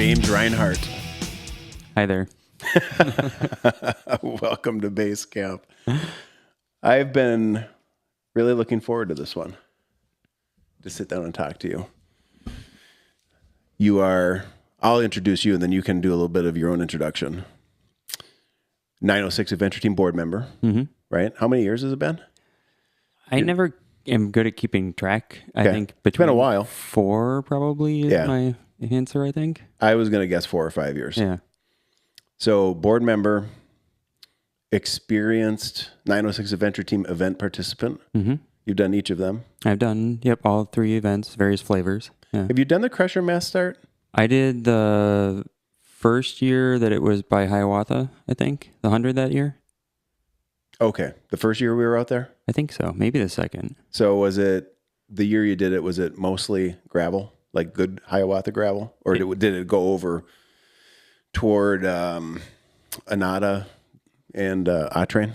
James Reinhart. Hi there. Welcome to BaseCamp. I've been really looking forward to this one, to sit down and talk to you. I'll introduce you and then you can do a little bit of your own introduction. 906 Adventure Team board member, right? How many years has it been? I never am good at keeping track. I think It's been a while. 4 probably is my answer, I think. I was going to guess 4 or 5 years. Yeah. So board member, experienced 906 Adventure Team event participant. Mm-hmm. You've done each of them? I've done, all 3 events, various flavors. Yeah. Have you done the Crusher Mass Start? I did the first year that it was by Hiawatha, I think. The 100 that year. Okay. The first year we were out there? I think so. Maybe the second. So was it, the year you did it, was it mostly gravel? Like good Hiawatha gravel? Or did it go over toward Anata and Atrain?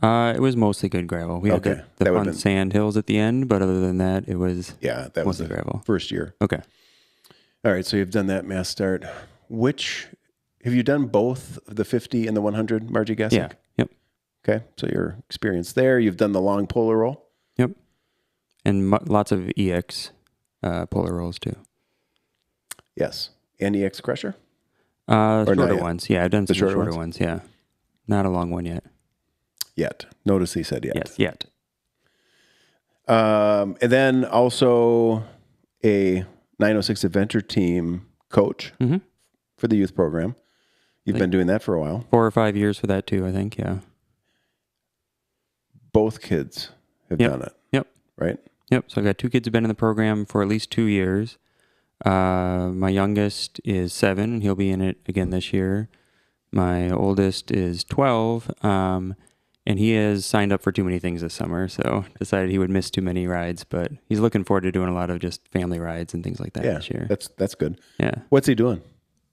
It was mostly good gravel. We had the fun sand hills at the end, but other than that, it was that was the gravel. First year. Okay. All right, so you've done that mass start. Have you done both the 50 and the 100, Margie Gassick? Yeah, yep. Okay, so you're experienced there. You've done the long polar roll? Yep. And lots of EX polar rolls too. Yes. And EX Crusher? Shorter ones. Yeah, I've done some shorter ones, yeah. Not a long one yet. Yet. Notice he said yet. Yes, yet. And then also a 906 Adventure Team coach for the youth program. You've been doing that for a while. 4 or 5 years for that too, I think, yeah. Both kids have done it. Yep. Right? Yep. So I've got 2 kids who've been in the program for at least 2 years. My youngest is 7, and he'll be in it again this year. My oldest is 12, and he has signed up for too many things this summer, so decided he would miss too many rides, but he's looking forward to doing a lot of just family rides and things like that this year. That's good. Yeah. What's he doing?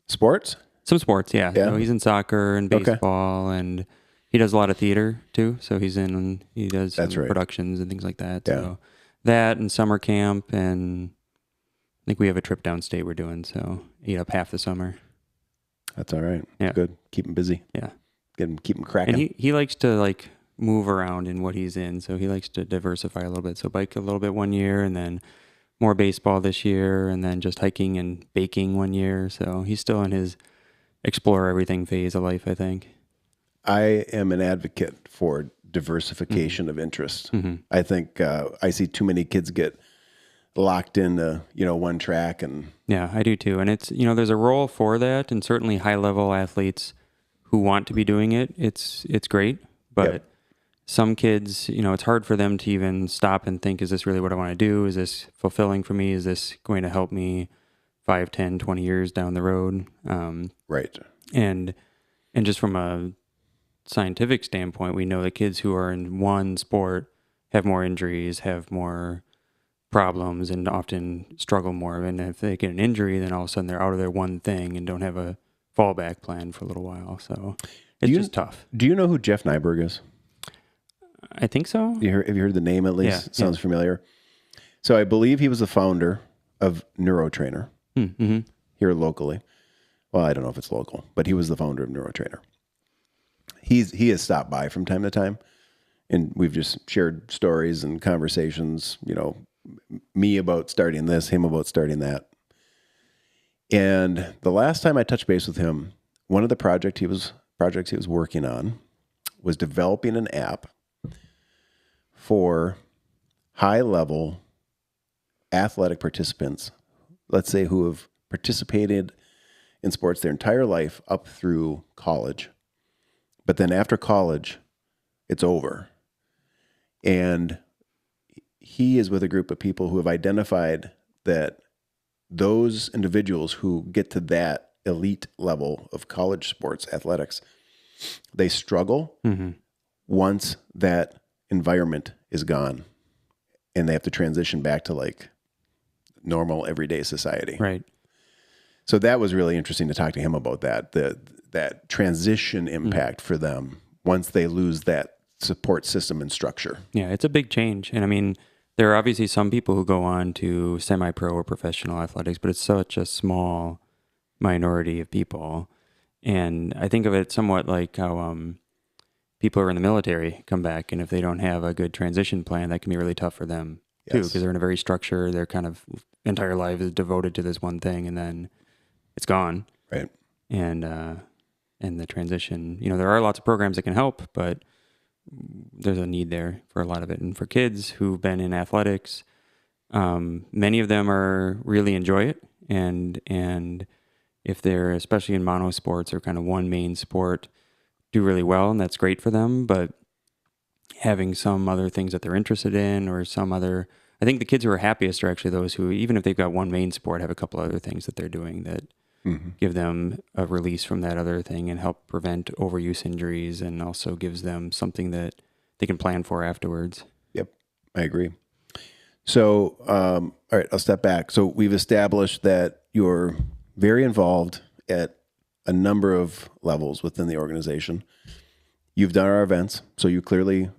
Sports? Some sports, yeah. So he's in soccer and baseball, and he does a lot of theater too, so he does some productions and things like that. Yeah. So that and summer camp, and I think we have a trip downstate we're doing, so eat up half the summer. That's all right. Yeah. Good. Keep him busy. Yeah. Keep him cracking. And he likes to move around in what he's in, so he likes to diversify a little bit. So bike a little bit one year, and then more baseball this year, and then just hiking and baking one year. So he's still in his explore everything phase of life, I think. I am an advocate for diversification of interest. Mm-hmm. I think I see too many kids get locked into, one track. And yeah, I do too. And it's, there's a role for that, and certainly high level athletes who want to be doing it. It's great, but some kids, it's hard for them to even stop and think, is this really what I want to do? Is this fulfilling for me? Is this going to help me 5, 10, 20 years down the road? Right. And just from a scientific standpoint, we know that kids who are in one sport have more injuries, have more problems, and often struggle more. And if they get an injury, then all of a sudden they're out of their one thing and don't have a fallback plan for a little while. So it's just tough. Do you know who Jeff Nyberg is? I think so. Have you heard the name at least? Yeah, Sounds familiar. So I believe he was the founder of Neurotrainer here locally. Well, I don't know if it's local, but he was the founder of Neurotrainer. He has stopped by from time to time, and we've just shared stories and conversations, me about starting this, him about starting that. And the last time I touched base with him, one of the projects he was working on was developing an app for high-level athletic participants, let's say who have participated in sports their entire life up through college. But then after college, it's over. And he is with a group of people who have identified that those individuals who get to that elite level of college sports athletics, they struggle once that environment is gone and they have to transition back to normal everyday society. Right. So that was really interesting to talk to him about that transition impact for them once they lose that support system and structure. Yeah, it's a big change. And I mean, there are obviously some people who go on to semi-pro or professional athletics, but it's such a small minority of people. And I think of it somewhat like how people who are in the military come back, and if they don't have a good transition plan, that can be really tough for them too, because they're in a very structure. Their kind of entire life is devoted to this one thing, and then it's gone. Right. And the transition, there are lots of programs that can help, but there's a need there for a lot of it. And for kids who've been in athletics, many of them really enjoy it, and if they're especially in mono sports or kind of one main sport, do really well, and that's great for them. But having some other things that they're interested in, or I think the kids who are happiest are actually those who, even if they've got one main sport, have a couple other things that they're doing that give them a release from that other thing and help prevent overuse injuries, and also gives them something that they can plan for afterwards. Yep, I agree. So, all right, I'll step back. So we've established that you're very involved at a number of levels within the organization. You've done our events, so you clearly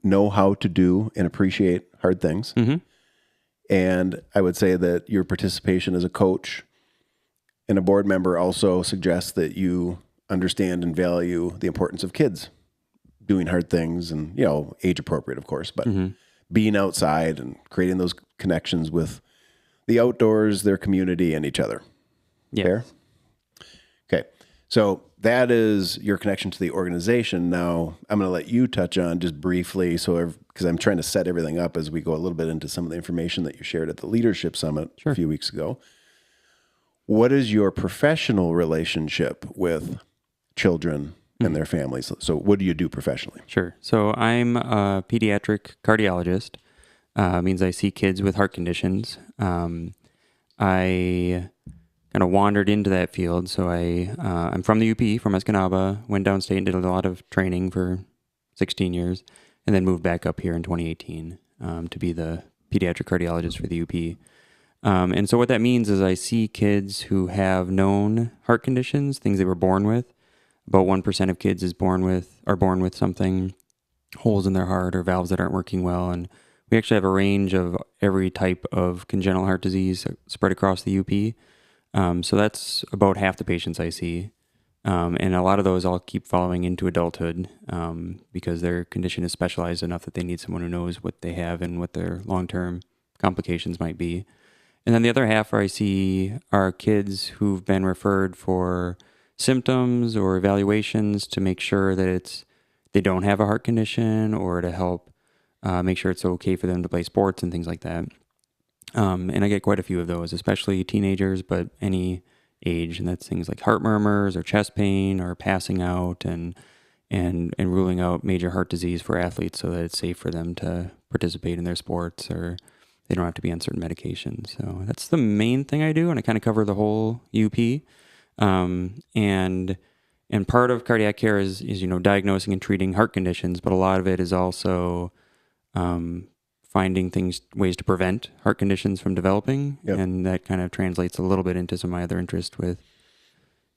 know how to do and appreciate hard things. Mm-hmm. And I would say that your participation as a coach and a board member also suggests that you understand and value the importance of kids doing hard things, and, age appropriate, of course, but being outside and creating those connections with the outdoors, their community, and each other. Yeah. Fair? Okay. So that is your connection to the organization. Now I'm going to let you touch on just briefly, because I'm trying to set everything up as we go a little bit into some of the information that you shared at the Leadership Summit a few weeks ago. What is your professional relationship with children and their families? So what do you do professionally? Sure. So I'm a pediatric cardiologist. Means I see kids with heart conditions. I kind of wandered into that field. So I'm from the UP, from Escanaba, went downstate and did a lot of training for 16 years, and then moved back up here in 2018 to be the pediatric cardiologist for the UP. And so what that means is I see kids who have known heart conditions, things they were born with. About 1% of kids are born with something, holes in their heart or valves that aren't working well. And we actually have a range of every type of congenital heart disease spread across the UP. So that's about half the patients I see. And a lot of those I'll keep following into adulthood because their condition is specialized enough that they need someone who knows what they have and what their long-term complications might be. And then the other half I see are kids who've been referred for symptoms or evaluations to make sure that they don't have a heart condition, or to help make sure it's okay for them to play sports and things like that. And I get quite a few of those, especially teenagers, but any age. And that's things like heart murmurs or chest pain or passing out, and ruling out major heart disease for athletes so that it's safe for them to participate in their sports, or they don't have to be on certain medications. So that's the main thing I do, and I kind of cover the whole UP. And part of cardiac care is diagnosing and treating heart conditions, but a lot of it is also finding ways to prevent heart conditions from developing. Yep. And that kind of translates a little bit into some of my other interest with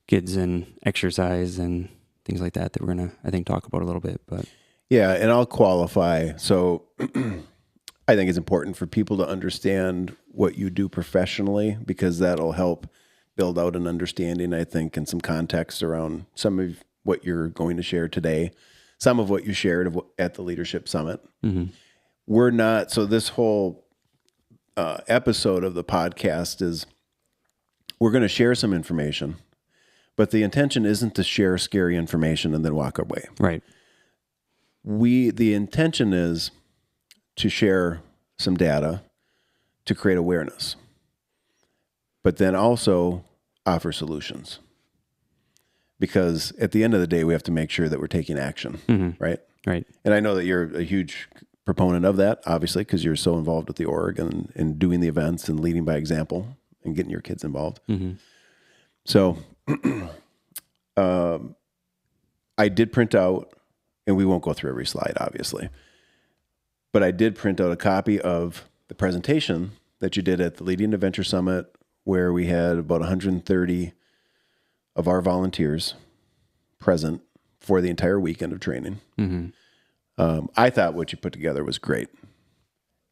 kids and exercise and things like that we're going to, I think, talk about a little bit. But yeah, and I'll qualify. So I think it's important for people to understand what you do professionally, because that'll help build out an understanding, I think, and some context around some of what you're going to share today, some of what you shared at the Leadership Summit. Mm-hmm. So this whole episode of the podcast is, we're going to share some information, but the intention isn't to share scary information and then walk away. Right. The intention is to share some data to create awareness, but then also offer solutions. Because at the end of the day, we have to make sure that we're taking action, right? Right. And I know that you're a huge proponent of that, obviously, because you're so involved with the org and doing the events and leading by example and getting your kids involved. Mm-hmm. So I did print out, and we won't go through every slide, obviously, but I did print out a copy of the presentation that you did at the Leading Adventure Summit, where we had about 130 of our volunteers present for the entire weekend of training. Mm-hmm. I thought what you put together was great.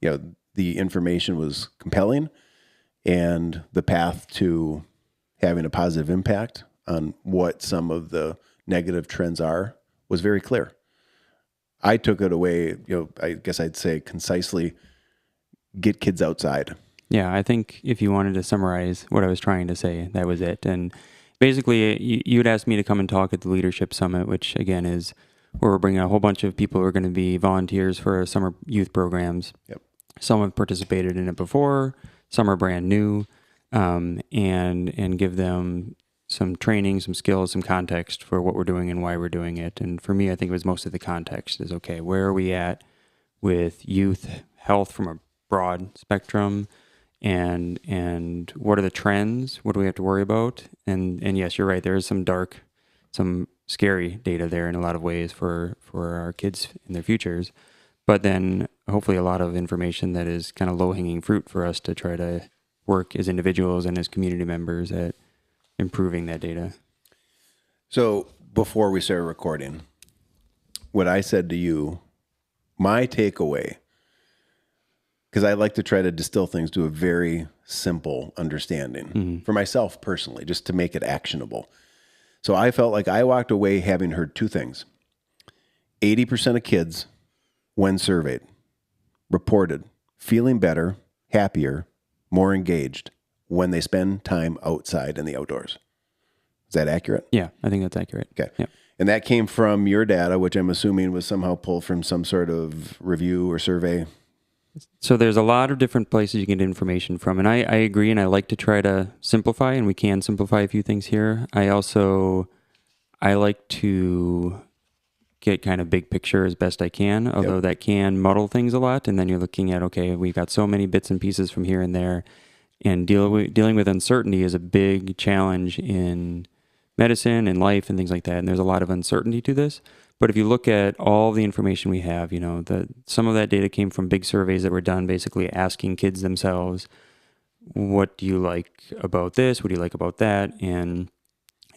The information was compelling, and the path to having a positive impact on what some of the negative trends are was very clear. I took it away, I guess I'd say concisely, get kids outside. Yeah, I think if you wanted to summarize what I was trying to say, that was it. And basically, you'd asked me to come and talk at the Leadership Summit, which again is where we're bringing a whole bunch of people who are going to be volunteers for our summer youth programs. Yep. Some have participated in it before, some are brand new, and give them some training, some skills, some context for what we're doing and why we're doing it. And for me, I think it was mostly the context is, okay, where are we at with youth health from a broad spectrum? And what are the trends? What do we have to worry about? And yes, you're right. There is some scary data there in a lot of ways for our kids in their futures. But then hopefully a lot of information that is kind of low-hanging fruit for us to try to work as individuals and as community members at improving that data. So before we started recording, what I said to you, my takeaway, because I like to try to distill things to a very simple understanding for myself personally, just to make it actionable. So I felt like I walked away having heard two things. 80% of kids, when surveyed, reported feeling better, happier, more engaged when they spend time outside in the outdoors. Is that accurate? Yeah, I think that's accurate. Okay. Yep. And that came from your data, which I'm assuming was somehow pulled from some sort of review or survey. So there's a lot of different places you can get information from. And I agree, and I like to try to simplify, and we can simplify a few things here. I like to get kind of big picture as best I can, although that can muddle things a lot. And then you're looking at, okay, we've got so many bits and pieces from here and there. And dealing with uncertainty is a big challenge in medicine and life and things like that. And there's a lot of uncertainty to this. But if you look at all the information we have, some of that data came from big surveys that were done basically asking kids themselves, what do you like about this? What do you like about that? And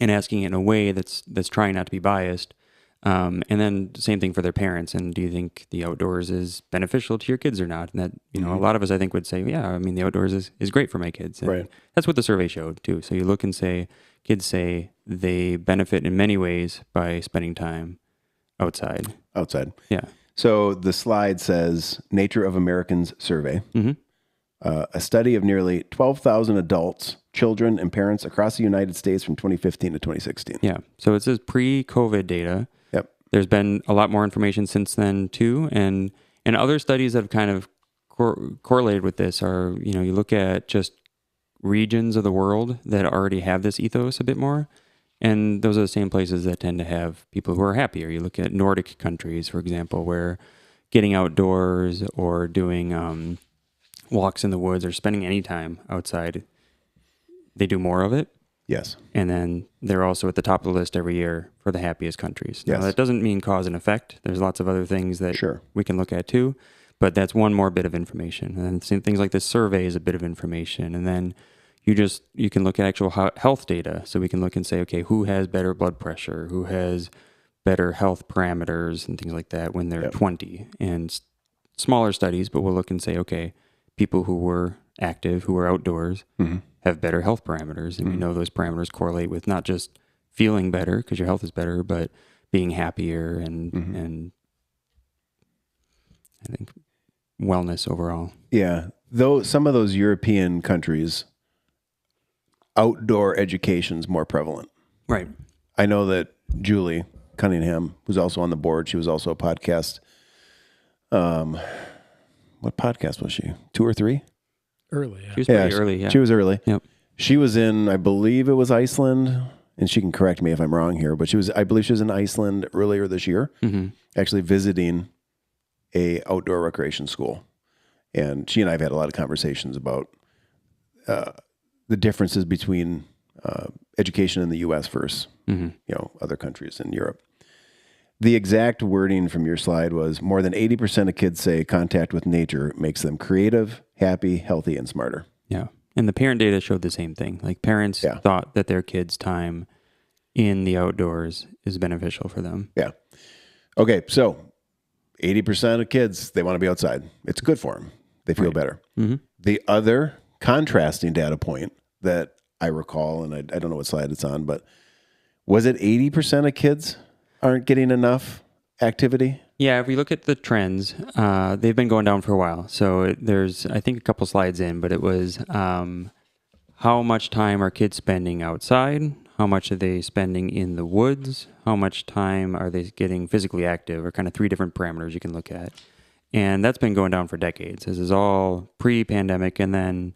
asking it in a way that's trying not to be biased. And then same thing for their parents. And do you think the outdoors is beneficial to your kids or not? And that, a lot of us, I think, would say, yeah, I mean, the outdoors is great for my kids. And right. That's what the survey showed too. So you look and say, kids say they benefit in many ways by spending time outside. Yeah. So the slide says Nature of Americans survey, a study of nearly 12,000 adults, children, and parents across the United States from 2015 to 2016. Yeah. So it says pre-COVID data. Yep. There's been a lot more information since then too. And other studies that have kind of correlated with this are, you look at just regions of the world that already have this ethos a bit more. And those are the same places that tend to have people who are happier. You look at Nordic countries, for example, where getting outdoors or doing walks in the woods or spending any time outside, they do more of it. Yes. And then they're also at the top of the list every year for the happiest countries. Yes. Now, that doesn't mean cause and effect. There's lots of other things that we can look at too. But that's one more bit of information. And then things like this survey is a bit of information. And then you can look at actual health data. So we can look and say, okay, who has better blood pressure? Who has better health parameters and things like that when they're 20? And smaller studies, but we'll look and say, okay, people who were active, who were outdoors, have better health parameters. And we know those parameters correlate with not just feeling better because your health is better, but being happier and I think wellness overall. Yeah. Though some of those European countries, outdoor education's more prevalent. Right. I know that Julie Cunningham, who's also on the board, she was also a podcast. What podcast was she? 2 or 3? Early, yeah. She was pretty early, yeah. She was early. Yep. She was in, I believe it was Iceland, and she can correct me if I'm wrong here, but I believe she was in Iceland earlier this year, actually visiting a outdoor recreation school. And she and I have had a lot of conversations about the differences between education in the U.S. versus other countries in Europe. The exact wording from your slide was more than 80% of kids say contact with nature makes them creative, happy, healthy, and smarter. Yeah. And the parent data showed the same thing. Like parents thought that their kids' time in the outdoors is beneficial for them. Yeah. Okay. So 80% of kids, they want to be outside. It's good for them. They feel better. The other contrasting data point that I recall, and I don't know what slide it's on, but was it 80% of kids aren't getting enough activity? Yeah, if we look at the trends, they've been going down for a while. So there's, I think, a couple slides in, but it was how much time are kids spending outside? How much are they spending in the woods? How much time are they getting physically active? Or kind of 3 different parameters you can look at. And that's been going down for decades. This is all pre-pandemic, and then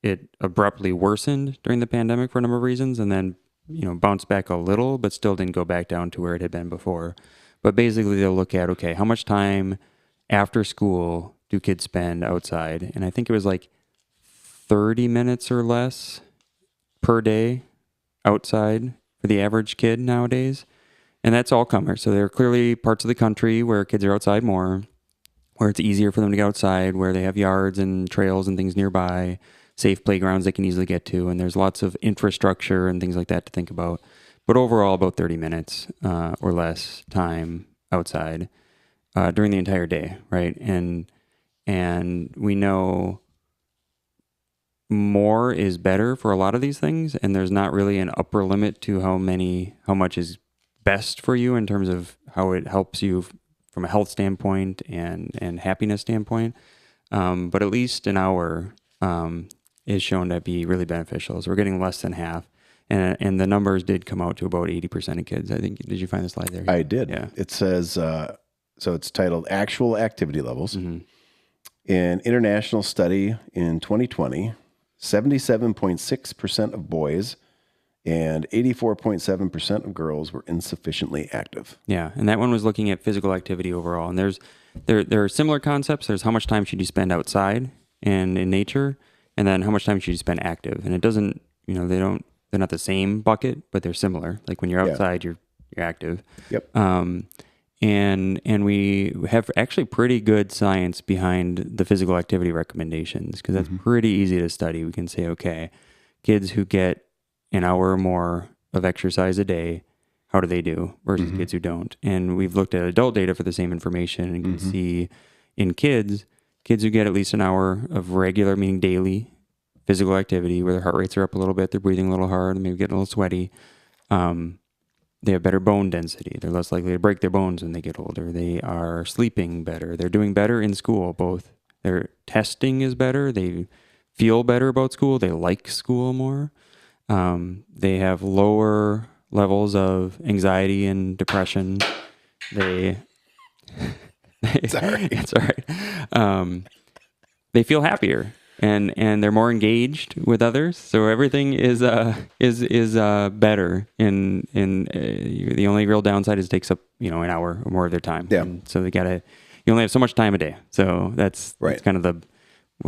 it abruptly worsened during the pandemic for a number of reasons, and then bounced back a little, but still didn't go back down to where it had been before. But basically, they'll look at, okay, how much time after school do kids spend outside? And I think it was like 30 minutes or less per day outside for the average kid nowadays. And that's all comers. So there are clearly parts of the country where kids are outside more, where it's easier for them to get outside, where they have yards and trails and things nearby, safe playgrounds they can easily get to, and there's lots of infrastructure and things like that to think about. But overall, about 30 minutes or less time outside during the entire day, right? And we know more is better for a lot of these things, and there's not really an upper limit to how much is best for you in terms of how it helps you from a health standpoint and happiness standpoint. But at least an hour is shown to be really beneficial. So we're getting less than half. And the numbers did come out to about 80% of kids. I think, did you find the slide there? I did. Yeah. It says, so it's titled Actual Activity Levels. Mm-hmm. An international study in 2020, 77.6% of boys and 84.7% of girls were insufficiently active. Yeah, and that one was looking at physical activity overall. And there are similar concepts. There's how much time should you spend outside and in nature, and then how much time should you spend active. And it doesn't, they're not the same bucket, but they're similar. Like when you're outside, you're active. Yep. And we have actually pretty good science behind the physical activity recommendations, because that's pretty easy to study. We can say, okay, kids who get an hour or more of exercise a day, how do they do versus kids who don't? And we've looked at adult data for the same information and can see in kids who get at least an hour of regular, meaning daily, physical activity where their heart rates are up a little bit, they're breathing a little hard, maybe getting a little sweaty. They have better bone density. They're less likely to break their bones when they get older. They are sleeping better. They're doing better in school. Both their testing is better. They feel better about school. They like school more. They have lower levels of anxiety and depression. Sorry. It's all right. They feel happier. And they're more engaged with others, so everything is better. The only real downside is it takes up an hour or more of their time. Yeah. And so you only have so much time a day. So that's kind of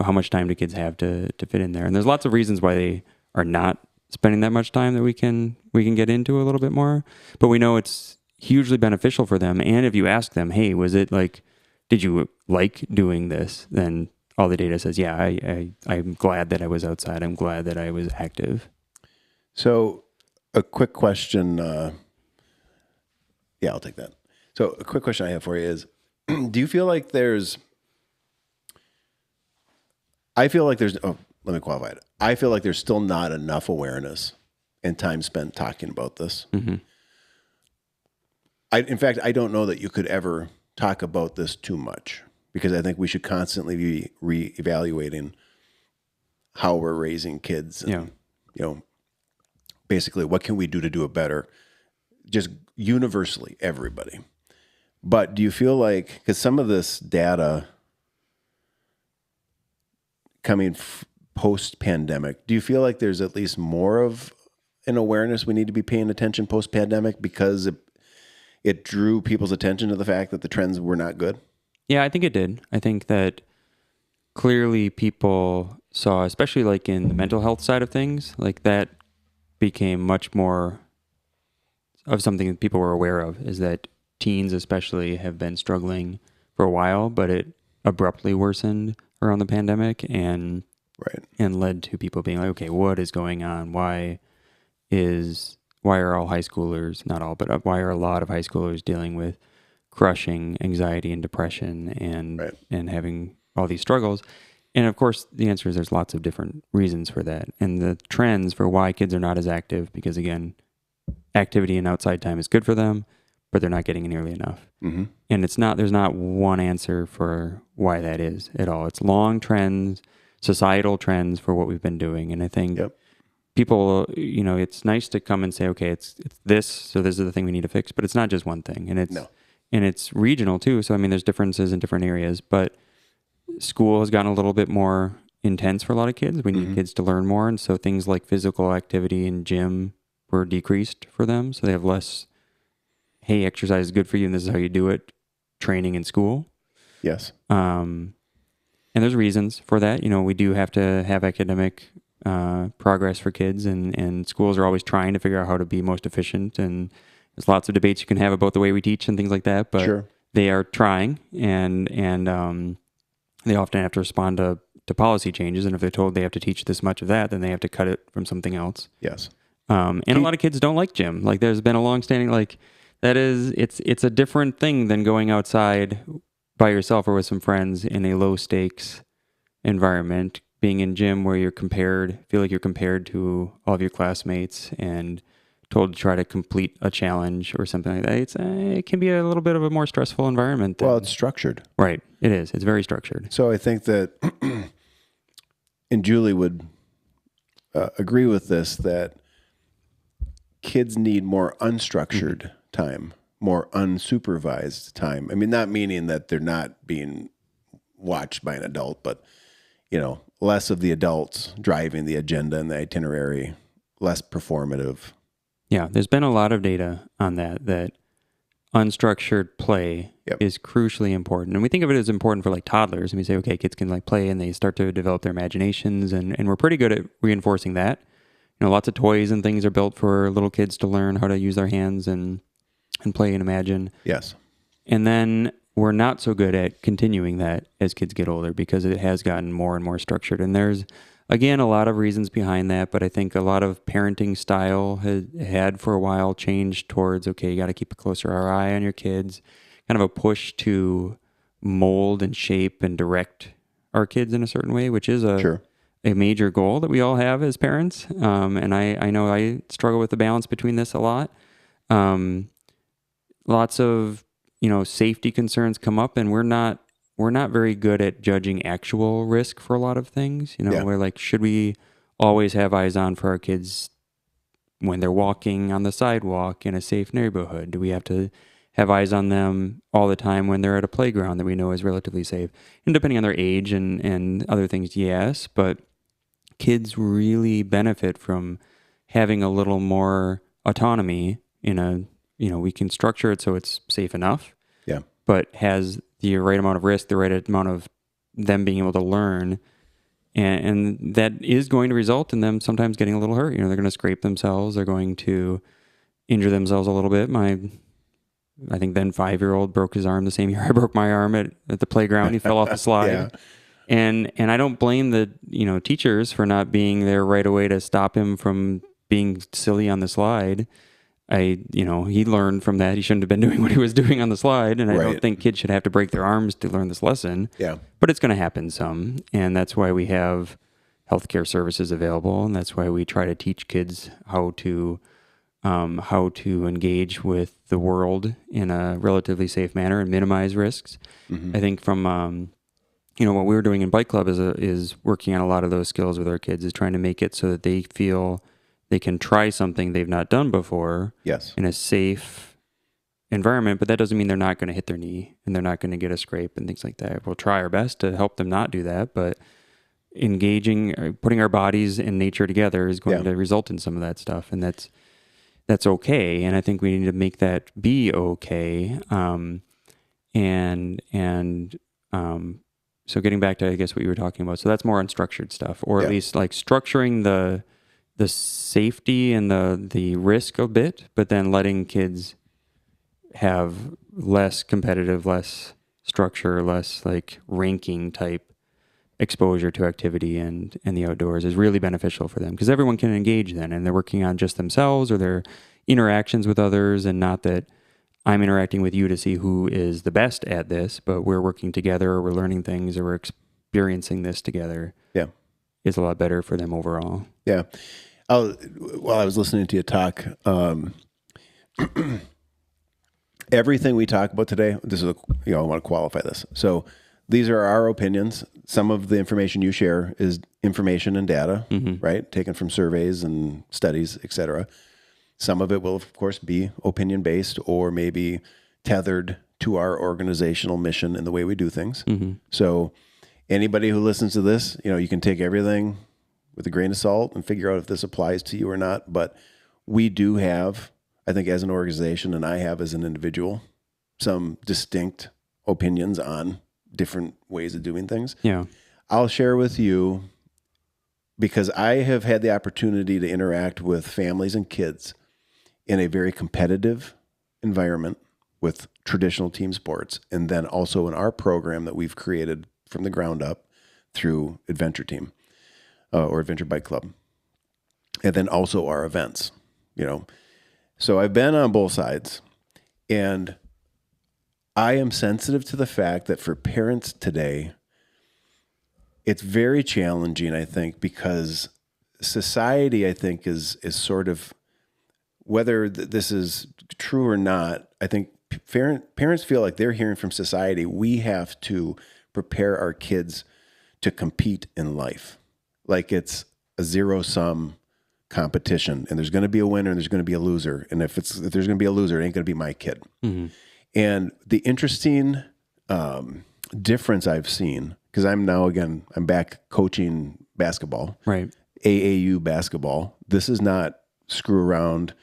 how much time do kids have to fit in there. And there's lots of reasons why they are not spending that much time that we can get into a little bit more. But we know it's hugely beneficial for them. And if you ask them, hey, was it did you like doing this? Then all the data says, yeah, I'm glad that I was outside. I'm glad that I was active. So a quick question. I'll take that. So a quick question I have for you is, do you feel like let me qualify it. I feel like there's still not enough awareness and time spent talking about this. Mm-hmm. In fact, I don't know that you could ever talk about this too much, because I think we should constantly be reevaluating how we're raising kids. And, basically what can we do to do it better? Just universally, everybody. But do you feel like, because some of this data coming post-pandemic, do you feel like there's at least more of an awareness we need to be paying attention post-pandemic because it drew people's attention to the fact that the trends were not good? Yeah, I think it did. I think that clearly people saw, especially in the mental health side of things, that became much more of something that people were aware of, is that teens especially have been struggling for a while, but it abruptly worsened around the pandemic and led to people being like, okay, what is going on? Why are all high schoolers, not all, but why are a lot of high schoolers dealing with crushing anxiety and depression and having all these struggles? And of course, the answer is there's lots of different reasons for that. And the trends for why kids are not as active, because again, activity and outside time is good for them, but they're not getting nearly enough. Mm-hmm. And there's not one answer for why that is at all. It's long trends, societal trends for what we've been doing. And I think people, it's nice to come and say, okay, it's this, so this is the thing we need to fix, but it's not just one thing. And it's regional too. So, I mean, there's differences in different areas, but school has gotten a little bit more intense for a lot of kids. We need kids to learn more. And so things like physical activity and gym were decreased for them. So they have less, hey, exercise is good for you and this is how you do it, training in school. Yes. And there's reasons for that. We do have to have academic progress for kids, and schools are always trying to figure out how to be most efficient. And there's lots of debates you can have about the way we teach and things like that, but they are trying, and they often have to respond to policy changes. And if they're told they have to teach this much of that, then they have to cut it from something else. Yes. And a lot of kids don't like gym. Like there's been a long-standing, it's a different thing than going outside by yourself or with some friends in a low stakes environment. Being in gym where feel like you're compared to all of your classmates and told to try to complete a challenge or something like that. It can be a little bit of a more stressful environment. Well, it's structured. Right. It is. It's very structured. So I think that, and Julie would agree with this, that kids need more unstructured time, more unsupervised time. I mean, not meaning that they're not being watched by an adult, but, less of the adults driving the agenda and the itinerary, less performative. Yeah, there's been a lot of data on that unstructured play is crucially important. And we think of it as important for like toddlers. And we say, okay, kids can like play and they start to develop their imaginations. And we're pretty good at reinforcing that. Lots of toys and things are built for little kids to learn how to use their hands and play and imagine. Yes. And then we're not so good at continuing that as kids get older because it has gotten more and more structured. And there's, again, a lot of reasons behind that, but I think a lot of parenting style had for a while changed towards, okay, you got to keep a closer eye on your kids, kind of a push to mold and shape and direct our kids in a certain way, which is a major goal that we all have as parents. And I know I struggle with the balance between this a lot. Lots of, safety concerns come up, and we're not very good at judging actual risk for a lot of things. We're like, should we always have eyes on for our kids when they're walking on the sidewalk in a safe neighborhood? Do we have to have eyes on them all the time when they're at a playground that we know is relatively safe? And depending on their age and other things, yes, but kids really benefit from having a little more autonomy we can structure it so it's safe enough, but has the right amount of risk, the right amount of them being able to learn. And that is going to result in them sometimes getting a little hurt. They're going to scrape themselves. They're going to injure themselves a little bit. I think then 5-year-old broke his arm the same year I broke my arm at the playground. He fell off the slide. And I don't blame the, teachers for not being there right away to stop him from being silly on the slide. He learned from that. He shouldn't have been doing what he was doing on the slide. And I don't think kids should have to break their arms to learn this lesson. Yeah. But it's going to happen some. And that's why we have healthcare services available. And that's why we try to teach kids how to engage with the world in a relatively safe manner and minimize risks. Mm-hmm. I think from, what we were doing in Bike Club is working on a lot of those skills with our kids, is trying to make it so that they feel they can try something they've not done before in a safe environment, but that doesn't mean they're not going to hit their knee and they're not going to get a scrape and things like that. We'll try our best to help them not do that, but putting our bodies and nature together is going to result in some of that stuff, and that's okay. And I think we need to make that be okay. So getting back to, I guess, what you were talking about, so that's more unstructured stuff, or at least like structuring the safety and the risk a bit, but then letting kids have less competitive, less structure, less like ranking type exposure to activity and the outdoors is really beneficial for them, because everyone can engage then, and they're working on just themselves or their interactions with others, and not that I'm interacting with you to see who is the best at this, but we're working together, or we're learning things, or we're experiencing this together Yeah. is a lot better for them overall. Yeah. While I was listening to you talk, everything we talk about today, this is, I want to qualify this. So these are our opinions. Some of the information you share is information and data, right? Taken from surveys and studies, et cetera. Some of it will, of course, be opinion-based or maybe tethered to our organizational mission and the way we do things. So anybody who listens to this, you can take everything with a grain of salt and figure out if this applies to you or not. But we do have, I think as an organization, and I have as an individual, some distinct opinions on different ways of doing things. Yeah. I'll share with you, because I have had the opportunity to interact with families and kids in a very competitive environment with traditional team sports, and then also in our program that we've created from the ground up through Adventure Team or Adventure Bike Club, and then also our events. So I've been on both sides, and I am sensitive to the fact that for parents today, it's very challenging, I think, because society, I think, is sort of, whether this is true or not, I think parents feel like they're hearing from society, we have to prepare our kids to compete in life. Like it's a zero-sum competition, and there's going to be a winner and there's going to be a loser. And if there's going to be a loser, it ain't going to be my kid. And the interesting difference I've seen, because I'm back coaching basketball, right? AAU basketball. This is not screw around,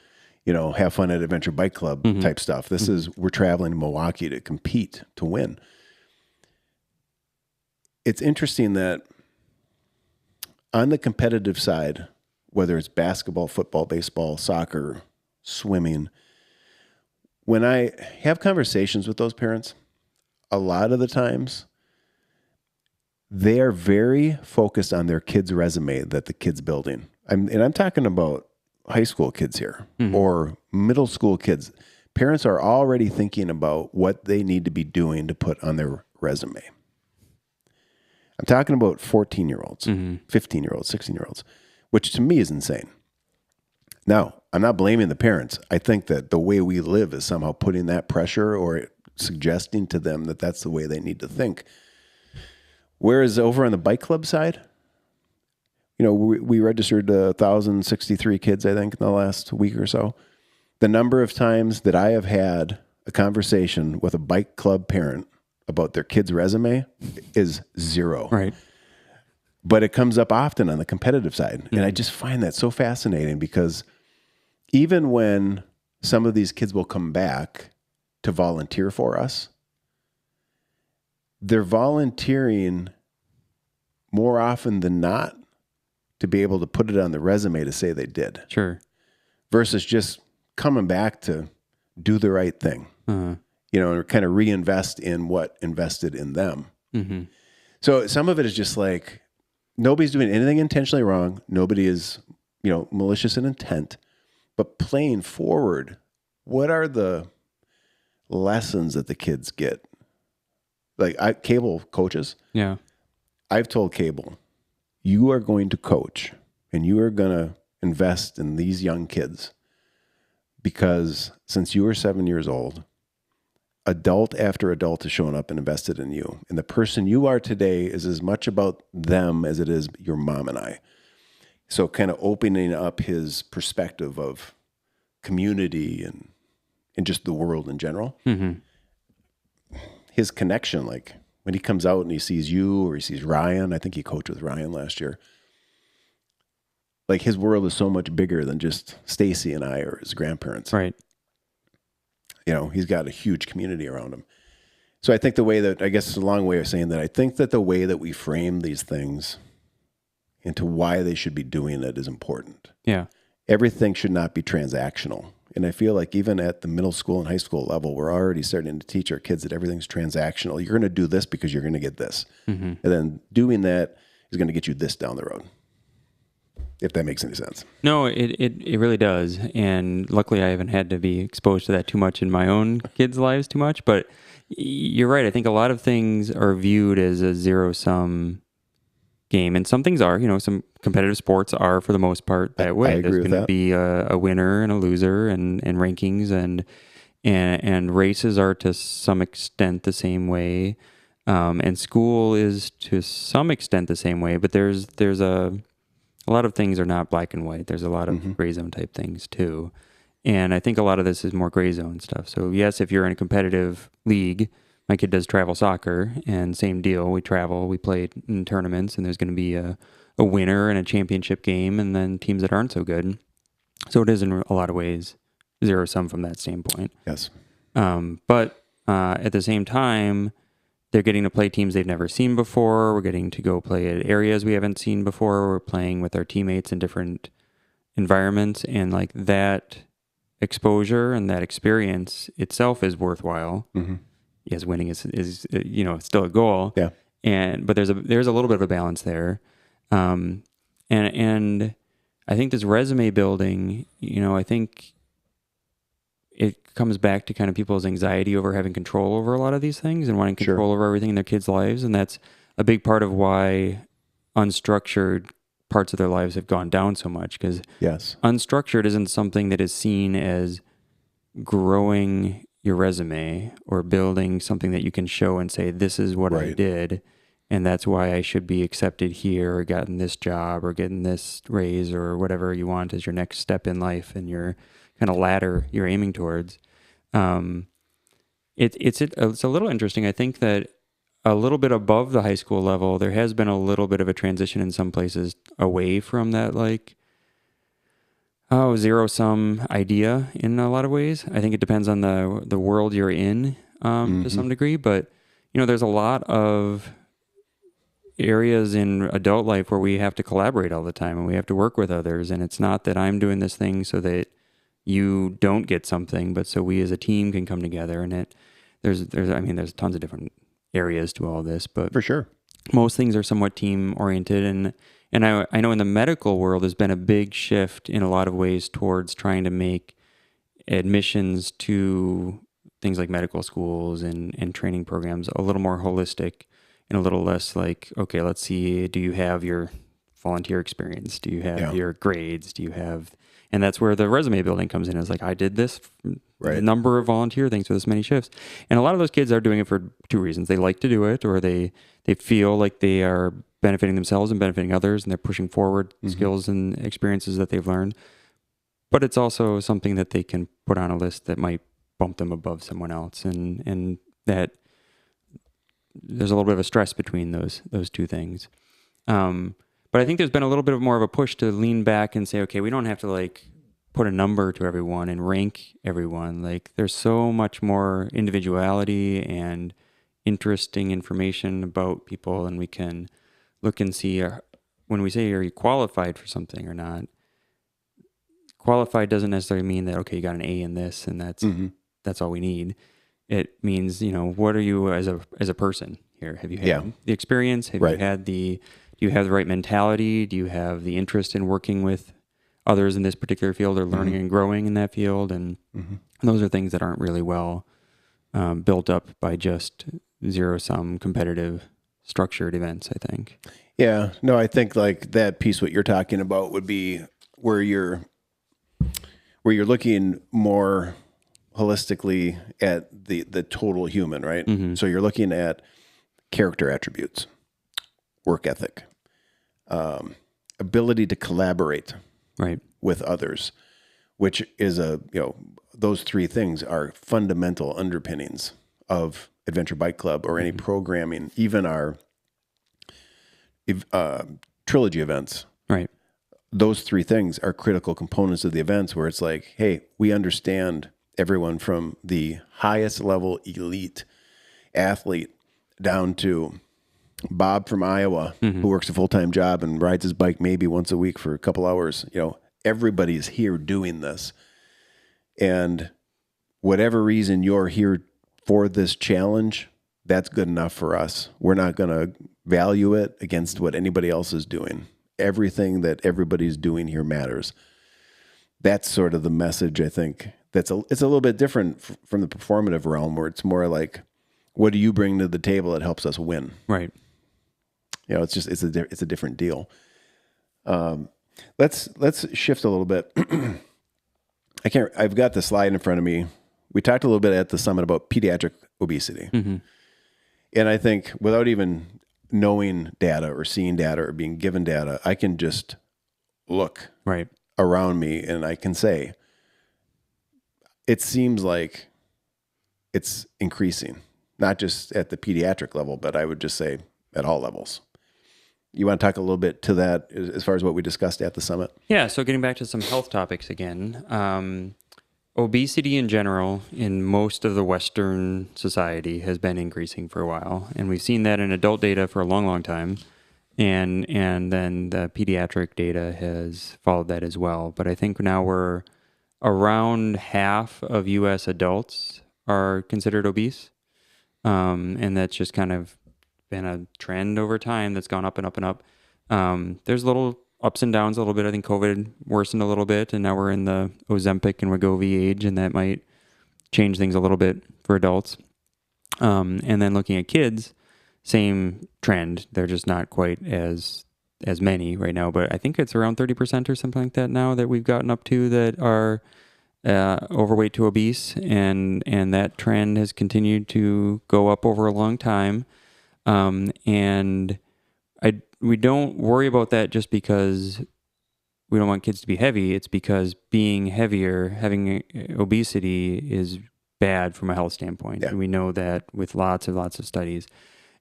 have fun at Adventure Bike Club type stuff. This is, we're traveling to Milwaukee to compete, to win. It's interesting that on the competitive side, whether it's basketball, football, baseball, soccer, swimming, when I have conversations with those parents, a lot of the times they are very focused on their kid's resume that the kid's building. I'm talking about high school kids here or middle school kids. Parents are already thinking about what they need to be doing to put on their resume. I'm talking about 14-year-olds, 15-year-olds, 16-year-olds, which to me is insane. Now, I'm not blaming the parents. I think that the way we live is somehow putting that pressure or suggesting to them that that's the way they need to think. Whereas over on the bike club side, we registered 1,063 kids, I think, in the last week or so. The number of times that I have had a conversation with a bike club parent about their kid's resume is zero. Right. But it comes up often on the competitive side. And I just find that so fascinating, because even when some of these kids will come back to volunteer for us, they're volunteering more often than not to be able to put it on the resume to say they did. Sure. Versus just coming back to do the right thing, and kind of reinvest in what invested in them. So some of it is just like, nobody's doing anything intentionally wrong. Nobody is, malicious in intent, but playing forward, what are the lessons that the kids get? Like cable coaches. Yeah. I've told cable, you are going to coach and you are going to invest in these young kids, because since you were 7 years old, adult after adult has shown up and invested in you. And the person you are today is as much about them as it is your mom and I. So kind of opening up his perspective of community and just the world in general. His connection, like when he comes out and he sees you or he sees Ryan, I think he coached with Ryan last year. Like his world is so much bigger than just Stacy and I or his grandparents. Right. He's got a huge community around him. So I think I guess it's a long way of saying that I think that the way that we frame these things into why they should be doing it is important. Yeah. Everything should not be transactional. And I feel like even at the middle school and high school level, we're already starting to teach our kids that everything's transactional. You're going to do this because you're going to get this. And then doing that is going to get you this down the road. if that makes any sense. No, it really does. And luckily, I haven't had to be exposed to that too much in my own kids' lives too much. But you're right. I think a lot of things are viewed as a zero-sum game. And some things are, some competitive sports are for the most part that way. I agree There's with going to that. be a winner and a loser and rankings and races are to some extent the same way. And school is to some extent the same way, but there's a lot of things are not black and white. There's a lot of gray zone type things too. And I think a lot of this is more gray zone stuff. So yes, if you're in a competitive league, my kid does travel soccer and same deal. We travel, we play in tournaments and there's going to be a winner and a championship game and then teams that aren't so good. So it is in a lot of ways zero sum from that standpoint. Yes. But at the same time, they're getting to play teams they've never seen before. We're getting to go play at areas we haven't seen before. We're playing with our teammates in different environments. And like that exposure and that experience itself is worthwhile. Mm-hmm. Yes, winning is still a goal. Yeah. But there's a little bit of a balance there. And I think this resume building, I think it comes back to kind of people's anxiety over having control over a lot of these things and wanting control over everything in their kids' lives. And that's a big part of why unstructured parts of their lives have gone down so much, because unstructured isn't something that is seen as growing your resume or building something that you can show and say, this is what I did. And that's why I should be accepted here or gotten this job or getting this raise or whatever you want as your next step in life and your kind of ladder you're aiming towards. It's a little interesting. I think that a little bit above the high school level, there has been a little bit of a transition in some places away from that zero-sum idea in a lot of ways. I think it depends on the world you're in to some degree, but there's a lot of areas in adult life where we have to collaborate all the time and we have to work with others, and it's not that I'm doing this thing so that you don't get something, but so we as a team can come together. And there's tons of different areas to all this, but for sure, most things are somewhat team oriented. And I know in the medical world, there's been a big shift in a lot of ways towards trying to make admissions to things like medical schools and training programs a little more holistic and a little less like, okay, let's see, do you have your volunteer experience? Do you have your grades? Do you have... And that's where the resume building comes in. It's like, I did this number of volunteer things for this many shifts. And a lot of those kids are doing it for two reasons. They like to do it, or they feel like they are benefiting themselves and benefiting others, and they're pushing forward skills and experiences that they've learned. But it's also something that they can put on a list that might bump them above someone else. And that there's a little bit of a stress between those two things. But I think there's been a little bit more of a push to lean back and say, okay, we don't have to put a number to everyone and rank everyone. There's so much more individuality and interesting information about people, and we can look and see when we say, are you qualified for something or not? Qualified doesn't necessarily mean that, okay, you got an A in this and that's all we need. It means, what are you as a person here? Have you had the experience? Have you had do you have the right mentality? Do you have the interest in working with others in this particular field or learning and growing in that field? And those are things that aren't really well built up by just zero-sum competitive structured events, I think. Yeah. No, I think that piece, what you're talking about would be where you're looking more holistically at the total human, right? Mm-hmm. So you're looking at character attributes, work ethic, ability to collaborate with others, which is those three things are fundamental underpinnings of Adventure Bike Club or any programming, even our Trilogy events. Right. Those three things are critical components of the events where it's like, hey, we understand everyone from the highest level elite athlete down to Bob from Iowa, who works a full-time job and rides his bike maybe once a week for a couple hours. Everybody's here doing this. And whatever reason you're here for this challenge, that's good enough for us. We're not going to value it against what anybody else is doing. everything that everybody's doing here matters. That's sort of the message, I think. It's a little bit different from the performative realm, where it's more like, what do you bring to the table that helps us win? Right. You know, it's a different deal. Let's shift a little bit. I've got the slide in front of me. We talked a little bit at the summit about pediatric obesity. Mm-hmm. And I think without even knowing data or seeing data or being given data, I can just look around me and I can say, it seems like it's increasing, not just at the pediatric level, but I would just say at all levels. You want to talk a little bit to that as far as what we discussed at the summit? Yeah. So getting back to some health topics again, obesity in general in most of the Western society has been increasing for a while. And we've seen that in adult data for a long, long time. And then the pediatric data has followed that as well. But I think now we're around half of U.S. adults are considered obese. And that's just kind of been a trend over time that's gone up and up and up. There's little ups and downs a little bit. I think COVID worsened a little bit, and now we're in the Ozempic and Wegovy age, and that might change things a little bit for adults. And then looking at kids, same trend. They're just not quite as many right now, but I think it's around 30% or something like that now that we've gotten up to that are overweight to obese, and that trend has continued to go up over a long time. And we don't worry about that just because we don't want kids to be heavy. It's because being heavier, having obesity is bad from a health standpoint. Yeah. And we know that with lots of studies.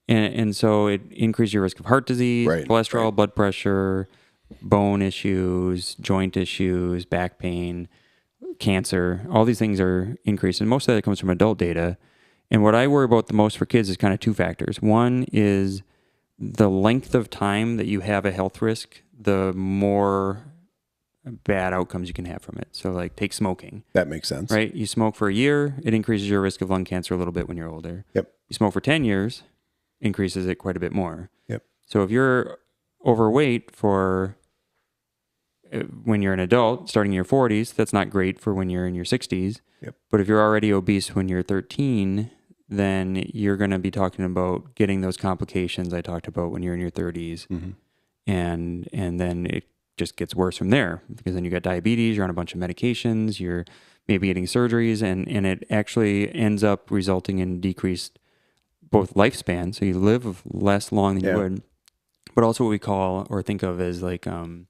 And so it increases your risk of heart disease, cholesterol, blood pressure, bone issues, joint issues, back pain, cancer. All these things are increased. And most of that comes from adult data. And what I worry about the most for kids is kind of two factors. One is the length of time that you have a health risk, the more bad outcomes you can have from it. So like take smoking. That makes sense. Right? You smoke for a year, it increases your risk of lung cancer a little bit when you're older. Yep. You smoke for 10 years, increases it quite a bit more. Yep. So if you're overweight for when you're an adult, starting in your 40s, that's not great for when you're in your 60s. Yep. But if you're already obese when you're 13, then you're going to be talking about getting those complications I talked about when you're in your 30s. Mm-hmm. And then it just gets worse from there, because then you got diabetes, you're on a bunch of medications, you're maybe getting surgeries, and it actually ends up resulting in decreased both lifespan, so you live less long than you would, but also what we call or think of as like kind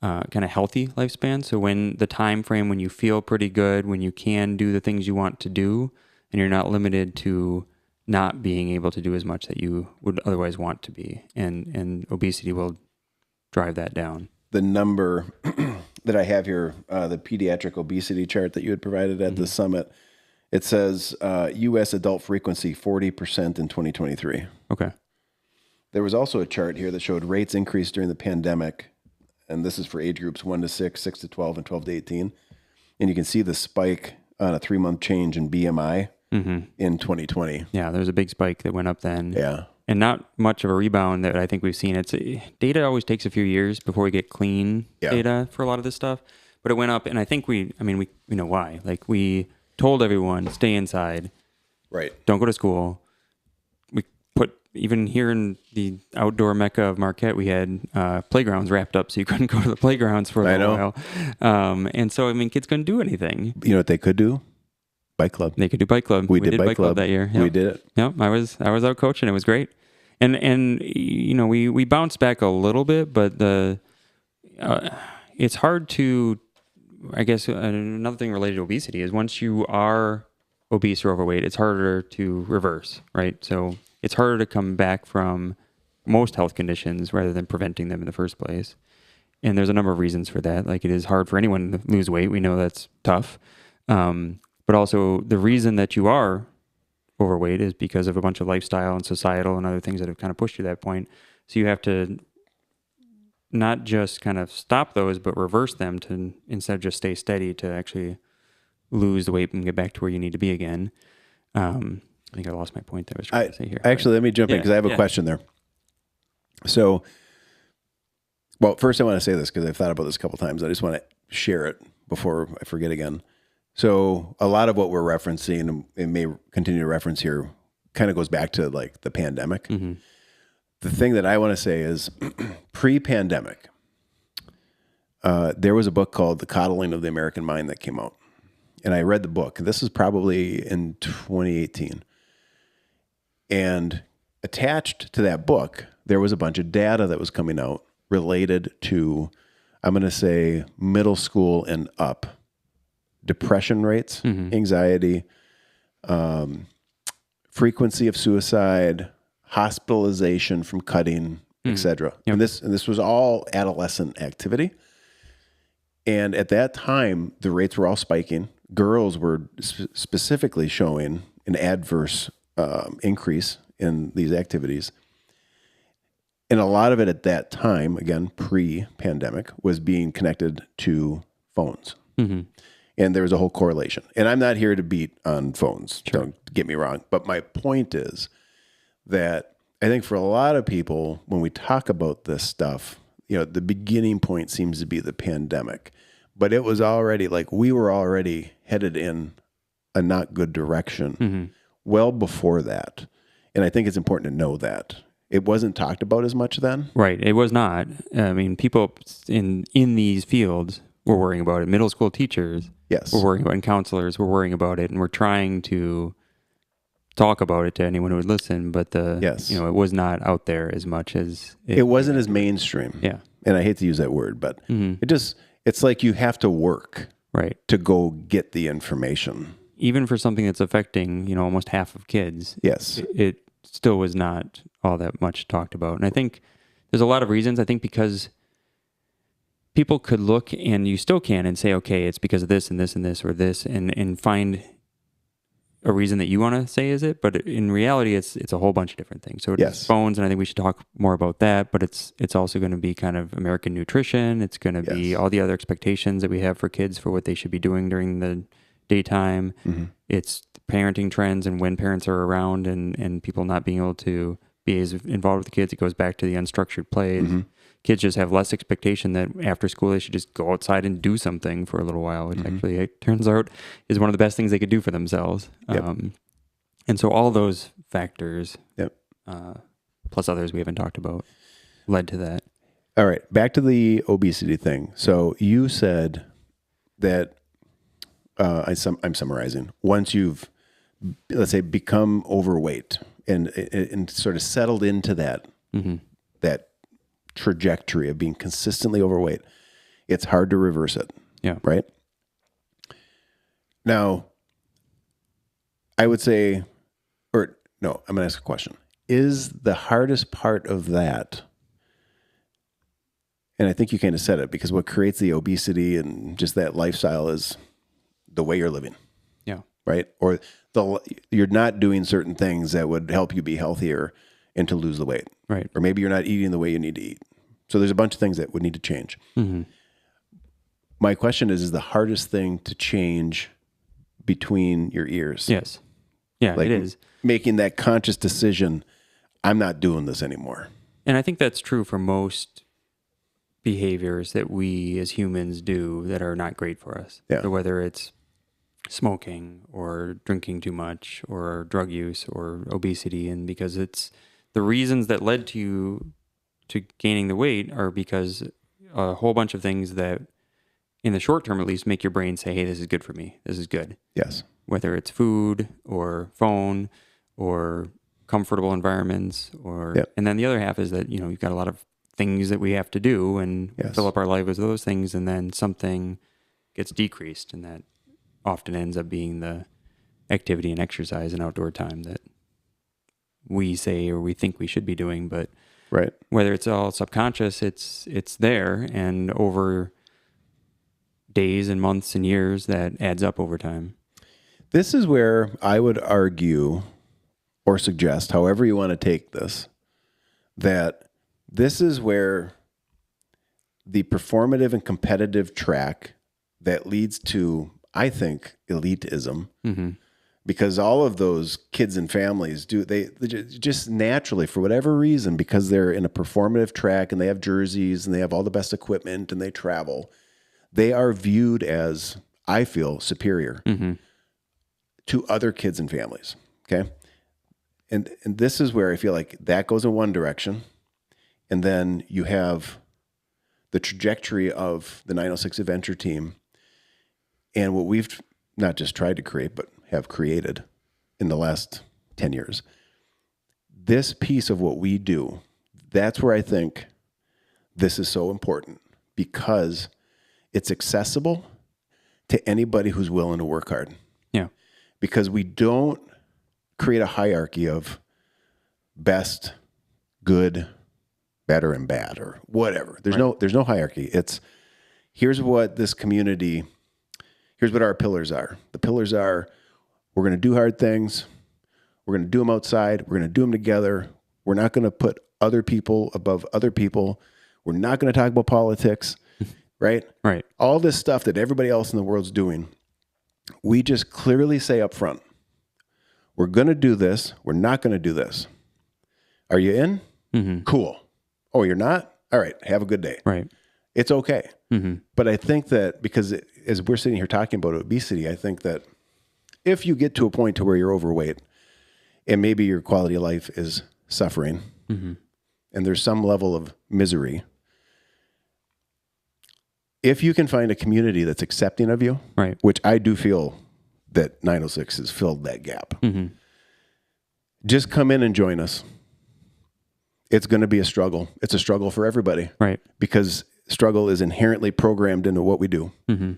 of healthy lifespan. So when the time frame when you feel pretty good, when you can do the things you want to do, and you're not limited to not being able to do as much that you would otherwise want to be, and obesity will drive that down. The number that I have here, the pediatric obesity chart that you had provided at the summit, it says U.S. adult frequency 40% in 2023. Okay. There was also a chart here that showed rates increased during the pandemic, and this is for age groups 1 to 6, 6 to 12, and 12 to 18. And you can see the spike on a 3-month change in BMI in 2020. Yeah, there was a big spike that went up then. Yeah. And not much of a rebound that I think we've seen. Data always takes a few years before we get clean data for a lot of this stuff. But it went up, and I think we know why. Like, we told everyone, stay inside. Right. Don't go to school. We put, even here in the outdoor mecca of Marquette, we had playgrounds wrapped up so you couldn't go to the playgrounds for a little while. And so, kids couldn't do anything. You know what they could do? Bike club. They could do bike club. We did bike club that year. Yep. We did it. Yep. I was out coaching. It was great. And we bounced back a little bit, but it's hard to, I guess another thing related to obesity is once you are obese or overweight, it's harder to reverse, right? So it's harder to come back from most health conditions rather than preventing them in the first place. And there's a number of reasons for that. Like, it is hard for anyone to lose weight. We know that's tough. But also the reason that you are overweight is because of a bunch of lifestyle and societal and other things that have kind of pushed you to that point. So you have to not just kind of stop those, but reverse them to, instead of just stay steady, to actually lose the weight and get back to where you need to be again. I think I lost my point that I was trying to say here. Actually, let me jump in because I have a question there. So Well, first I want to say this because I've thought about this a couple times. I just want to share it before I forget again. So a lot of what we're referencing and may continue to reference here kind of goes back to like the pandemic. Mm-hmm. The thing that I want to say is pre-pandemic, there was a book called The Coddling of the American Mind that came out. And I read the book. This is probably in 2018. And attached to that book, there was a bunch of data that was coming out related to, I'm going to say, middle school and up. Depression rates, anxiety, frequency of suicide, hospitalization from cutting, etc. Yep. And this was all adolescent activity. And at that time, the rates were all spiking. Girls were specifically showing an adverse increase in these activities. And a lot of it at that time, again, pre-pandemic, was being connected to phones. Mm-hmm. And there was a whole correlation. And I'm not here to beat on phones. Sure. Don't get me wrong. But my point is that I think for a lot of people, when we talk about this stuff, the beginning point seems to be the pandemic. But it was already like we were already headed in a not good direction well before that. And I think it's important to know that. It wasn't talked about as much then. Right. It was not. I mean, people in these fields were worrying about it. Middle school teachers were worrying about it, and counselors were worrying about it, and we're trying to talk about it to anyone who would listen, but it was not out there as much as it wasn't as mainstream. Yeah. And I hate to use that word, but it's like you have to work to go get the information. Even for something that's affecting, almost half of kids. Yes. It still was not all that much talked about. And I think there's a lot of reasons. I think because people could look, and you still can, and say, okay, it's because of this and this and this or this, and find a reason that you want to say is it. But in reality, it's a whole bunch of different things. So it's phones, and I think we should talk more about that. But it's also going to be kind of American nutrition. It's going to be all the other expectations that we have for kids for what they should be doing during the daytime. Mm-hmm. It's parenting trends and when parents are around, and people not being able to be as involved with the kids. It goes back to the unstructured plays. Mm-hmm. Kids just have less expectation that after school they should just go outside and do something for a little while, which actually it turns out is one of the best things they could do for themselves. Yep. And so all those factors, plus others we haven't talked about, led to that. All right, back to the obesity thing. So you said that, I'm summarizing, once you've, let's say, become overweight and sort of settled into that, that trajectory of being consistently overweight, it's hard to reverse it. Yeah. Right? Now, I would say, or no, I'm going to ask a question. Is the hardest part of that, and I think you kind of said it, because what creates the obesity and just that lifestyle is the way you're living. Yeah. Right? Or you're not doing certain things that would help you be healthier and to lose the weight. Right. Or maybe you're not eating the way you need to eat. So there's a bunch of things that would need to change. Mm-hmm. My question is the hardest thing to change between your ears? Yes. Yeah, it is. Making that conscious decision, I'm not doing this anymore. And I think that's true for most behaviors that we as humans do that are not great for us. Yeah. So whether it's smoking or drinking too much or drug use or obesity, and because it's the reasons that led to you to gaining the weight are because a whole bunch of things that in the short term at least make your brain say, hey, this is good for me. This is good. Yes. Whether it's food or phone or comfortable environments and then the other half is that, you've got a lot of things that we have to do and fill up our life with those things, and then something gets decreased, and that often ends up being the activity and exercise and outdoor time that we say or we think we should be doing, but whether it's all subconscious, it's there, and over days and months and years that adds up over time. This is where I would argue or suggest, however you want to take this, that this is where the performative and competitive track that leads to, I think, elitism because all of those kids and families they just naturally, for whatever reason, because they're in a performative track and they have jerseys and they have all the best equipment and they travel, they are viewed as, I feel, superior to other kids and families. Okay. And this is where I feel like that goes in one direction. And then you have the trajectory of the 906 Adventure team and what we've not just tried to create, but have created in the last 10 years. This piece of what we do, that's where I think this is so important, because it's accessible to anybody who's willing to work hard. Yeah. Because we don't create a hierarchy of best, good, better, and bad, or whatever. There's no hierarchy. It's here's what our pillars are. The pillars are, we're going to do hard things. We're going to do them outside. We're going to do them together. We're not going to put other people above other people. We're not going to talk about politics, right? Right. All this stuff that everybody else in the world's doing, we just clearly say up front, we're going to do this. We're not going to do this. Are you in? Mm-hmm. Cool. Oh, you're not? All right. Have a good day. Right. It's okay. Mm-hmm. But I think that as we're sitting here talking about obesity, I think that if you get to a point to where you're overweight and maybe your quality of life is suffering and there's some level of misery, if you can find a community that's accepting of you, right, which I do feel that 906 has filled that gap, just come in and join us. It's going to be a struggle. It's a struggle for everybody. Right. Because struggle is inherently programmed into what we do. Mm-hmm.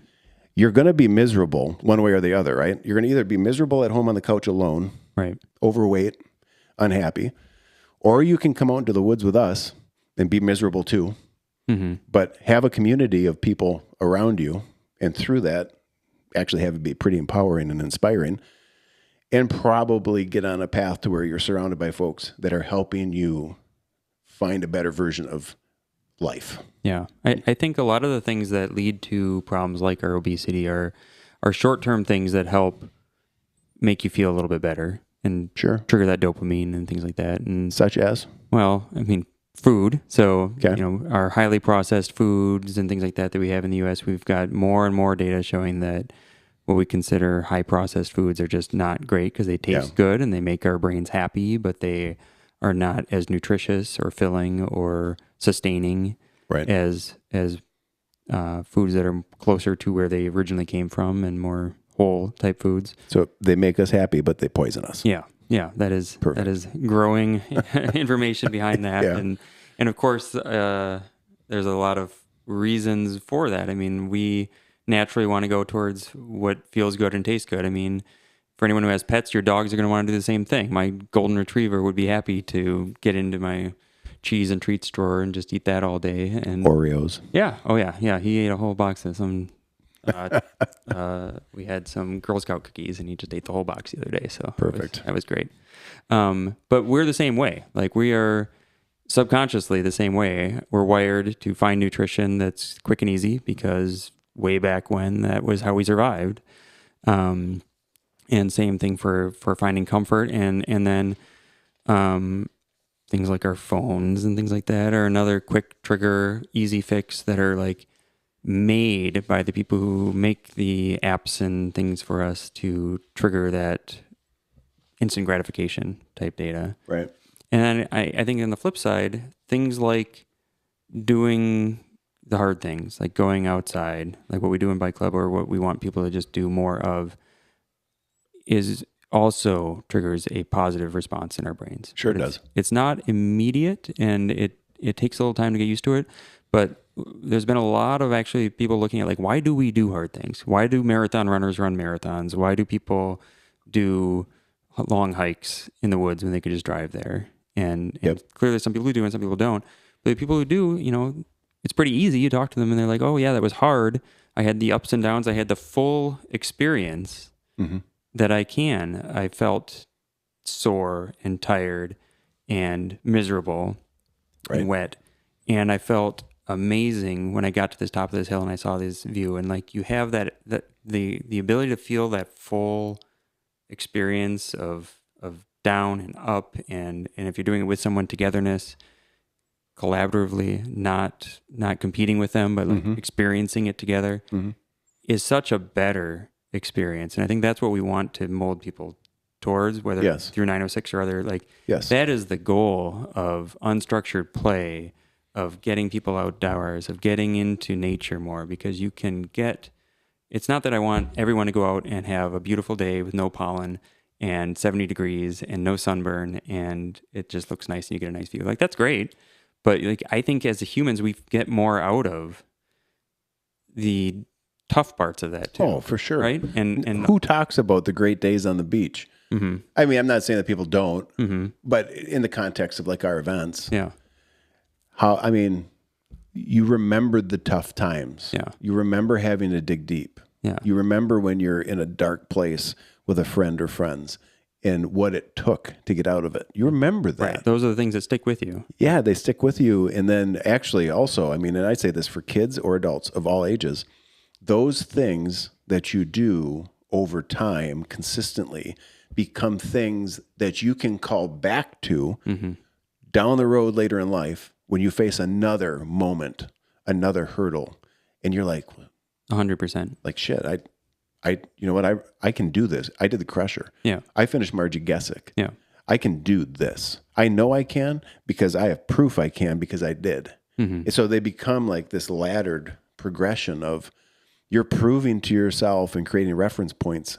You're going to be miserable one way or the other, right? You're going to either be miserable at home on the couch alone, right, overweight, unhappy, or you can come out into the woods with us and be miserable too, but have a community of people around you, and through that, actually have it be pretty empowering and inspiring, and probably get on a path to where you're surrounded by folks that are helping you find a better version of life. Yeah. I think a lot of the things that lead to problems like our obesity are short-term things that help make you feel a little bit better and trigger that dopamine and things like that. And such as? Well, I mean, food. So, our highly processed foods and things like that we have in the U.S., we've got more and more data showing that what we consider high processed foods are just not great because they taste good and they make our brains happy, but they are not as nutritious or filling or sustaining as foods that are closer to where they originally came from and more whole type foods. So they make us happy, but they poison us. Yeah. That is perfect. That is growing information behind that. And of course, there's a lot of reasons for that. I mean, we naturally want to go towards what feels good and tastes good. I mean, for anyone who has pets, your dogs are going to want to do the same thing. My golden retriever would be happy to get into my cheese and treats drawer and just eat that all day. And Oreos. Yeah. Oh yeah. Yeah. He ate a whole box of some. We had some Girl Scout cookies and he just ate the whole box the other day. So perfect. That was great. But we're the same way. Like we are subconsciously the same way. We're wired to find nutrition that's quick and easy because way back when that was how we survived. And same thing for finding comfort and then things like our phones and things like that are another quick trigger, easy fix that are like made by the people who make the apps and things for us to trigger that instant gratification type data. Right. And I think on the flip side, things like doing the hard things, like going outside, like what we do in Bike Club or what we want people to just do more of, is also triggers a positive response in our brains. Sure it does. It's not immediate and it takes a little time to get used to it, but there's been a lot of actually people looking at like, why do we do hard things? Why do marathon runners run marathons? Why do people do long hikes in the woods when they could just drive there? And clearly some people do and some people don't. But the people who do, it's pretty easy. You talk to them and they're like, oh yeah, that was hard. I had the ups and downs. I had the full experience that I felt sore and tired and miserable and wet. And I felt amazing when I got to the top of this hill and I saw this view. And like you have that the ability to feel that full experience of down and up, and if you're doing it with someone, togetherness, collaboratively, not competing with them, but like experiencing it together, is such a better experience. And I think that's what we want to mold people towards, whether it's through 906 or other, like that is the goal of unstructured play, of getting people outdoors, of getting into nature more, because you can get, it's not that I want everyone to go out and have a beautiful day with no pollen and 70 degrees and no sunburn and it just looks nice and you get a nice view. Like, that's great. But like, I think as humans, we get more out of the tough parts of that too. Oh, for sure. Right? And who talks about the great days on the beach? I mean, I'm not saying that people don't, but in the context of like our events, I mean, you remembered the tough times. Yeah. You remember having to dig deep. Yeah. You remember when you're in a dark place with a friend or friends and what it took to get out of it. You remember that. Right. Those are the things that stick with you. Yeah, they stick with you. And then actually also, I mean, and I say this for kids or adults of all ages, those things that you do over time consistently become things that you can call back to down the road later in life when you face another moment, another hurdle, and you're like, 100%. Like, shit, you know what? I can do this. I did the Crusher. Yeah. I finished Margie Gessick. Yeah. I can do this. I know I can because I have proof I can because I did. And so they become like this laddered progression of you're proving to yourself and creating reference points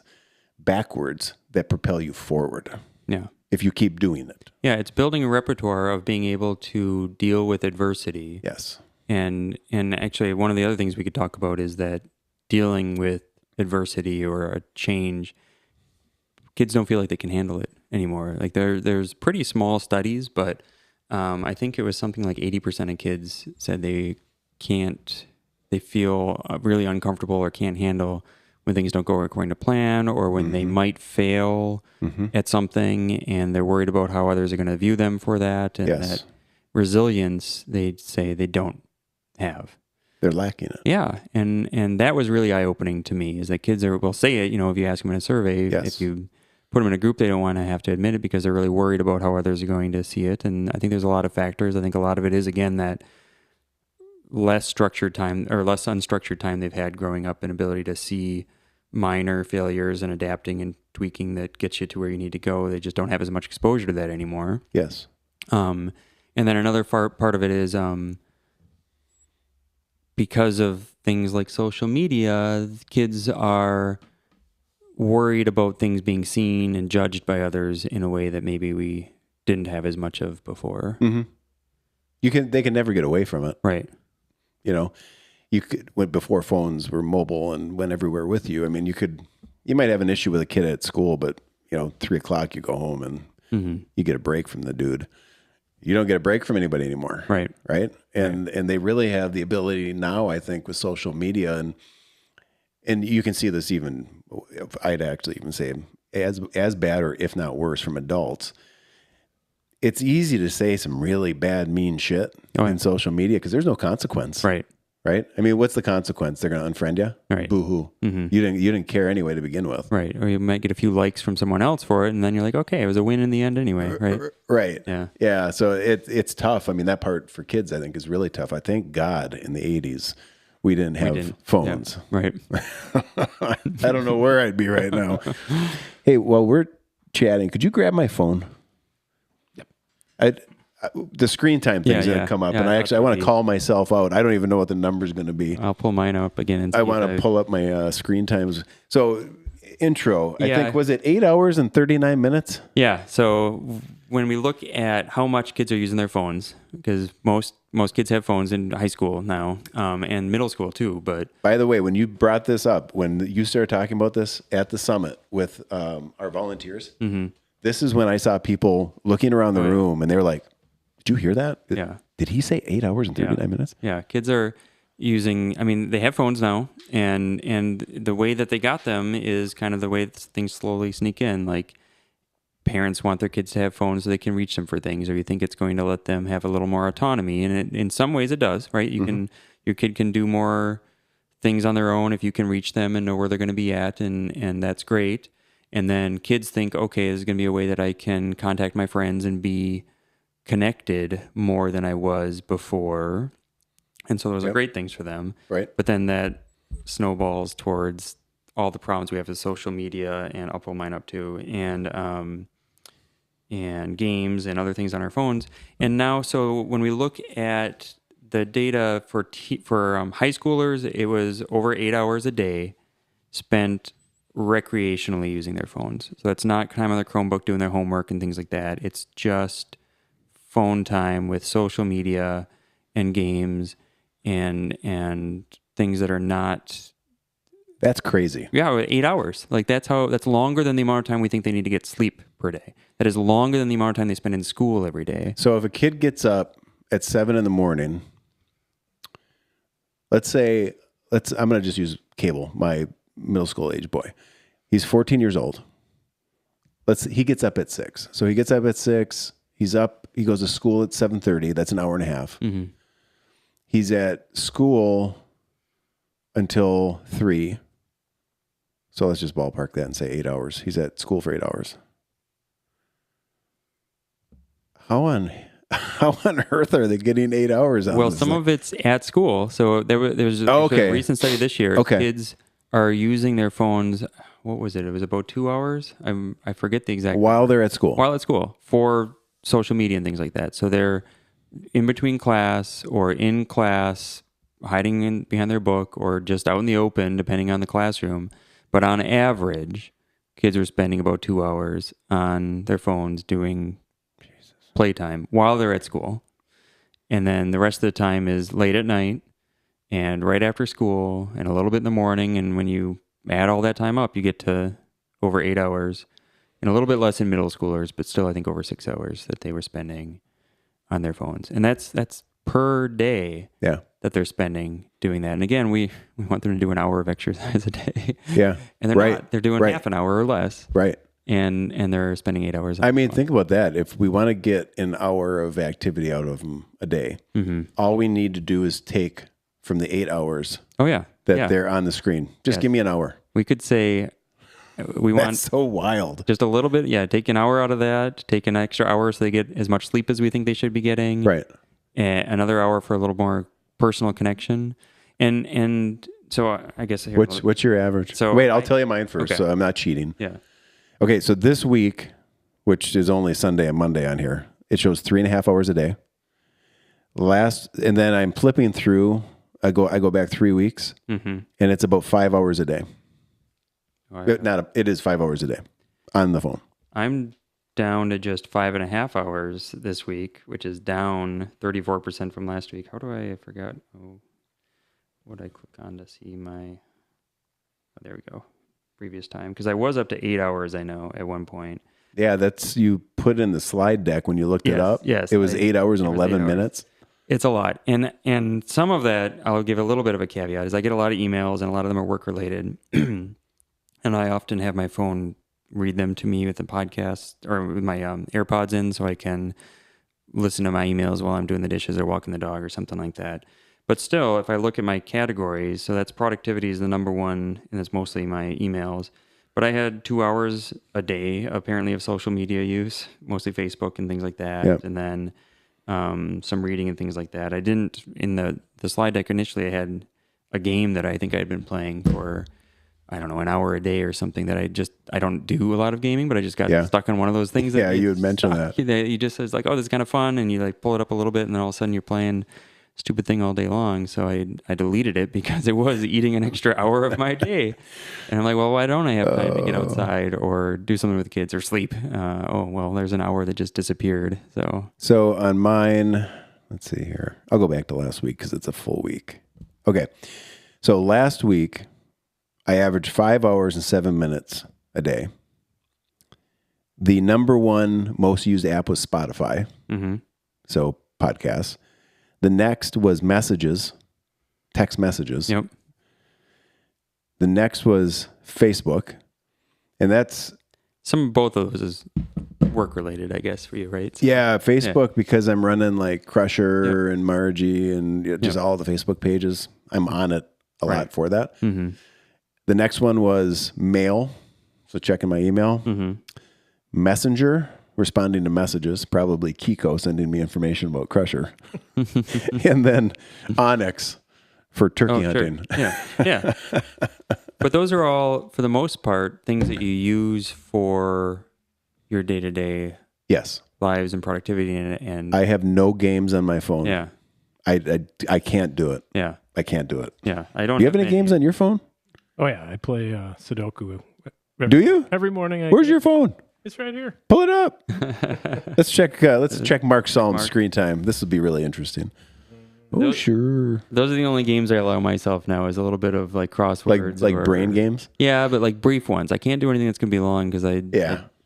backwards that propel you forward. Yeah. If you keep doing it. Yeah, it's building a repertoire of being able to deal with adversity. Yes. And actually, one of the other things we could talk about is that dealing with adversity or a change, kids don't feel like they can handle it anymore. Like there's pretty small studies, but I think it was something like 80% of kids said they feel really uncomfortable or can't handle when things don't go according to plan, or when they might fail at something and they're worried about how others are going to view them for that. And that resilience, they say they don't have. They're lacking it. Yeah. And that was really eye-opening to me, is that kids will say it, if you ask them in a survey, if you put them in a group, they don't want to have to admit it because they're really worried about how others are going to see it. And I think there's a lot of factors. I think a lot of it is, again, that less structured time or less unstructured time they've had growing up, and ability to see minor failures and adapting and tweaking that gets you to where you need to go. They just don't have as much exposure to that anymore. Yes. And then another part of it is because of things like social media, kids are worried about things being seen and judged by others in a way that maybe we didn't have as much of before. They can never get away from it. Right. You could, before phones were mobile and went everywhere with you. I mean, you might have an issue with a kid at school, but 3:00 you go home and you get a break from the dude. You don't get a break from anybody anymore. Right. Right. And they really have the ability now, I think, with social media, and you can see this even, I'd actually even say as bad or if not worse from adults. It's easy to say some really bad, mean shit in social media because there's no consequence. Right. Right. I mean, what's the consequence? They're going to unfriend you. Right. Boo-hoo. You didn't care anyway to begin with. Right. Or you might get a few likes from someone else for it, and then you're like, okay, it was a win in the end anyway. Right. Right. Yeah. Yeah. So it's tough. I mean, that part for kids, I think, is really tough. I thank God in the 80s we didn't have phones. Yeah. Right. I don't know where I'd be right now. Hey, while we're chatting, could you grab my phone? The screen time thing's going to come up, and I want to call myself out. I don't even know what the number's going to be. I'll pull mine up again. And I want to pull up my screen times. So intro, I think, was it 8 hours and 39 minutes? Yeah. So when we look at how much kids are using their phones, because most kids have phones in high school now, and middle school too. But by the way, when you brought this up, when you started talking about this at the summit with our volunteers, this is when I saw people looking around the room, and they were like, "Did you hear that? Yeah. Did he say 8 hours and 39 minutes?" Yeah. Kids are using, I mean, they have phones now, and the way that they got them is kind of the way that things slowly sneak in. Like, parents want their kids to have phones so they can reach them for things, or you think it's going to let them have a little more autonomy. And in some ways it does, right? Your kid can do more things on their own if you can reach them and know where they're going to be at, and that's great. And then kids think, okay, this is going to be a way that I can contact my friends and be connected more than I was before. And so those are great things for them. Right. But then that snowballs towards all the problems we have with social media, and I'll pull mine up too, and games and other things on our phones. And now, so when we look at the data for high schoolers, it was over 8 hours a day spent recreationally using their phones. So that's not time on their Chromebook doing their homework and things like that. It's just phone time with social media and games and things that are not. That's crazy. Yeah, 8 hours. Like that's longer than the amount of time we think they need to get sleep per day. That is longer than the amount of time they spend in school every day. So if a kid gets up at 7 a.m, I'm going to just use Cable, my middle school age boy. He's 14 years old. He gets up at 6. So he gets up at 6. He's up. He goes to school at 7:30. That's an hour and a half. Mm-hmm. He's at school until 3. So let's just ballpark that and say 8 hours. He's at school for 8 hours. How on earth are they getting 8 hours on Well, this some thing? of it's at school. So there was a recent study this year. Okay. Kids are using their phones. What was it? It was about 2 hours. I forget the exact. While they're at school. While at school for social media and things like that. So they're in between class or in class, hiding behind their book, or just out in the open, depending on the classroom. But on average, kids are spending about 2 hours on their phones doing playtime while they're at school. And then the rest of the time is late at night and right after school and a little bit in the morning. And when you add all that time up, you get to over 8 hours, and a little bit less in middle schoolers, but still I think over 6 hours that they were spending on their phones. And that's per day that they're spending doing that. And again, we want them to do an hour of exercise a day. Yeah. And they're not. They're doing half an hour or less. Right. And they're spending 8 hours. I mean, think about that. If we want to get an hour of activity out of them a day, all we need to do is take from the 8 hours they're on the screen. Just give me an hour. We could say we want... That's so wild. Just a little bit. Yeah, take an hour out of that. Take an extra hour so they get as much sleep as we think they should be getting. Right. And another hour for a little more personal connection. And so I guess... Here, what's your average? So wait, I'll tell you mine first, so I'm not cheating. Yeah. Okay, so this week, which is only Sunday and Monday on here, it shows 3.5 hours a day. And then I'm flipping through. I go back 3 weeks, and it's about 5 hours a day. It is 5 hours a day on the phone. I'm down to just 5.5 hours this week, which is down 34% from last week. How do I forgot? Oh, what did I click on to see my? Oh, there we go. Previous time, because I was up to 8 hours, I know, at one point. Yeah, that's you put in the slide deck when you looked it up. Yes, it was 8 hours and 11 minutes. It's a lot, and some of that I'll give a little bit of a caveat is I get a lot of emails and a lot of them are work related, and I often have my phone read them to me with the podcast or with my AirPods in, so I can listen to my emails while I'm doing the dishes or walking the dog or something like that. But still, if I look at my categories, so that's productivity is the number one, and it's mostly my emails. But I had 2 hours a day, apparently, of social media use, mostly Facebook and things like that. Yep. And then some reading and things like that. I didn't, in the slide deck initially, I had a game that I think I had been playing for, I don't know, an hour a day or something that I don't do a lot of gaming, but I just got stuck on one of those things. Yeah, you had mentioned that. You just says like, oh, this is kind of fun. And you like pull it up a little bit and then all of a sudden you're playing stupid thing all day long. So I deleted it because it was eating an extra hour of my day. And I'm like, well, why don't I have time to get outside or do something with the kids or sleep? Well, there's an hour that just disappeared. So on mine, let's see here. I'll go back to last week because it's a full week. Okay. So last week, I averaged 5 hours and 7 minutes a day. The number one most used app was Spotify. Mm-hmm. So podcasts. The next was messages, text messages. Yep. The next was Facebook. And that's... both of those is work related, I guess, for you, right? So, yeah, Facebook because I'm running like Crusher and Margie and just all the Facebook pages. I'm on it a lot for that. Mm-hmm. The next one was mail. So so checking my email. Mm-hmm. Messenger, responding to messages, probably Kiko sending me information about Crusher. And then Onyx for turkey hunting. Sure. Yeah. But those are all, for the most part, things that you use for your day-to-day Yes. lives and productivity. And I have no games on my phone. Yeah. I can't do it. Yeah. I can't do it. Yeah. I don't. Do you have any games on your phone? Oh yeah, I play Sudoku. Do you? Every morning. Where's your phone? It's right here. Pull it up. Let's check Mark Solom's screen time. This will be really interesting. Oh, sure. Those are the only games I allow myself now, is a little bit of like crosswords. Like brain games? Yeah, but like brief ones. I can't do anything that's going to be long because I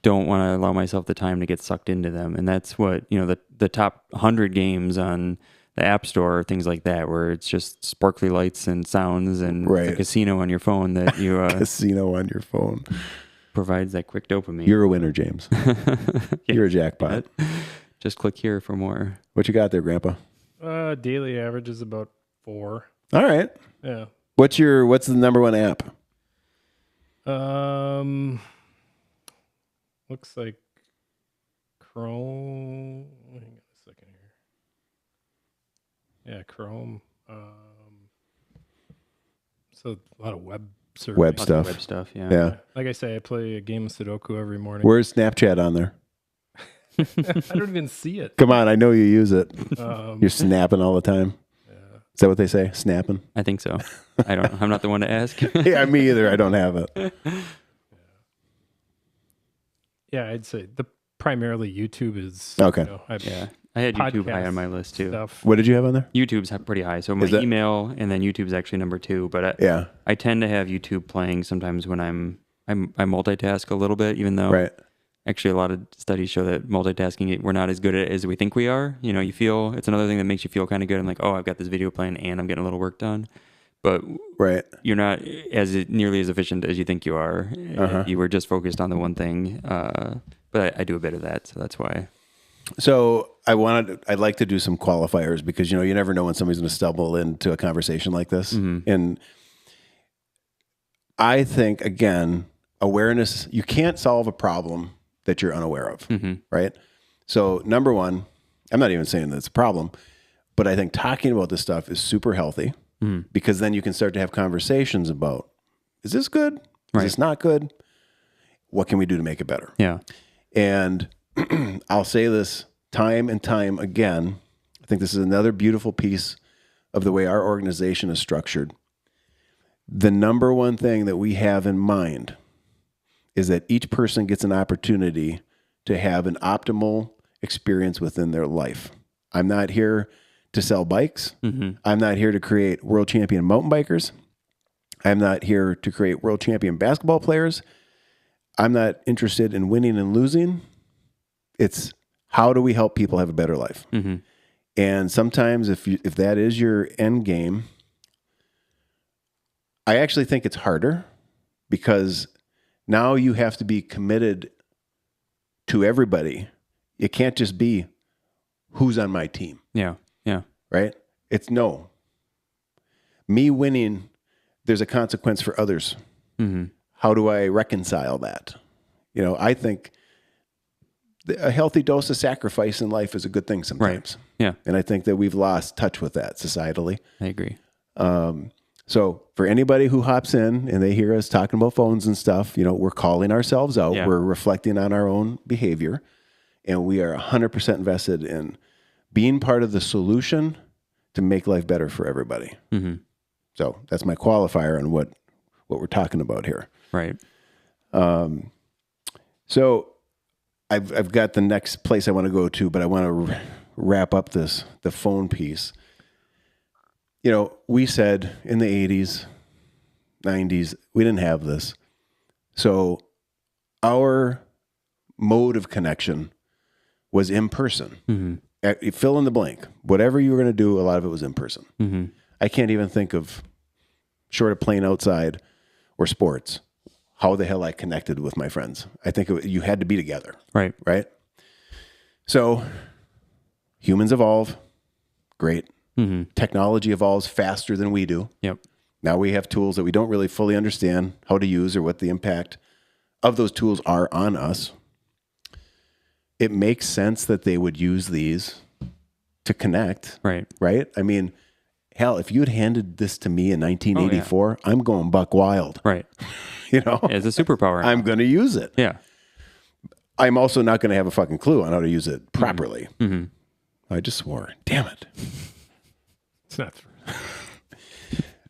don't want to allow myself the time to get sucked into them. And that's what, the top 100 games on the App Store, things like that, where it's just sparkly lights and sounds and it's a casino on your phone that you... casino on your phone. Provides that quick dopamine. You're a winner, James. You're a jackpot. Just click here for more. What you got there, Grandpa? Daily average is about 4. All right. Yeah. What's the number one app? Looks like Chrome. Hang on a second here. Yeah, Chrome. So a lot of web surfing. Web stuff. Web stuff, Yeah. Like I say, I play a game of Sudoku every morning. Where's Snapchat on there? I don't even see it. Come on, I know you use it. You're snapping all the time. Yeah. Is that what they say? Snapping? I think so. I don't know. I'm not the one to ask. Yeah, me either. I don't have it. Yeah, I'd say primarily YouTube is okay. I had YouTube high on my list too. Stuff. What did you have on there? YouTube's pretty high. So my email and then YouTube's actually number 2. But I tend to have YouTube playing sometimes when I multitask a little bit, even though actually a lot of studies show that multitasking, we're not as good at it as we think we are. You feel, it's another thing that makes you feel kind of good. I'm like, oh, I've got this video playing and I'm getting a little work done. But you're not nearly as efficient as you think you are. You were just focused on the one thing. But I do a bit of that, so that's why. So I'd like to do some qualifiers because, you never know when somebody's going to stumble into a conversation like this. Mm-hmm. And I think, again, awareness, you can't solve a problem that you're unaware of, right? So number one, I'm not even saying that it's a problem, but I think talking about this stuff is super healthy because then you can start to have conversations about, is this good? Is this not good? What can we do to make it better? Yeah. And I'll say this time and time again. I think this is another beautiful piece of the way our organization is structured. The number one thing that we have in mind is that each person gets an opportunity to have an optimal experience within their life. I'm not here to sell bikes. Mm-hmm. I'm not here to create world champion mountain bikers. I'm not here to create world champion basketball players. I'm not interested in winning and losing. It's how do we help people have a better life? Mm-hmm. And sometimes if that is your end game, I actually think it's harder because now you have to be committed to everybody. It can't just be who's on my team. Yeah. Yeah. Right? It's no. Me winning, there's a consequence for others. Mm-hmm. How do I reconcile that? I think a healthy dose of sacrifice in life is a good thing sometimes. Right. Yeah. And I think that we've lost touch with that societally. I agree. So for anybody who hops in and they hear us talking about phones and stuff, we're calling ourselves out. Yeah. We're reflecting on our own behavior. And we are 100% invested in being part of the solution to make life better for everybody. Mm-hmm. So that's my qualifier on what we're talking about here. Right. So I've got the next place I want to go to, but I want to wrap up the phone piece. We said in the 80s, 90s, we didn't have this. So our mode of connection was in person. Mm-hmm. Fill in the blank. Whatever you were going to do, a lot of it was in person. Mm-hmm. I can't even think of, short of playing outside or sports, how the hell I connected with my friends. I think you had to be together. Right. Right? So humans evolve. Great. Mm-hmm. Technology evolves faster than we do. Yep. Now we have tools that we don't really fully understand how to use or what the impact of those tools are on us, it makes sense that they would use these to connect. Right. Right? I mean, hell, if you had handed this to me in 1984, I'm going buck wild. Right. You know? As a superpower. I'm going to use it. Yeah. I'm also not going to have a fucking clue on how to use it properly. Mm-hmm. I just swore. Damn it. It's not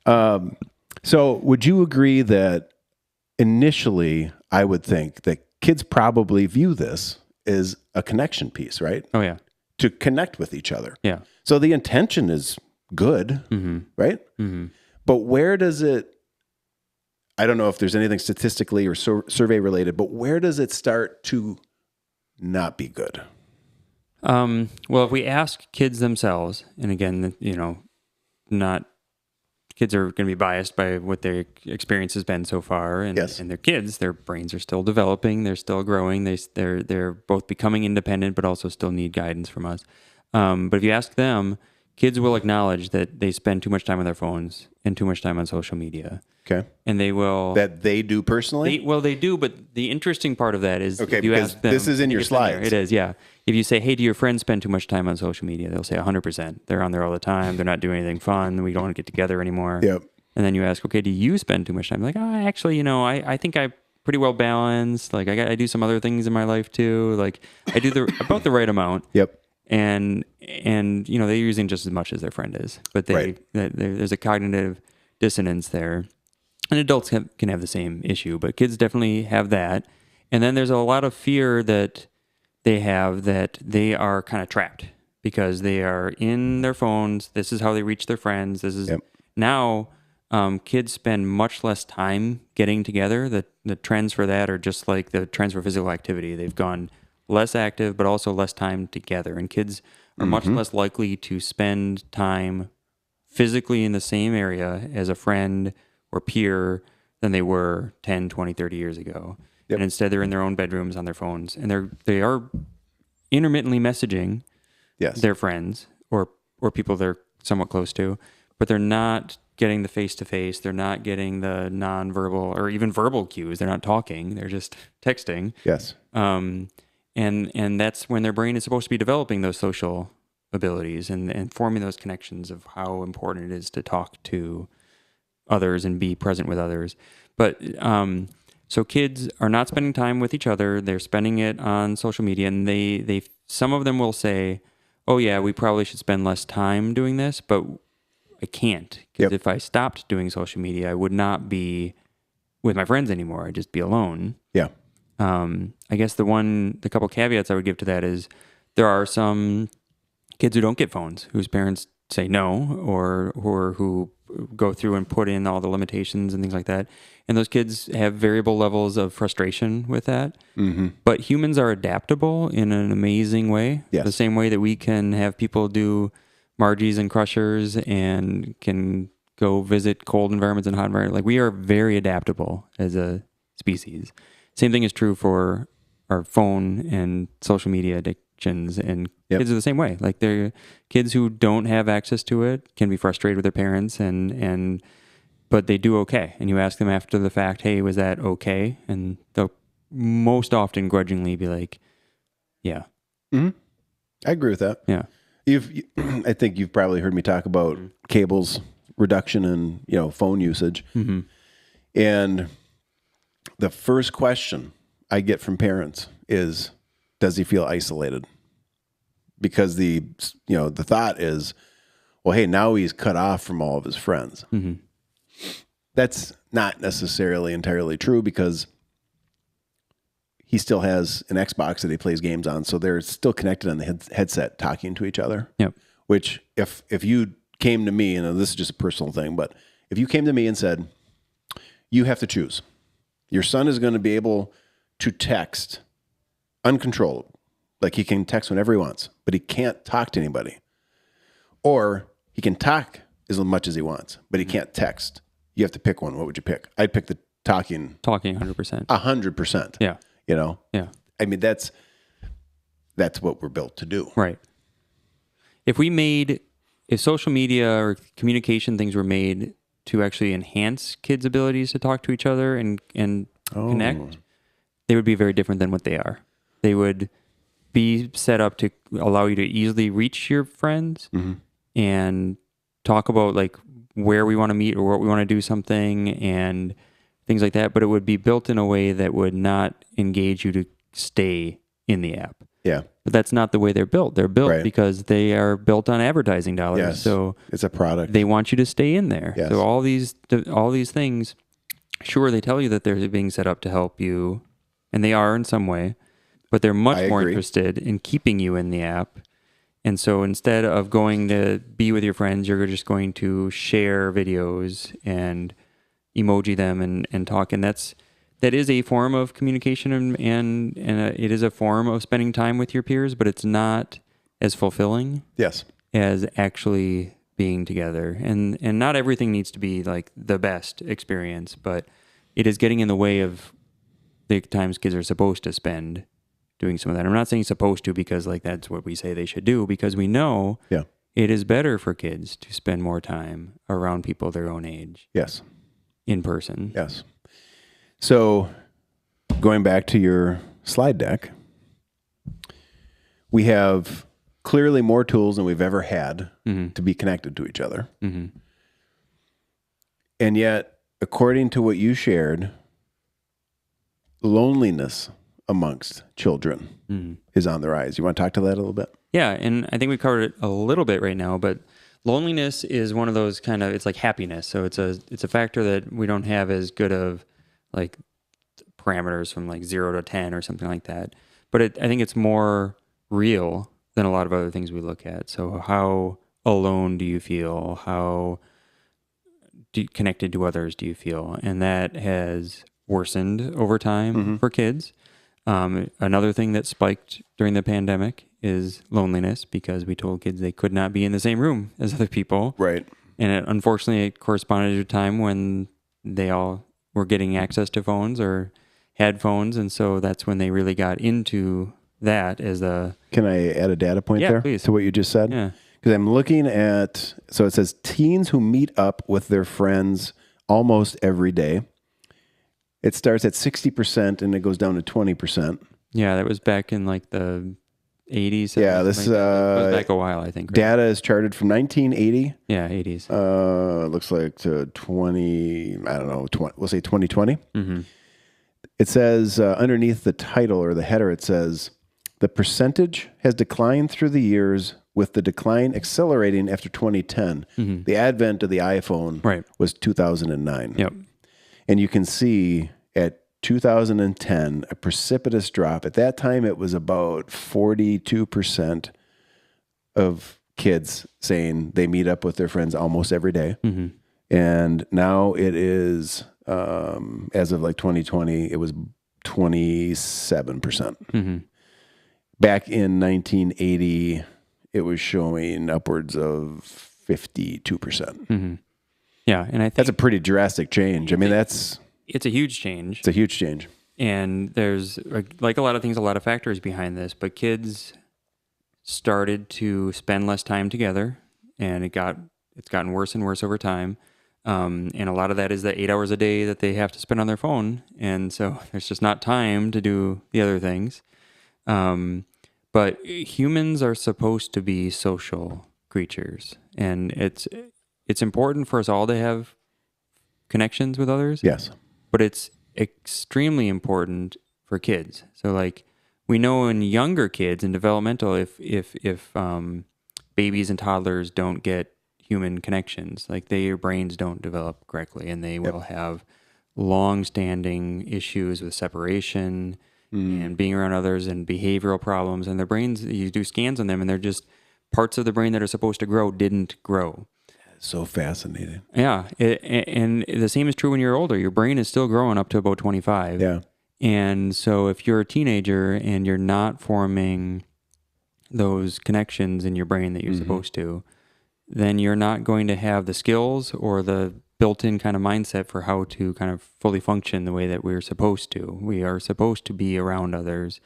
true. So would you agree that initially I would think that kids probably view this as a connection piece, right? Oh, yeah. To connect with each other. Yeah. So the intention is good, right? Mm-hmm. But where does it, I don't know if there's anything statistically or survey related, but where does it start to not be good? Well, if we ask kids themselves, and again, not kids are going to be biased by what their experience has been so far, and Yes. and they're kids, their brains are still developing, they're still growing, they're both becoming independent, but also still need guidance from us. But if you ask them, kids will acknowledge that they spend too much time on their phones and too much time on social media. Okay. And they will... That they do personally? They do, but the interesting part of that is Okay, if you because ask them... this is in your it's there. slides. It is, yeah. If you say, hey, do your friends spend too much time on social media? They'll say 100%. They're on there all the time. They're not doing anything fun. We don't want to get together anymore. Yep. And then you ask, okay, do you spend too much time? Like, actually, I think I pretty well balanced. Like, I do some other things in my life too. Like, I do about the right amount. Yep. And they're using just as much as their friend is, but there's a cognitive dissonance there. And adults can have the same issue, but kids definitely have that. And then there's a lot of fear that they have that they are kind of trapped because they are in their phones. This is how they reach their friends. This is now kids spend much less time getting together. The trends for that are just like the trends for physical activity. They've gone less active, but also less time together. And kids are much less likely to spend time physically in the same area as a friend or peer than they were 10, 20, 30 years ago. Yep. And instead they're in their own bedrooms on their phones. And they are intermittently messaging their friends or people they're somewhat close to, but they're not getting the face-to-face. They're not getting the nonverbal or even verbal cues. They're not talking. They're just texting. Yes. And that's when their brain is supposed to be developing those social abilities and forming those connections of how important it is to talk to others and be present with others. But so kids are not spending time with each other. They're spending it on social media, and they some of them will say, "Oh yeah, we probably should spend less time doing this," but I can't because if I stopped doing social media, I would not be with my friends anymore. I'd just be alone. Yeah. I guess the couple caveats I would give to that is there are some kids who don't get phones, whose parents say no, or who go through and put in all the limitations and things like that. And those kids have variable levels of frustration with that. Mm-hmm. But humans are adaptable in an amazing way. Yes. The same way that we can have people do Margies and Crushers and can go visit cold environments and hot environments. Like, we are very adaptable as a species. Same thing is true for our phone and social media addictions, and kids are the same way. Like, they're kids who don't have access to it can be frustrated with their parents, but they do okay. And you ask them after the fact, hey, was that okay? And they'll most often grudgingly be like, yeah. Mm-hmm. I agree with that. Yeah. I think you've probably heard me talk about cables reduction and phone usage. Mm-hmm. And the first question I get from parents is, does he feel isolated? Because the thought is, well, hey, now he's cut off from all of his friends. Mm-hmm. That's not necessarily entirely true, because he still has an Xbox that he plays games on, so they're still connected on the headset talking to each other. Yep. Which, if you came to me, and this is just a personal thing, but if you came to me and said, you have to choose. Your son is going to be able to text uncontrollable. Like, he can text whenever he wants, but he can't talk to anybody. Or he can talk as much as he wants, but he can't text. You have to pick one. What would you pick? I'd pick the talking. Talking 100%. 100%. Yeah. Yeah. I mean, that's what we're built to do. Right. If social media or communication things were made to actually enhance kids' abilities to talk to each other and connect, they would be very different than what they are. They would be set up to allow you to easily reach your friends and talk about like where we want to meet or what we want to do something and things like that. But it would be built in a way that would not engage you to stay in the app. Yeah. But that's not the way they're built. They're built Right. because they are built on advertising dollars. Yes. So it's a product. they want you to stay in there. Yes. So all these things, sure, they tell you that they're being set up to help you, and they are in some way, but they're much more interested in keeping you in the app. And so instead of going to be with your friends, you're just going to share videos and emoji them and talk. And that is a form of communication and it is a form of spending time with your peers, but it's not as fulfilling Yes. as actually being together. And not everything needs to be like the best experience, but it is getting in the way of the times kids are supposed to spend doing some of that. I'm not saying supposed to because like that's what we say they should do, because we know it is better for kids to spend more time around people their own age. Yes. In person. Yes. So going back to your slide deck, we have clearly more tools than we've ever had to be connected to each other. And yet, according to what you shared, loneliness amongst children is on the rise. You want to talk to that a little bit? Yeah, and I think we covered it a little bit right now, but loneliness is one of those kind of, it's like happiness. So it's a factor that we don't have as good of like parameters from like 0 to 10 or something like that. But I think it's more real than a lot of other things we look at. So how alone do you feel? How connected to others do you feel? And that has worsened over time for kids. Another thing that spiked during the pandemic is loneliness, because we told kids they could not be in the same room as other people. Right. And unfortunately, it corresponded to a time when they all were getting access to phones or had phones. And so that's when they really got into that as a... Can I add a data point there please. to what you just said? Yeah. Because I'm looking at, so it says teens who meet up with their friends almost every day. It starts at 60% and it goes down to 20%. Yeah, that was back in like the 80s. Yeah, this goes back a while, I think. Right? Data is charted from 1980. Yeah, 80s. It looks like to 2020. It says underneath the title or the header, it says, the percentage has declined through the years, with the decline accelerating after 2010. The advent of the iPhone was 2009. Yep. And you can see at 2010, a precipitous drop. At that time, it was about 42% of kids saying they meet up with their friends almost every day. And now it is, as of like 2020, it was 27%. Back in 1980, it was showing upwards of 52%. Yeah, and I think that's a pretty drastic change. I mean, it's a huge change. It's a huge change. And there's like a lot of things, a lot of factors behind this, but kids started to spend less time together, and it's gotten worse and worse over time. And a lot of that is the 8 hours a day that they have to spend on their phone, and so there's just not time to do the other things. But humans are supposed to be social creatures, and it's important for us all to have connections with others. Yes. But it's extremely important for kids. So like we know in younger kids in developmental, if babies and toddlers don't get human connections, like their brains don't develop correctly, and they will have long-standing issues with separation and being around others and behavioral problems, and their brains, you do scans on them and they're just parts of the brain that are supposed to grow didn't grow. So fascinating. Yeah. And the same is true when you're older. Your brain is still growing up to about 25. Yeah. And so if you're a teenager and you're not forming those connections in your brain that you're supposed to, then you're not going to have the skills or the built-in kind of mindset for how to kind of fully function the way that we're supposed to. We are supposed to be around others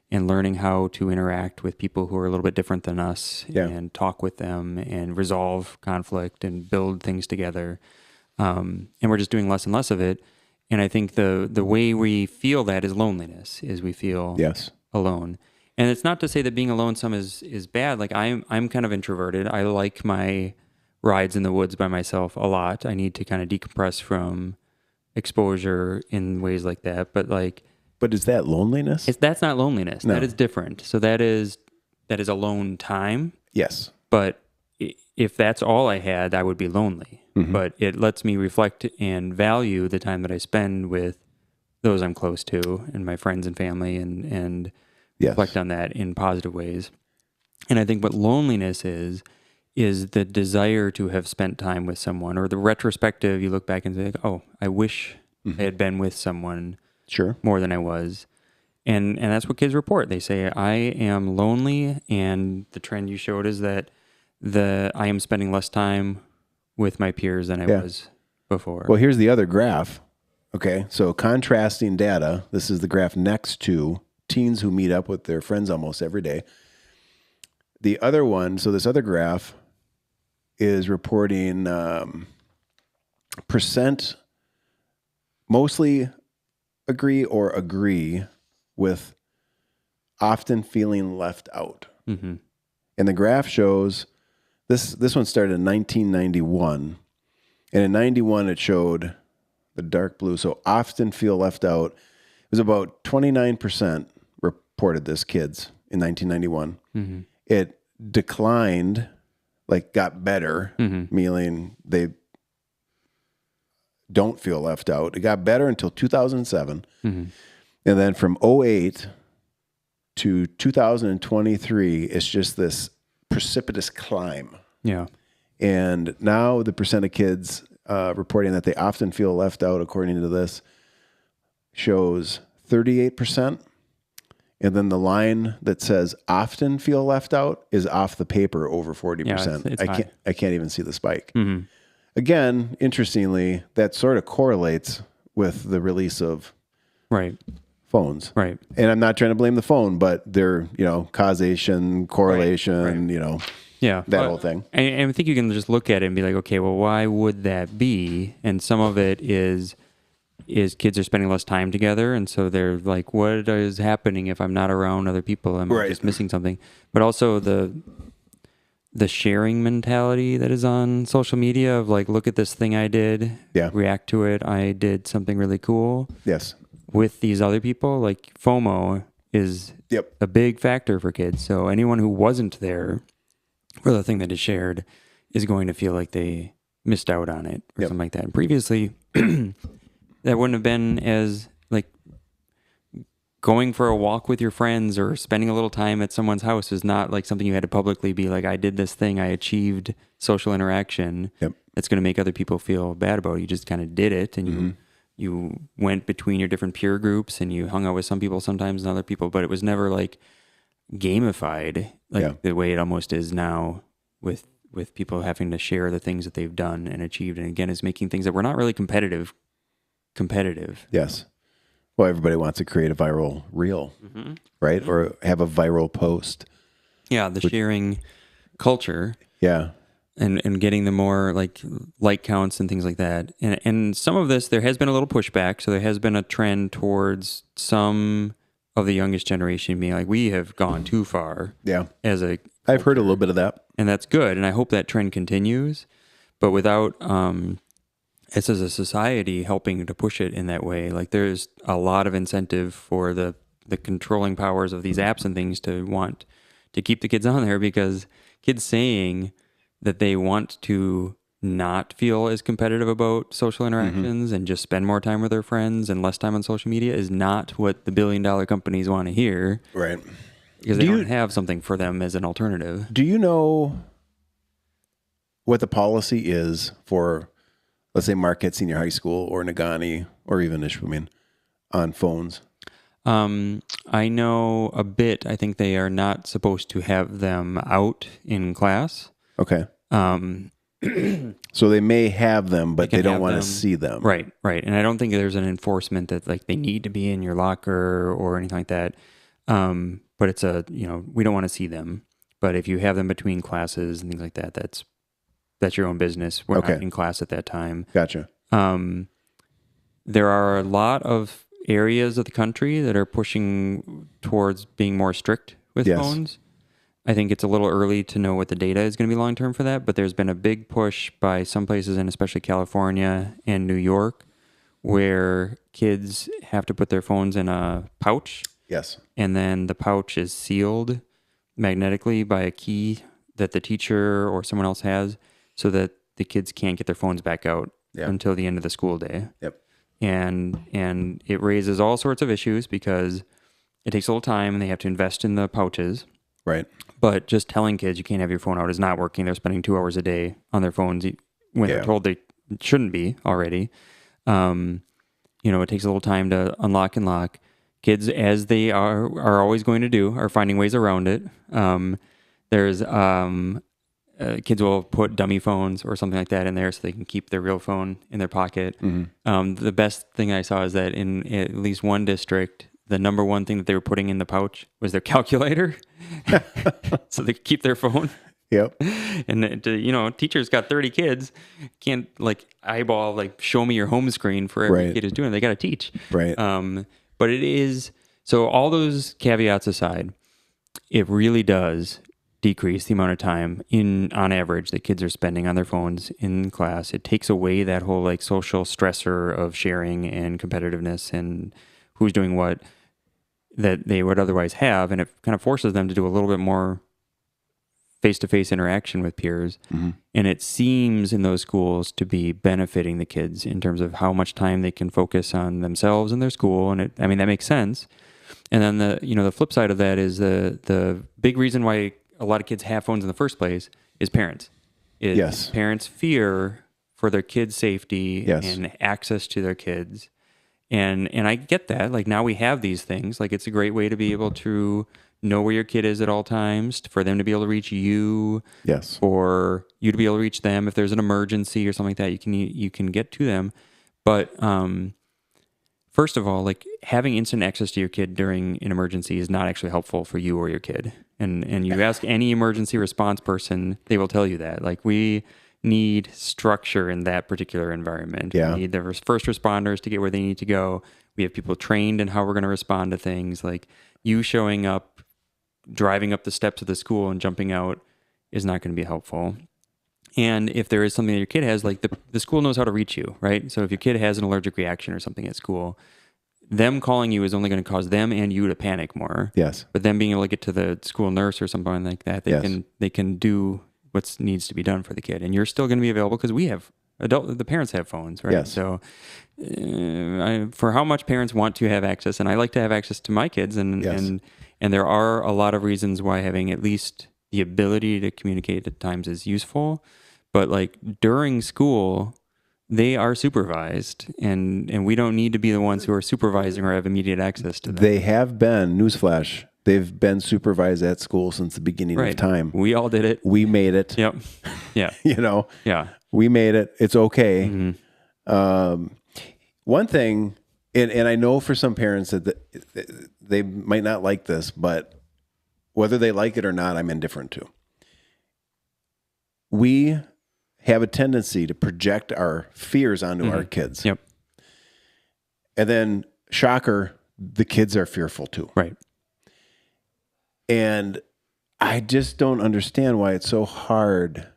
and learning how to interact with people who are a little bit different than us and talk with them and resolve conflict and build things together. And we're just doing less and less of it. And I think the way we feel that is loneliness, is we feel Yes. alone. And it's not to say that being alone is bad. Like I'm kind of introverted. I like my rides in the woods by myself a lot. I need to kind of decompress from exposure in ways like that. But like, But is that loneliness? that's not loneliness. No. That is different. So that is alone time. Yes. But if that's all I had, I would be lonely. Mm-hmm. But it lets me reflect and value the time that I spend with those I'm close to and my friends and family, and Yes. reflect on that in positive ways. And I think what loneliness is the desire to have spent time with someone, or the retrospective, you look back and say, oh, I wish I had been with someone Sure. more than I was. And that's what kids report. They say, I am lonely, and the trend you showed is that I am spending less time with my peers than I was before. Well, here's the other graph. Okay, so contrasting data. This is the graph next to teens who meet up with their friends almost every day. The other one, so this other graph is reporting percent mostly agree with often feeling left out. Mm-hmm. And the graph shows this one started in 1991. And in 91, it showed the dark blue. So often feel left out. It was about 29% reported this, kids, in 1991. Mm-hmm. It declined, like got better, Mm-hmm. meaning they don't feel left out. It got better until 2007. Mm-hmm. And then from 2008 to 2023, it's just this precipitous climb. Yeah. And now the percent of kids reporting that they often feel left out, according to this, shows 38%. And then the line that says often feel left out is off the paper over 40%. Yeah, it's high. I can't even see the spike. Mm-hmm. Again, interestingly, that sort of correlates with the release of Right. phones. Right. And I'm not trying to blame the phone, but they're, causation, correlation, Right. Yeah. that whole thing. And I think you can just look at it and be like, okay, well, why would that be? And some of it is kids are spending less time together, and so they're like, what is happening if I'm not around other people? I'm Right. just missing something. But also the sharing mentality that is on social media of like, look at this thing I did, react to it. I did something really cool. Yes. With these other people. Like FOMO is a big factor for kids. So anyone who wasn't there for the thing that is shared is going to feel like they missed out on it or something like that. And previously, that wouldn't have been as like going for a walk with your friends or spending a little time at someone's house is not like something you had to publicly be like, I did this thing, I achieved social interaction. That's going to make other people feel bad about it. You just kind of did it, and you went between your different peer groups, and you hung out with some people sometimes and other people, but it was never like gamified like the way it almost is now with people having to share the things that they've done and achieved. And again, is making things that were not really competitive. Yes. Well, everybody wants to create a viral reel, right? Or have a viral post. Yeah, the sharing culture. Yeah. And getting the more like counts and things like that. And some of this, there has been a little pushback. So there has been a trend towards some of the youngest generation being like, we have gone too far. Yeah. I've heard a little bit of that. And that's good. And I hope that trend continues. But without us as a society helping to push it in that way, like there's a lot of incentive for the controlling powers of these apps and things to want to keep the kids on there, because kids saying that they want to not feel as competitive about social interactions and just spend more time with their friends and less time on social media is not what the billion-dollar companies want to hear. Right. Because they don't have something for them as an alternative. Do you know what the policy is for, let's say, Marquette Senior High School or Nagani or even Ishpeming on phones? I know a bit. I think they are not supposed to have them out in class. Okay. So they may have them, but they don't want to see them. Right. And I don't think there's an enforcement that like they need to be in your locker or anything like that. But it's we don't want to see them. But if you have them between classes and things like that, that's your own business. We're not in class at that time. Gotcha. there are a lot of areas of the country that are pushing towards being more strict with Yes. phones. I think it's a little early to know what the data is going to be long term for that, but there's been a big push by some places, and especially California and New York, where kids have to put their phones in a pouch, Yes. and then the pouch is sealed magnetically by a key that the teacher or someone else has, so that the kids can't get their phones back out Yeah. until the end of the school day. Yep. And it raises all sorts of issues because it takes a little time and they have to invest in the pouches. Right. But just telling kids you can't have your phone out is not working. They're spending 2 hours a day on their phones when they're told they shouldn't be already. It takes a little time to unlock and lock. Kids, as they are always going to do, are finding ways around it. There's kids will put dummy phones or something like that in there so they can keep their real phone in their pocket. The best thing I saw is that in at least one district, the number one thing that they were putting in the pouch was their calculator, so they could keep their phone. Yep. And teachers got 30 kids, can't eyeball show me your home screen for every kid is doing. They got to teach. Right. But it is so. All those caveats aside, it really does decrease the amount of time on average that kids are spending on their phones in class. It takes away that whole social stressor of sharing and competitiveness and who's doing what that they would otherwise have, and it kind of forces them to do a little bit more face-to-face interaction with peers. And it seems in those schools to be benefiting the kids in terms of how much time they can focus on themselves and their school. And that makes sense. And then the flip side of that is the big reason why a lot of kids have phones in the first place is parents. Yes. Parents fear for their kids' safety and access to their kids. And I get that. Now we have these things. It's a great way to be able to know where your kid is at all times, for them to be able to reach you. Yes. For you to be able to reach them if there's an emergency or something like that. You can get to them. But first of all, having instant access to your kid during an emergency is not actually helpful for you or your kid. And you ask any emergency response person, they will tell you that. We need structure in that particular environment. Yeah. We need the first responders to get where they need to go. We have people trained in how we're going to respond to things. You showing up, driving up the steps of the school and jumping out is not going to be helpful. And if there is something that your kid has, the school knows how to reach you, right? So if your kid has an allergic reaction or something at school, them calling you is only going to cause them and you to panic more. Yes. But them being able to get to the school nurse or something like that, they can do what needs to be done for the kid. And you're still going to be available because the parents have phones, right? Yes. So for how much parents want to have access, and I like to have access to my kids, and there are a lot of reasons why having at least the ability to communicate at times is useful. But during school, they are supervised, and we don't need to be the ones who are supervising or have immediate access to them. They have been, newsflash, they've been supervised at school since the beginning of time. We all did it. We made it. Yep. Yeah. Yeah. We made it. It's okay. One thing, and I know for some parents that they might not like this, but whether they like it or not, I'm indifferent to. We have a tendency to project our fears onto our kids. Yep. And then, shocker, the kids are fearful too. Right. And I just don't understand why it's so hard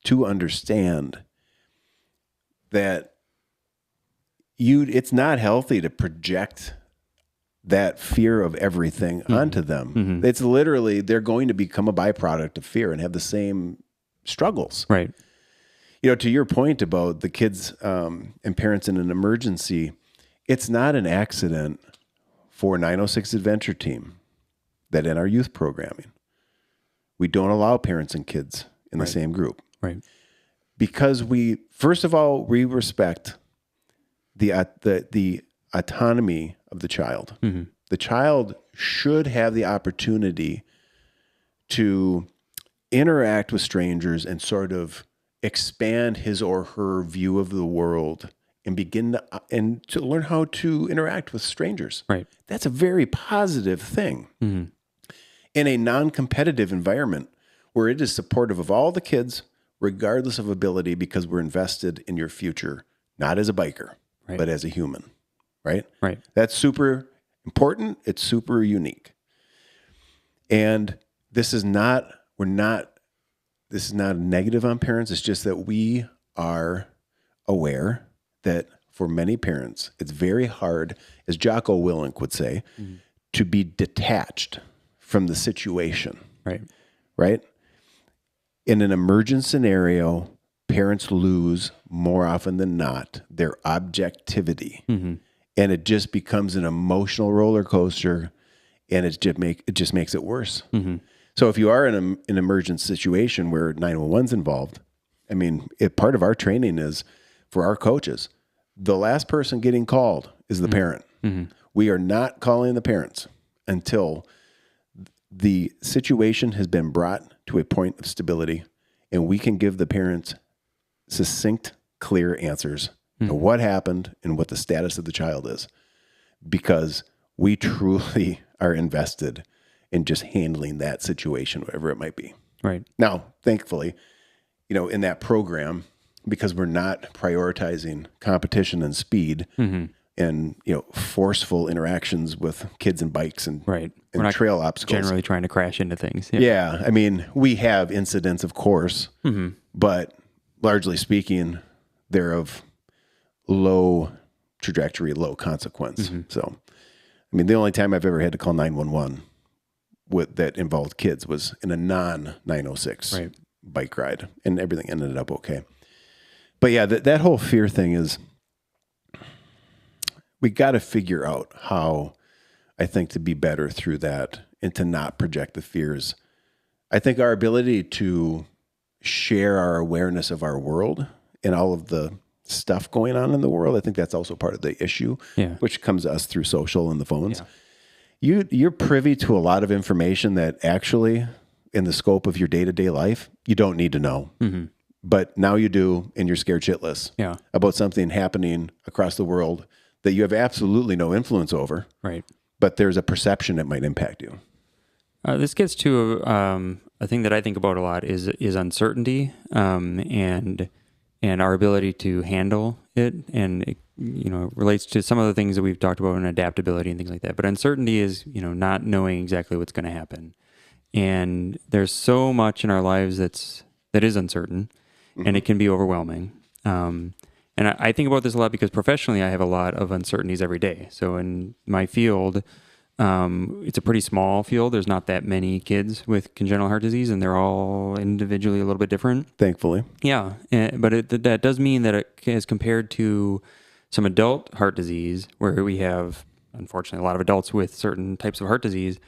to understand that it's not healthy to project that fear of everything onto them. It's literally, they're going to become a byproduct of fear and have the same struggles. Right. To your point about the kids and parents in an emergency, it's not an accident for 906 Adventure Team that in our youth programming, we don't allow parents and kids in the same group. Right. Because first of all, we respect the autonomy of the child. The child should have the opportunity to interact with strangers and sort of expand his or her view of the world and begin to learn how to interact with strangers. Right. That's a very positive thing. In a non-competitive environment where it is supportive of all the kids, regardless of ability, because we're invested in your future, not as a biker. Right. but as a human, right? Right. That's super important. It's super unique. And this is not a negative on parents. It's just that we are aware that for many parents, it's very hard, as Jocko Willink would say, to be detached from the situation. Right. Right? In an emergent scenario, parents lose more often than not their objectivity. Mm-hmm. And it just becomes an emotional roller coaster, and it just makes it worse. Mm-hmm. So if you are in an emergent situation where 911's involved, I mean, part of our training is for our coaches, the last person getting called is the parent. Mm-hmm. We are not calling the parents until the situation has been brought to a point of stability, and we can give the parents succinct, clear answers to what happened and what the status of the child is, because we truly are invested in just handling that situation, whatever it might be. Right. Now, thankfully, in that program, because we're not prioritizing competition and speed and, forceful interactions with kids and bikes and, Right. and We're not trail obstacles. generally trying to crash into things. Yeah. I mean, we have incidents, of course, but largely speaking, they're of low trajectory, low consequence. So, I mean, the only time I've ever had to call 911 that involved kids was in a non-906 bike ride, and everything ended up okay. But yeah, that whole fear thing is, we got to figure out how, I think, to be better through that and to not project the fears. I think our ability to share our awareness of our world and all of the stuff going on in the world, I think that's also part of the issue, which comes to us through social and the phones. Yeah. You're privy to a lot of information that actually, in the scope of your day-to-day life, you don't need to know. But now you do, and you're scared shitless about something happening across the world that you have absolutely no influence over. Right. But there's a perception that might impact you. This gets to a thing that I think about a lot is uncertainty, and our ability to handle it, and it, relates to some of the things that we've talked about in adaptability and things like that. But uncertainty is not knowing exactly what's going to happen, and there's so much in our lives that is uncertain, and it can be overwhelming. And I think about this a lot because professionally I have a lot of uncertainties every day. So in my field, it's a pretty small field. There's not that many kids with congenital heart disease, and they're all individually a little bit different. Thankfully. Yeah. But that does mean that as compared to some adult heart disease, where we have, unfortunately, a lot of adults with certain types of heart disease,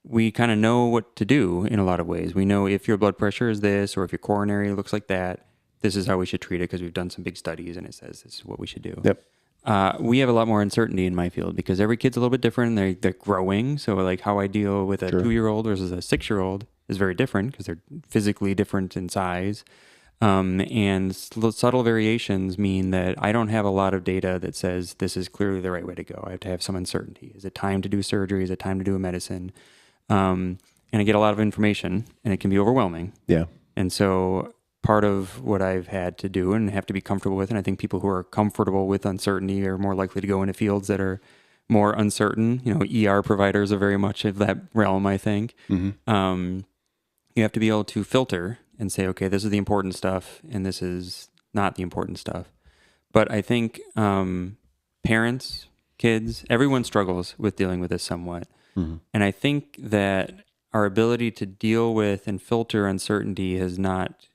we kind of know what to do in a lot of ways. We know if your blood pressure is this, or if your coronary looks like that, this is how we should treat it, because we've done some big studies and it says this is what we should do. Yep. We have a lot more uncertainty in my field because every kid's a little bit different. They're growing. So like how I deal with a 2-year-old versus a 6-year-old is very different because they're physically different in size. And subtle variations mean that I don't have a lot of data that says this is clearly the right way to go. I have to have some uncertainty. Is it time to do surgery? Is it time to do a medicine? And I get a lot of information, and it can be overwhelming. Yeah. And so part of what I've had to do and have to be comfortable with, and I think people who are comfortable with uncertainty are more likely to go into fields that are more uncertain. ER providers are very much of that realm, I think. You have to be able to filter and say, okay, this is the important stuff, and this is not the important stuff. But I think parents, kids, everyone struggles with dealing with this somewhat. And I think that our ability to deal with and filter uncertainty has not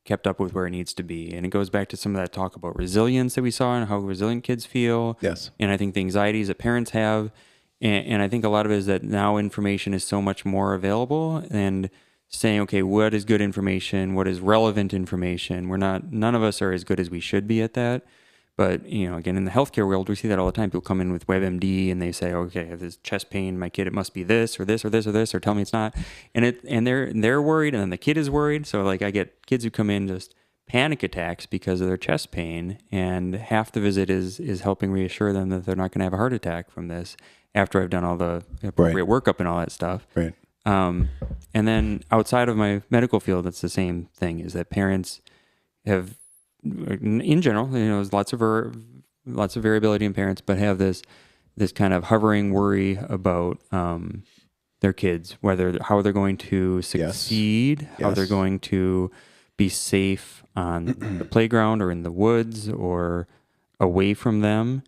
kept up with where it needs to be. And it goes back to some of that talk about resilience that we saw and how resilient kids feel. Yes. And I think the anxieties that parents have. And I think a lot of it is that now information is so much more available, and saying, okay, what is good information? What is relevant information? None of us are as good as we should be at that. But, again, in the healthcare world, we see that all the time. People come in with WebMD and they say, okay, I have this chest pain, my kid, it must be this or this or this or this, or tell me it's not. And they're worried, and then the kid is worried. So like I get kids who come in just panic attacks because of their chest pain, and half the visit is helping reassure them that they're not going to have a heart attack from this after I've done all the appropriate workup and all that stuff. Right. And then outside of my medical field, it's the same thing, is that parents have, in general, there's lots of lots of variability in parents, but have this kind of hovering worry about their kids, how they're going to succeed, how they're going to be safe on the playground or in the woods or away from them.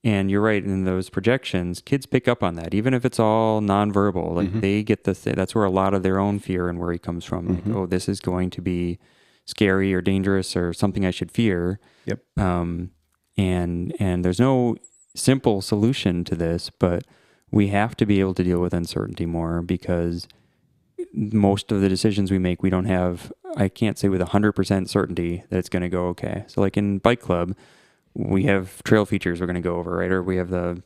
And you're right, in those projections, kids pick up on that, even if it's all nonverbal. Like they get that's where a lot of their own fear and worry comes from. Like, oh, this is going to be scary or dangerous or something I should fear. Yep. And there's no simple solution to this, but we have to be able to deal with uncertainty more, because most of the decisions we make, I can't say with 100% certainty that it's going to go okay. So like in bike club, we have trail features we're going to go over, right? Or we have the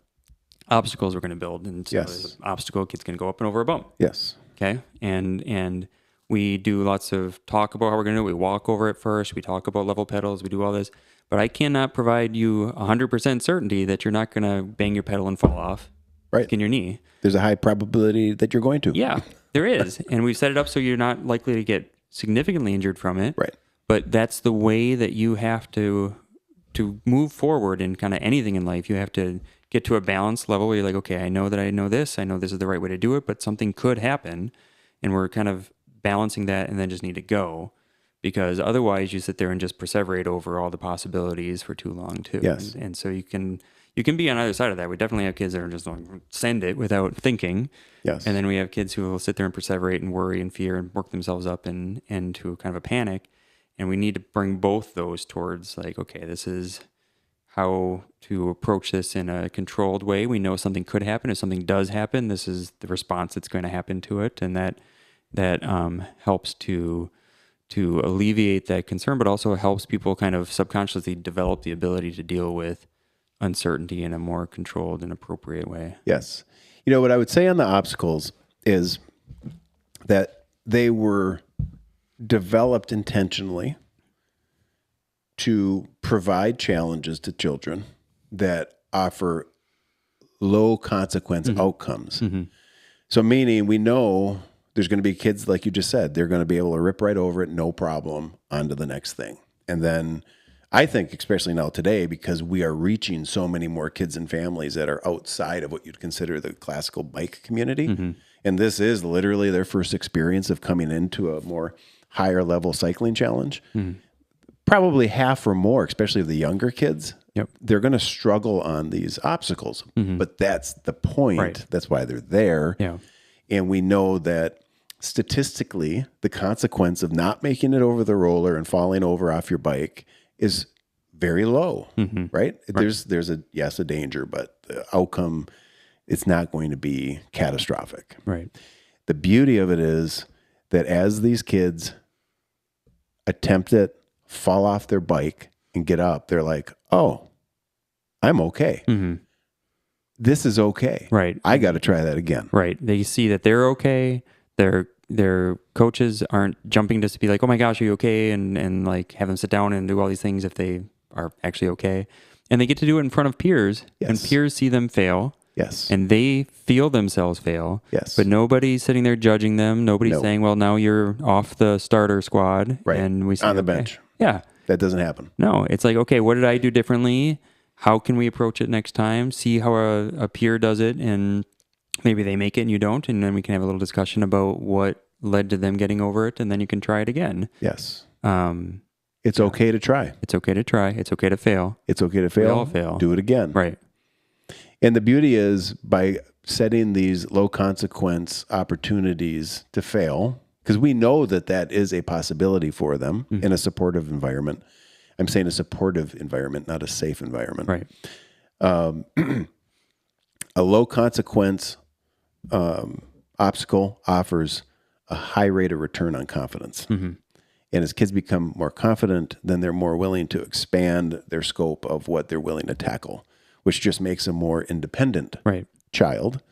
obstacles we're going to build. And so there's an obstacle, kid's going to go up and over a bump. Yes. Okay. And we do lots of talk about how we're going to do it. We walk over it first. We talk about level pedals. We do all this. But I cannot provide you 100% certainty that you're not going to bang your pedal and fall off. Right. In your knee. There's a high probability that you're going to. Yeah, there is. And we've set it up so you're not likely to get significantly injured from it. Right. But that's the way that you have to move forward in kind of anything in life. You have to get to a balanced level where you're like, okay, I know that I know this is the right way to do it, but something could happen. And we're kind of balancing that and then just need to go. Because otherwise you sit there and just perseverate over all the possibilities for too long too. Yes. And so you can be on either side of that. We definitely have kids that are just going send it without thinking. Yes. And then we have kids who will sit there and perseverate and worry and fear and work themselves up into kind of a panic. And we need to bring both those towards like, okay, this is how to approach this in a controlled way. We know something could happen. If something does happen, this is the response that's going to happen to it. And that helps to alleviate that concern, but also helps people kind of subconsciously develop the ability to deal with uncertainty in a more controlled and appropriate way. Yes. You know, what I would say on the obstacles is that they were developed intentionally to provide challenges to children that offer low consequence outcomes. So meaning we know there's going to be kids, like you just said, they're going to be able to rip right over it, no problem, onto the next thing. And then I think, especially now today, because we are reaching so many more kids and families that are outside of what you'd consider the classical bike community. And this is literally their first experience of coming into a more higher level cycling challenge. Probably half or more, especially the younger kids, they're going to struggle on these obstacles. But that's the point. Right. That's why they're there. Yeah. And we know that statistically, the consequence of not making it over the roller and falling over off your bike is very low, right? There's a danger, but the outcome, it's not going to be catastrophic. Right. The beauty of it is that as these kids attempt it, fall off their bike and get up, they're like, oh, I'm okay. This is okay. Right. I got to try that again. Right. They see that they're okay. Their coaches aren't jumping just to be like, oh my gosh, are you okay? And like have them sit down and do all these things if they are actually okay. And they get to do it in front of peers. Yes. And peers see them fail. Yes. And they feel themselves fail. Yes. But nobody's sitting there judging them. Nobody's saying, well, now you're off the starter squad. Right. And we say, on the okay. bench. Yeah. That doesn't happen. No, it's like, okay, what did I do differently? How can we approach it next time? See how a peer does it, and maybe they make it and you don't, and then we can have a little discussion about what led to them getting over it, and then you can try it again. Yes. It's okay to try. It's okay to try. It's okay to fail. It's okay to fail. We all fail. Do it again. Right. And the beauty is by setting these low consequence opportunities to fail, because we know that is a possibility for them in a supportive environment. I'm saying a supportive environment, not a safe environment. Right. A low consequence obstacle offers a high rate of return on confidence. And as kids become more confident, then they're more willing to expand their scope of what they're willing to tackle, which just makes a more independent child,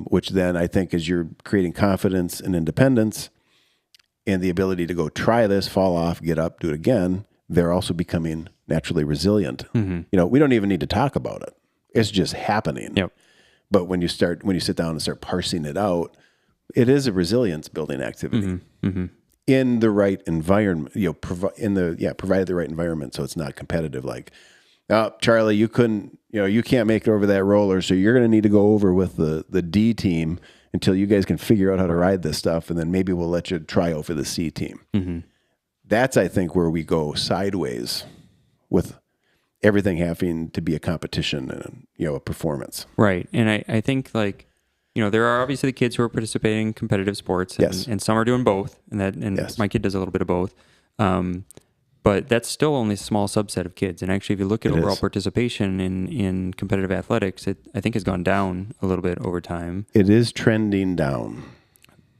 which then I think as you're creating confidence and independence and the ability to go try this, fall off, get up, do it again, they're also becoming naturally resilient. You know, we don't even need to talk about it. It's just happening. Yep. But when you sit down and start parsing it out, it is a resilience building activity in the right environment, provided the right environment. So it's not competitive. Like Oh, Charlie, you can't make it over that roller, so you're going to need to go over with the D team until you guys can figure out how to ride this stuff, and then maybe we'll let you try out for the C team. Mm-hmm. That's, I think, where we go sideways with everything having to be a competition and, a performance. Right. And I think there are obviously the kids who are participating in competitive sports and, Yes. and some are doing both. Yes. My kid does a little bit of both. But that's still only a small subset of kids. And actually, if you look at overall participation in competitive athletics, I think has gone down a little bit over time. It is trending down.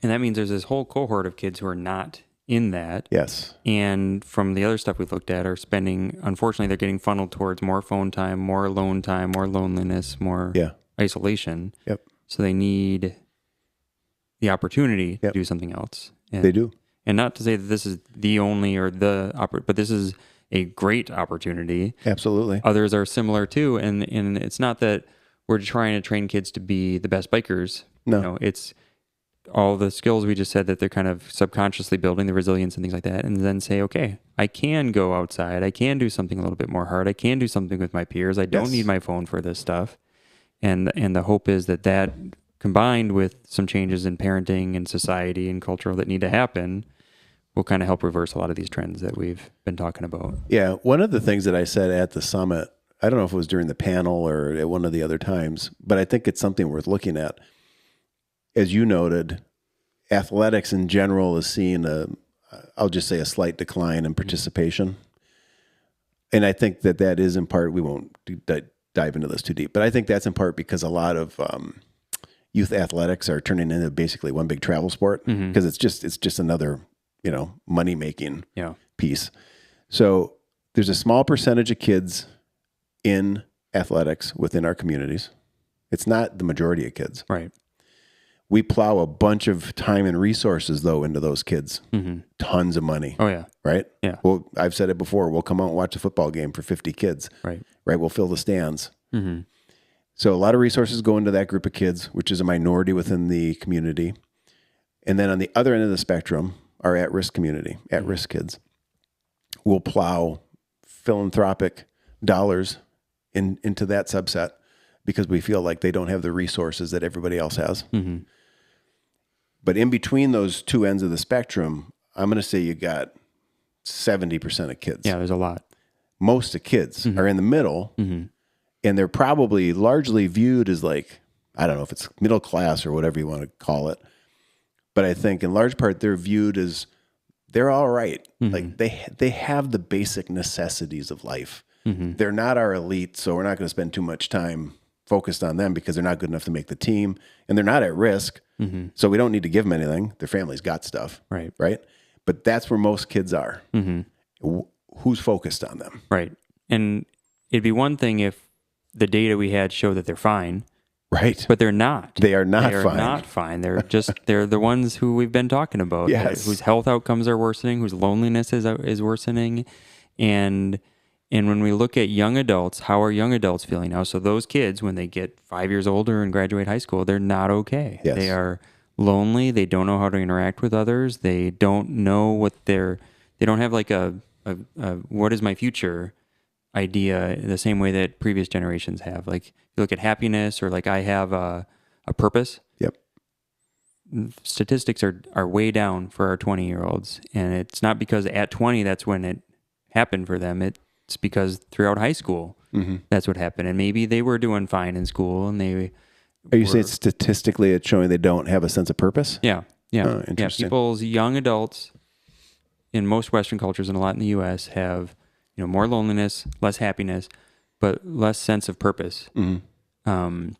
And that means there's this whole cohort of kids who are not in that. Yes. And from the other stuff we've looked at are spending, unfortunately, they're getting funneled towards more phone time, more alone time, more loneliness, more isolation. Yep. So they need the opportunity to do something else. And, they do. And not to say that this is the only but this is a great opportunity. Absolutely. Others are similar too. And it's not that we're trying to train kids to be the best bikers. No. It's all the skills we just said that they're kind of subconsciously building, the resilience and things like that. And then say, okay, I can go outside. I can do something a little bit more hard. I can do something with my peers. I don't need my phone for this stuff. And the hope is that combined with some changes in parenting and society and cultural that need to happen will kind of help reverse a lot of these trends that we've been talking about. Yeah. One of the things that I said at the summit, I don't know if it was during the panel or at one of the other times, but I think it's something worth looking at. As you noted, athletics in general is seeing I'll just say a slight decline in participation. And I think that is in part, we won't dive into this too deep, but I think that's in part because a lot of youth athletics are turning into basically one big travel sport because it's just another, money-making piece. So there's a small percentage of kids in athletics within our communities. It's not the majority of kids. Right. We plow a bunch of time and resources, though, into those kids. Mm-hmm. Tons of money. Oh, yeah. Right? Yeah. Well, I've said it before. We'll come out and watch a football game for 50 kids. Right. Right? We'll fill the stands. Mm-hmm. So a lot of resources go into that group of kids, which is a minority within the community. And then on the other end of the spectrum, our at-risk community, at-risk kids, will plow philanthropic dollars into that subset because we feel like they don't have the resources that everybody else has. Mm-hmm. But in between those two ends of the spectrum, I'm going to say you got 70% of kids. Yeah, there's a lot. Most of kids are in the middle, and they're probably largely viewed as like, I don't know if it's middle class or whatever you want to call it. But I think in large part, they're viewed as they're all right. Like they have the basic necessities of life. They're not our elite, so we're not going to spend too much time focused on them because they're not good enough to make the team, and they're not at risk. So we don't need to give them anything. Their family's got stuff. Right. But that's where most kids are. Who's focused on them? Right. And it'd be one thing if the data we had showed that they're fine. Right. But they're not. They are not fine. Not fine. They're the ones who we've been talking about. Yes. Whose health outcomes are worsening, whose loneliness is worsening. And when we look at young adults, how are young adults feeling now? So those kids, when they get 5 years older and graduate high school, they're not okay. Yes. They are lonely. They don't know how to interact with others. They don't know they don't have like a what is my future idea the same way that previous generations have. Like you look at happiness or like I have a purpose. Yep. Statistics are way down for our 20-year-olds. And it's not because at 20, that's when it happened for them. It's because throughout high school, that's what happened. And maybe they were doing fine in school and they... Are you saying statistically it's showing they don't have a sense of purpose? Yeah. Yeah. Oh, interesting. Yeah. People's young adults in most Western cultures and a lot in the U.S. have, more loneliness, less happiness, but less sense of purpose than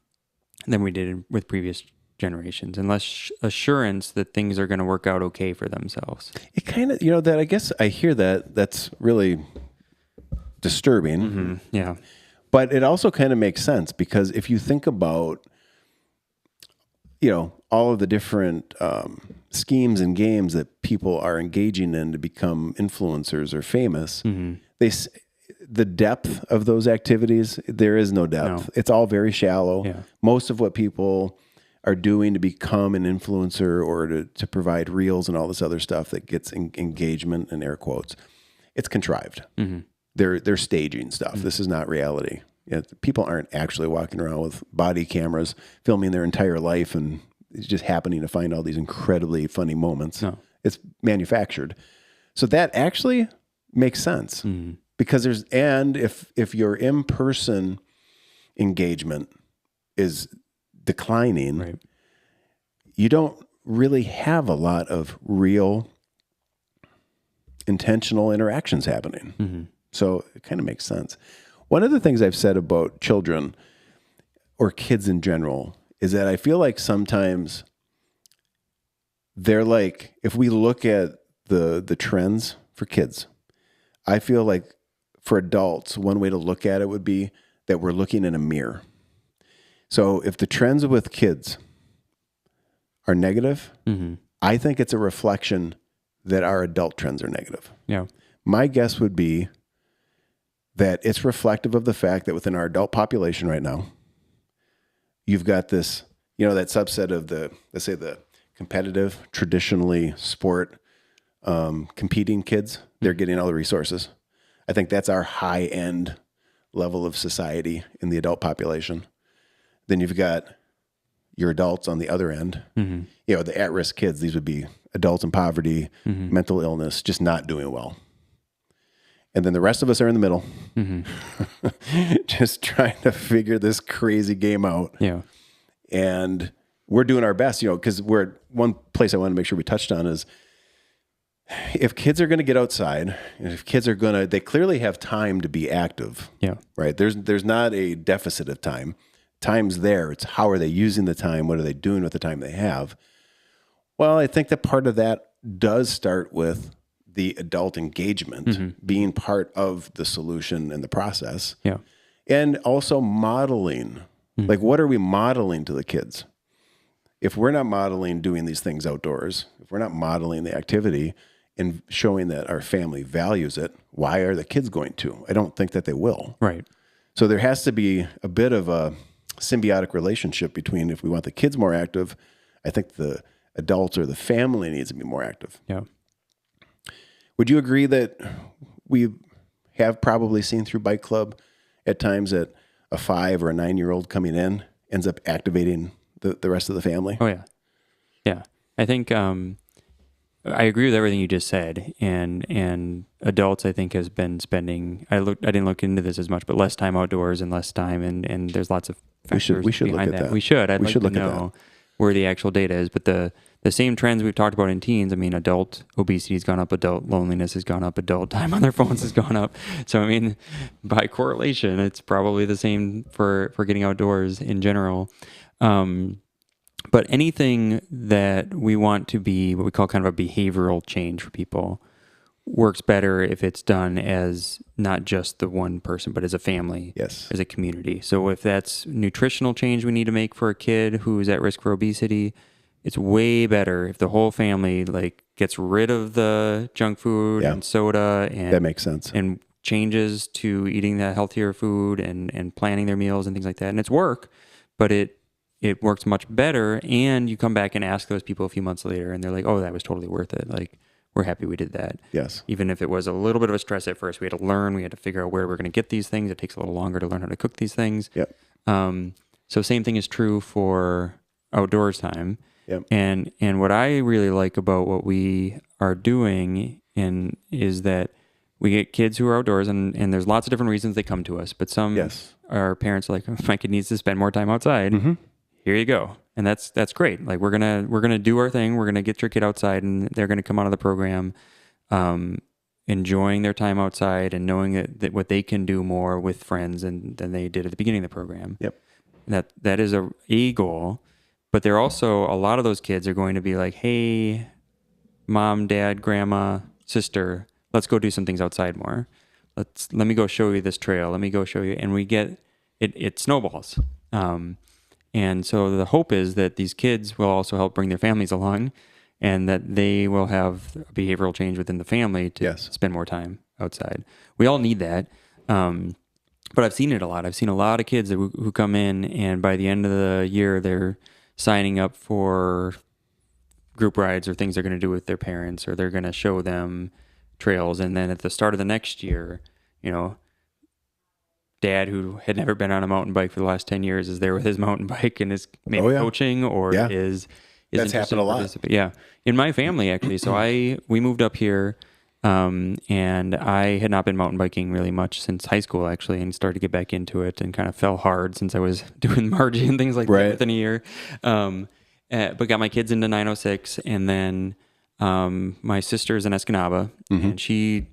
we did with previous generations, and less assurance that things are going to work out okay for themselves. It kind of, that I guess I hear that. That's really disturbing. Yeah. But it also kind of makes sense because if you think about, all of the different schemes and games that people are engaging in to become influencers or famous, the depth of those activities, there is no depth. No. It's all very shallow. Yeah. Most of what people are doing to become an influencer or to provide reels and all this other stuff that gets engagement and air quotes, it's contrived. they're staging stuff. This is not reality. People aren't actually walking around with body cameras filming their entire life and it's just happening to find all these incredibly funny moments. No. It's manufactured. So that actually makes sense because if your in-person engagement is declining, Right. you don't really have a lot of real intentional interactions happening. So it kind of makes sense. One of the things I've said about children or kids in general is that I feel like sometimes they're like, if we look at the trends for kids, I feel like for adults, one way to look at it would be that we're looking in a mirror. So if the trends with kids are negative, I think it's a reflection that our adult trends are negative. Yeah. My guess would be that it's reflective of the fact that within our adult population right now, you've got this, that subset of let's say the competitive, traditionally sport competing kids. They're getting all the resources. I think that's our high end level of society in the adult population. Then you've got your adults on the other end. The at-risk kids, these would be adults in poverty, mental illness, just not doing well. And then the rest of us are in the middle, just trying to figure this crazy game out. Yeah. And we're doing our best, because one place I want to make sure we touched on is if kids are going to get outside, and if kids are they clearly have time to be active. Yeah. Right. There's not a deficit of time. Time's there. It's how are they using the time? What are they doing with the time they have? Well, I think that part of that does start with the adult engagement being part of the solution and the process. Yeah. And also modeling. Like, what are we modeling to the kids? If we're not modeling doing these things outdoors, if we're not modeling the activity and showing that our family values it, why are the kids going to? I don't think that they will. Right. So there has to be a bit of a symbiotic relationship between, if we want the kids more active, I think the adults or the family needs to be more active. Yeah. Would you agree that we have probably seen through Bike Club at times that a 5 or a 9-year-old coming in ends up activating the rest of the family? Oh yeah. Yeah. I think, I agree with everything you just said, and adults I think has been spending. I didn't look into this as much, but less time outdoors and less time, and there's lots of factors we should behind look at that. We should. I'd We like should to look at know where the actual data is, but the same trends we've talked about in teens. I mean, adult obesity has gone up, adult loneliness has gone up, adult time on their phones has gone up. So I mean, by correlation, it's probably the same for getting outdoors in general. But anything that we want to be what we call kind of a behavioral change for people works better if it's done as not just the one person, but as a family, Yes. as a community. So if that's nutritional change we need to make for a kid who's at risk for obesity, it's way better if the whole family gets rid of the junk food and soda and That makes sense. and changes to eating that healthier food and planning their meals and things like that. And it's work, but it works much better. And you come back and ask those people a few months later and they're like, oh, that was totally worth it. We're happy we did that. Yes. Even if it was a little bit of a stress at first, we had to learn, we had to figure out where we're going to get these things. It takes a little longer to learn how to cook these things. Yep. So same thing is true for outdoors time. Yep. And what I really like about what we are doing is that we get kids who are outdoors and there's lots of different reasons they come to us, but some our parents are like, my kid needs to spend more time outside. Here you go. And that's great. We're gonna do our thing. We're gonna get your kid outside, and they're gonna come out of the program, enjoying their time outside and knowing that what they can do more with friends than they did at the beginning of the program. Yep. That is a goal, but they're also a lot of those kids are going to be like, hey, mom, dad, grandma, sister, let's go do some things outside more. Let me go show you this trail. Let me go show you, and we get it snowballs. And so the hope is that these kids will also help bring their families along and that they will have a behavioral change within the family to spend more time outside. We all need that. But I've seen it a lot. I've seen a lot of kids who come in and by the end of the year, they're signing up for group rides or things they're going to do with their parents, or they're going to show them trails. And then at the start of the next year, dad who had never been on a mountain bike for the last 10 years is there with his mountain bike and is maybe coaching or is that's happened a lot. Yeah. In my family, actually. So we moved up here, and I had not been mountain biking really much since high school, actually, and started to get back into it and kind of fell hard since I was doing Margie and things like that within a year. But got my kids into 906, and then my sister's in Escanaba, and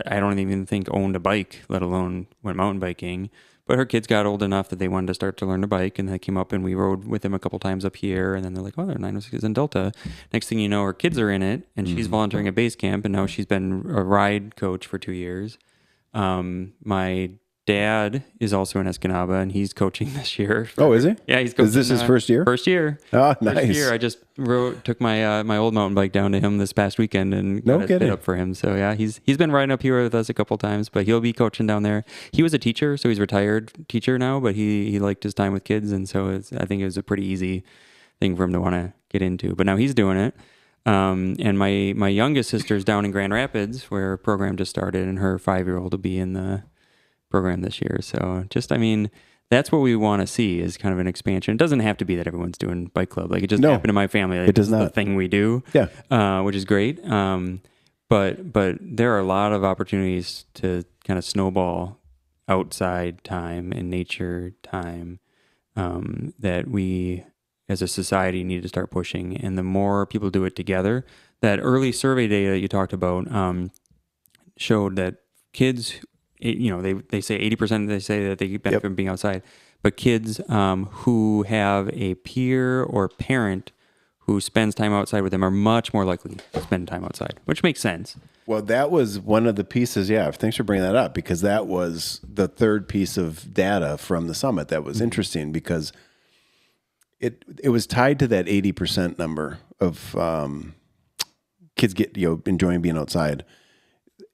I don't even think owned a bike, let alone went mountain biking. But her kids got old enough that they wanted to start to learn to bike, and they came up and we rode with them a couple times up here. And then they're like, "Oh, they're 906 in Delta." Next thing you know, her kids are in it, and she's volunteering at BaseCamp, and now she's been a ride coach for 2 years. My dad is also in Escanaba, and he's coaching this year. Oh, is he? Yeah, he's coaching. Is this his first year? First year. Oh, nice. First year. I just took my my old mountain bike down to him this past weekend and got it fit up for him. So yeah, he's been riding up here with us a couple times, but he'll be coaching down there. He was a teacher, so he's a retired teacher now, but he liked his time with kids, and so I think it was a pretty easy thing for him to want to get into. But now he's doing it. And my youngest sister's down in Grand Rapids, where a program just started, and her 5-year-old will be in the program this year. So that's what we want to see is kind of an expansion. It doesn't have to be that everyone's doing bike club. Like it doesn't happen in my family. Like, it does not. The thing we do, which is great. But there are a lot of opportunities to kind of snowball outside time and nature time that we as a society need to start pushing. And the more people do it together, that early survey data that you talked about showed that kids, they say 80% they say that they benefit from being outside, but kids who have a peer or parent who spends time outside with them are much more likely to spend time outside, which makes sense. Well, that was one of the pieces. Yeah, thanks for bringing that up, because that was the third piece of data from the summit that was interesting, because it was tied to that 80% number of kids enjoying being outside.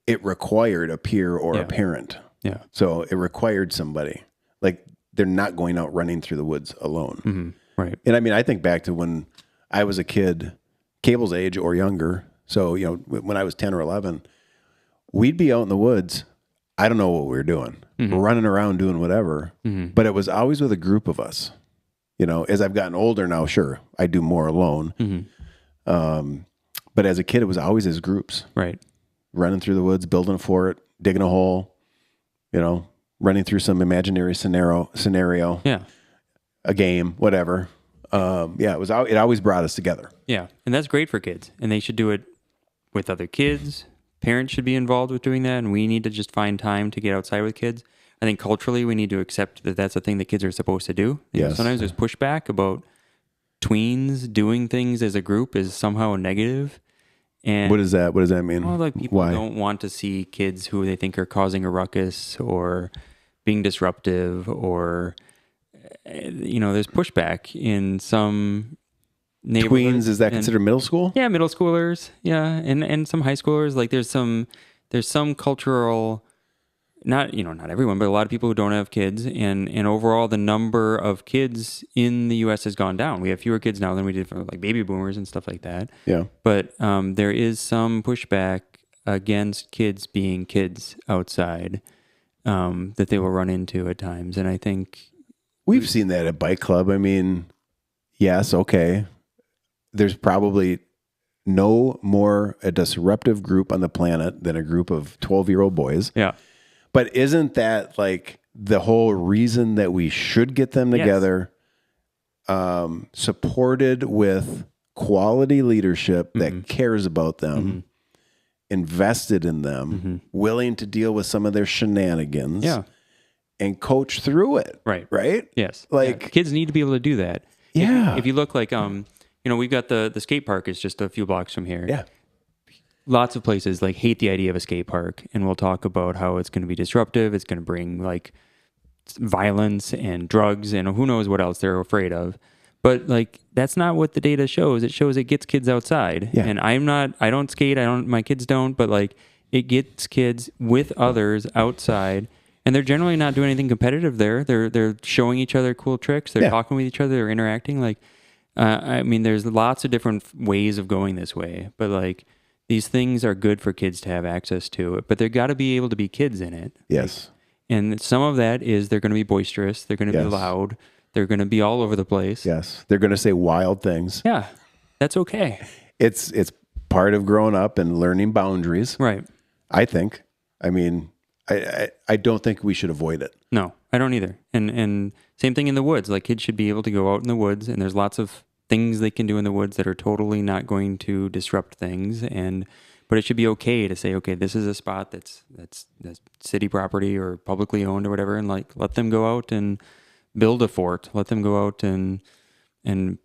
It required a peer or a parent. Yeah. So it required somebody. Like, they're not going out running through the woods alone. Mm-hmm. Right. And I think back to when I was a kid, Cable's age or younger. So, when I was 10 or 11, we'd be out in the woods. I don't know what we were doing. Mm-hmm. We're running around doing whatever. Mm-hmm. But it was always with a group of us. As I've gotten older now, sure, I do more alone. Mm-hmm. But as a kid, it was always as groups. Right. Running through the woods, building a fort, digging a hole, running through some imaginary scenario. Yeah. A game, whatever. It always brought us together. Yeah. And that's great for kids. And they should do it with other kids. Parents should be involved with doing that. And we need to just find time to get outside with kids. I think culturally we need to accept that that's a thing that kids are supposed to do. Yes. Sometimes there's pushback about tweens doing things as a group is somehow a negative. And what does that mean? Well, like people don't want to see kids who they think are causing a ruckus or being disruptive, or there's pushback in some neighborhoods. Tweens, is that considered middle school? Yeah, middle schoolers. Yeah, and some high schoolers. Like there's some cultural, not everyone, but a lot of people who don't have kids, and overall the number of kids in the U.S. has gone down. We have fewer kids now than we did for like baby boomers and stuff like that. Yeah. But there is some pushback against kids being kids outside that they will run into at times, and I think we've seen that at bike club. I mean, yes, okay. There's probably no more a disruptive group on the planet than a group of 12-year-old boys. Yeah. But isn't that like the whole reason that we should get them together, supported with quality leadership that cares about them, invested in them, willing to deal with some of their shenanigans, and coach through it. Right? Yes. Like kids need to be able to do that. Yeah. If you look like, we've got the skate park is just a few blocks from here. Yeah. Lots of places like hate the idea of a skate park, and we'll talk about how it's going to be disruptive. It's going to bring like violence and drugs and who knows what else they're afraid of. But like, that's not what the data shows. It shows it gets kids outside. Yeah. And I don't skate. My kids don't, but like it gets kids with others outside, and they're generally not doing anything competitive there. They're showing each other cool tricks. They're talking with each other. They're interacting. Like, there's lots of different ways of going this way, but like, these things are good for kids to have access to, but they've got to be able to be kids in it. Yes. And some of that is they're going to be boisterous. They're going to be Yes. loud. They're going to be all over the place. Yes. They're going to say wild things. Yeah, that's okay. It's part of growing up and learning boundaries. Right. I think. I mean, I don't think we should avoid it. No, I don't either. And same thing in the woods. Like kids should be able to go out in the woods, and there's lots of things they can do in the woods that are totally not going to disrupt things. But it should be okay to say, okay, this is a spot that's city property or publicly owned or whatever, and like let them go out and build a fort. Let them go out and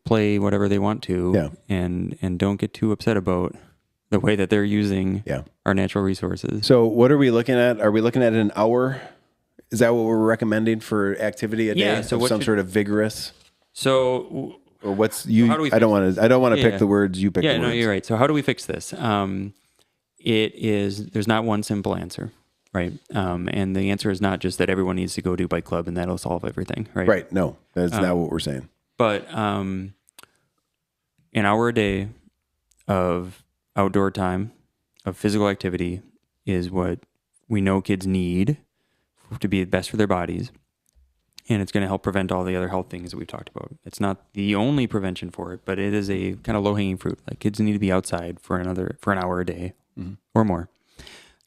play whatever they want to. Yeah. And don't get too upset about the way that they're using our natural resources. So what are we looking at? Are we looking at an hour? Is that what we're recommending for activity a day? So of some sort of vigorous? So or what's you? How do we I don't want to pick the words. You pick the words. Yeah, no, you're right. So how do we fix this? There's not one simple answer, right? And the answer is not just that everyone needs to go do bike club and that'll solve everything, right? Right. No, that's not what we're saying. But an hour a day of outdoor time, of physical activity is what we know kids need to be best for their bodies. And it's going to help prevent all the other health things that we've talked about. It's not the only prevention for it, but it is a kind of low-hanging fruit. Like kids need to be outside for an hour a day or more.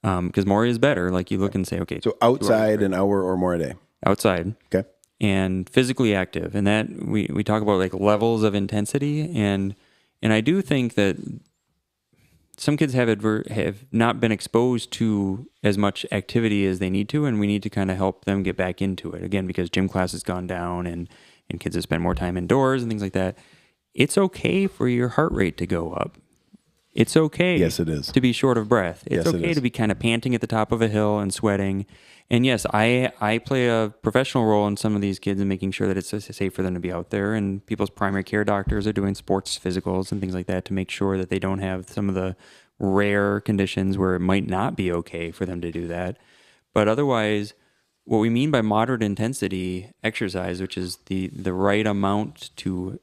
Because more is better. Like you look and say, okay. So outside an hour or more a day. Outside. Okay. And physically active. And that we talk about like levels of intensity. And I do think that some kids have not been exposed to as much activity as they need to, and we need to kind of help them get back into it. Again, because gym class has gone down and kids have spent more time indoors and things like that. It's okay for your heart rate to go up. It's okay Yes, it is. to be short of breath. It's Yes, it okay is. to be kind of panting at the top of a hill and sweating. And yes, I play a professional role in some of these kids and making sure that it's safe for them to be out there. And people's primary care doctors are doing sports physicals and things like that to make sure that they don't have some of the rare conditions where it might not be okay for them to do that. But otherwise, what we mean by moderate intensity exercise, which is the right amount to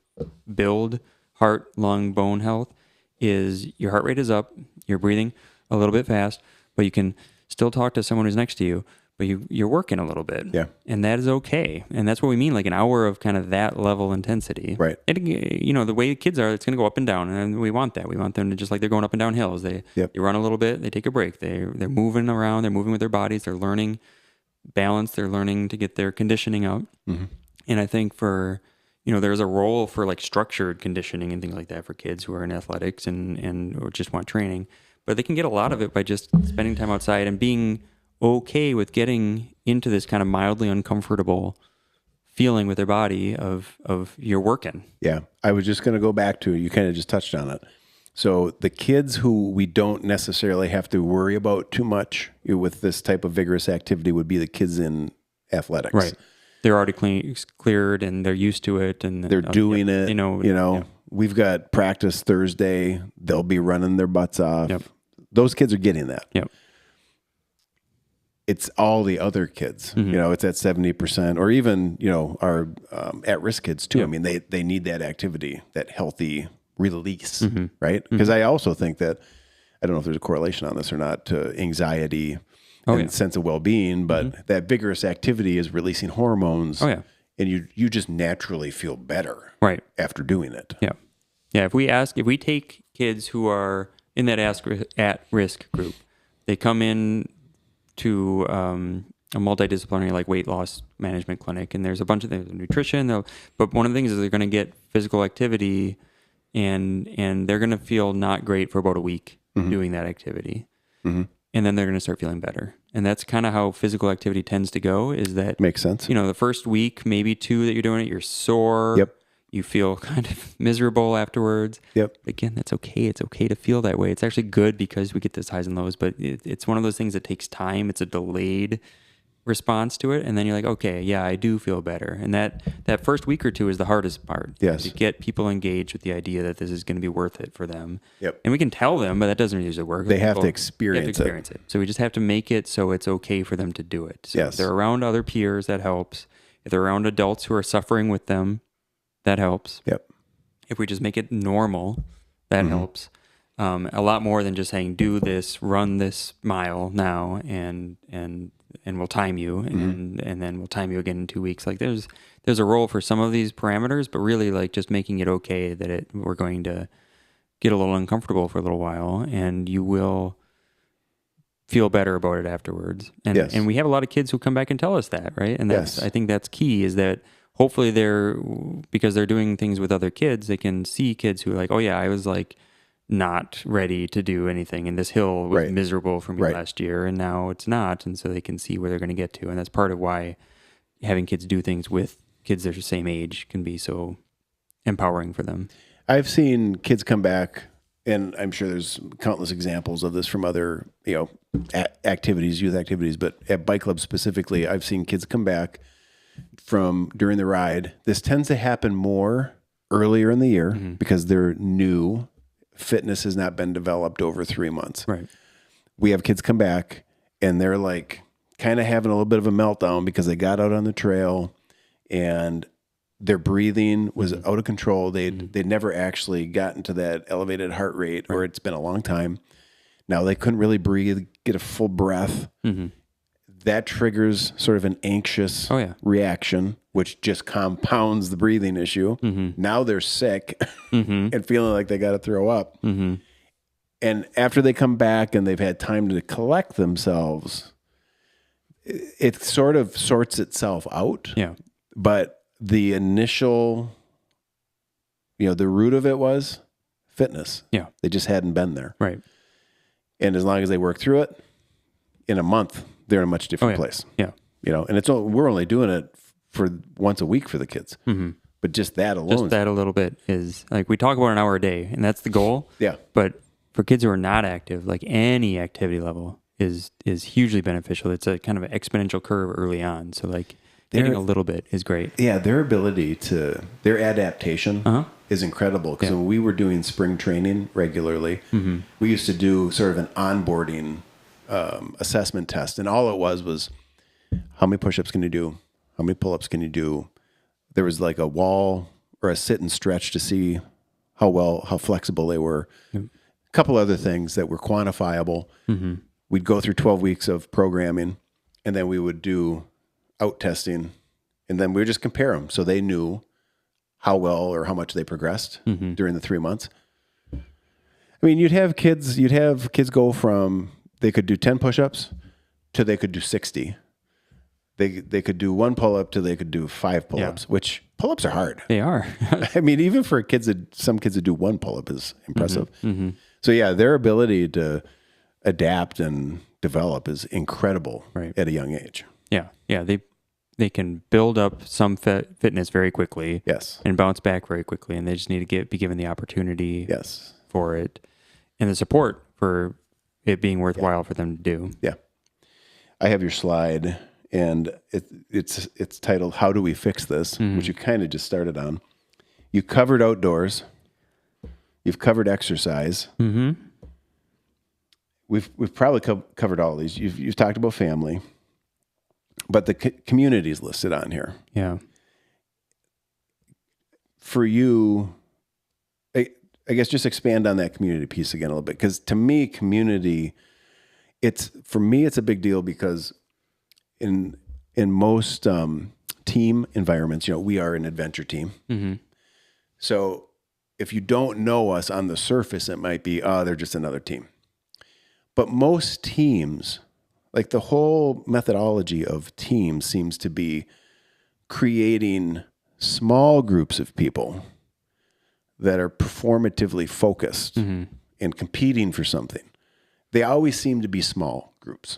build heart, lung, bone health, is your heart rate is up, you're breathing a little bit fast, but you can still talk to someone who's next to you, but you're working a little bit. Yeah. And that is okay. And that's what we mean, like an hour of kind of that level intensity. Right. And, the way kids are, it's going to go up and down. And we want that. We want them to, just like they're going up and down hills. They run a little bit, they take a break. They're moving around, they're moving with their bodies, they're learning balance, they're learning to get their conditioning up. Mm-hmm. And I think for, there's a role for like structured conditioning and things like that for kids who are in athletics and or just want training. But they can get a lot of it by just spending time outside and being okay with getting into this kind of mildly uncomfortable feeling with their body of you're working. Yeah. I was just going to go back to, you kind of just touched on it. So the kids who we don't necessarily have to worry about too much with this type of vigorous activity would be the kids in athletics. Right. They're already cleared and they're used to it and they're doing it. They know, we've got practice Thursday. They'll be running their butts off. Yep. Those kids are getting that. Yep. It's all the other kids, it's at 70% or even, our at-risk kids too. Yep. I mean, they need that activity, that healthy release, right? Because I also think that, I don't know if there's a correlation on this or not, to anxiety and sense of well-being, but that vigorous activity is releasing hormones. Oh, yeah. And you just naturally feel better after doing it. Yeah. Yeah. If we take kids who are in that at-risk group, they come in to a multidisciplinary like weight loss management clinic, and there's a bunch of things, nutrition, but one of the things is they're going to get physical activity and they're going to feel not great for about a week doing that activity. Mm-hmm. And then they're going to start feeling better. And that's kind of how physical activity tends to go, is that makes sense. The first week, maybe 2 that you're doing it, you're sore. Yep. You feel kind of miserable afterwards. Yep. Again, that's okay. It's okay to feel that way. It's actually good because we get those highs and lows, but it's one of those things that takes time. It's a delayed response to it. And then you're like, okay, yeah, I do feel better. And that first week or 2 is the hardest part. Yes. To get people engaged with the idea that this is going to be worth it for them. Yep. And we can tell them, but that doesn't usually work. They have to experience it. So we just have to make it so it's okay for them to do it. So if they're around other peers, that helps. If they're around adults who are suffering with them, that helps. Yep. If we just make it normal, that helps. a lot more than just saying, do this, run this mile now, and we'll time you, and then we'll time you again in 2 weeks. Like there's a role for some of these parameters, but really like just making it okay that we're going to get a little uncomfortable for a little while, and you will feel better about it afterwards. And Yes. and we have a lot of kids who come back and tell us that, right? And that's, Yes. I think that's key, is that hopefully because they're doing things with other kids, they can see kids who are like, oh yeah, I was like not ready to do anything, and this hill was Right. miserable for me Right. last year, and now it's not. And so they can see where they're going to get to. And that's part of why having kids do things with kids that are the same age can be so empowering for them. I've seen kids come back, and I'm sure there's countless examples of this from other, activities, youth activities, but at bike clubs specifically, I've seen kids come back from during the ride. This tends to happen more earlier in the year because they're new. Fitness has not been developed over 3 months. Right. We have kids come back and they're like kind of having a little bit of a meltdown because they got out on the trail and their breathing was out of control. They'd never actually gotten to that elevated heart rate, or it's been a long time. Now they couldn't really breathe, get a full breath. That triggers sort of an anxious reaction, which just compounds the breathing issue. Now they're sick and feeling like they got to throw up. And after they come back and they've had time to collect themselves, it sort of sorts itself out. Yeah. But the initial, the root of it was fitness. Yeah. They just hadn't been there. Right. And as long as they work through it, in a month, they're in a much different place. Yeah. And we're only doing it for once a week for the kids. But just that alone. Just that a little bit is like, we talk about an hour a day, and that's the goal. Yeah. But for kids who are not active, like any activity level is hugely beneficial. It's a kind of an exponential curve early on. So like getting a little bit is great. Yeah. Their their adaptation is incredible. Because when we were doing spring training regularly, we used to do sort of an onboarding assessment test. And all it was how many push-ups can you do? How many pull-ups can you do? There was like a wall or a sit and stretch to see how flexible they were. A couple other things that were quantifiable. We'd go through 12 weeks of programming, and then we would do out testing, and then we would just compare them so they knew how well or how much they progressed during the 3 months. I mean, you'd have kids go from they could do 10 push-ups to they could do 60. They could do one pull-up to they could do 5 pull-ups, which pull-ups are hard. They are. I mean, even for some kids that do one pull-up is impressive. So yeah, their ability to adapt and develop is incredible at a young age. Yeah. Yeah. They can build up some fitness very quickly. Yes. And bounce back very quickly. And they just need to be given the opportunity for it and the support for it being worthwhile for them to do. Yeah. I have your slide, and it's titled, How Do We Fix This? Which you kind of just started on. You covered outdoors. You've covered exercise. We've probably covered all these. You've talked about family, but the community is listed on here. Yeah. For you, I guess just expand on that community piece again a little bit, because to me, community, it's a big deal because in most team environments, we are an adventure team. So if you don't know us on the surface, it might be, they're just another team. But most teams, like the whole methodology of teams seems to be creating small groups of people that are performatively focused and competing for something. They always seem to be small groups.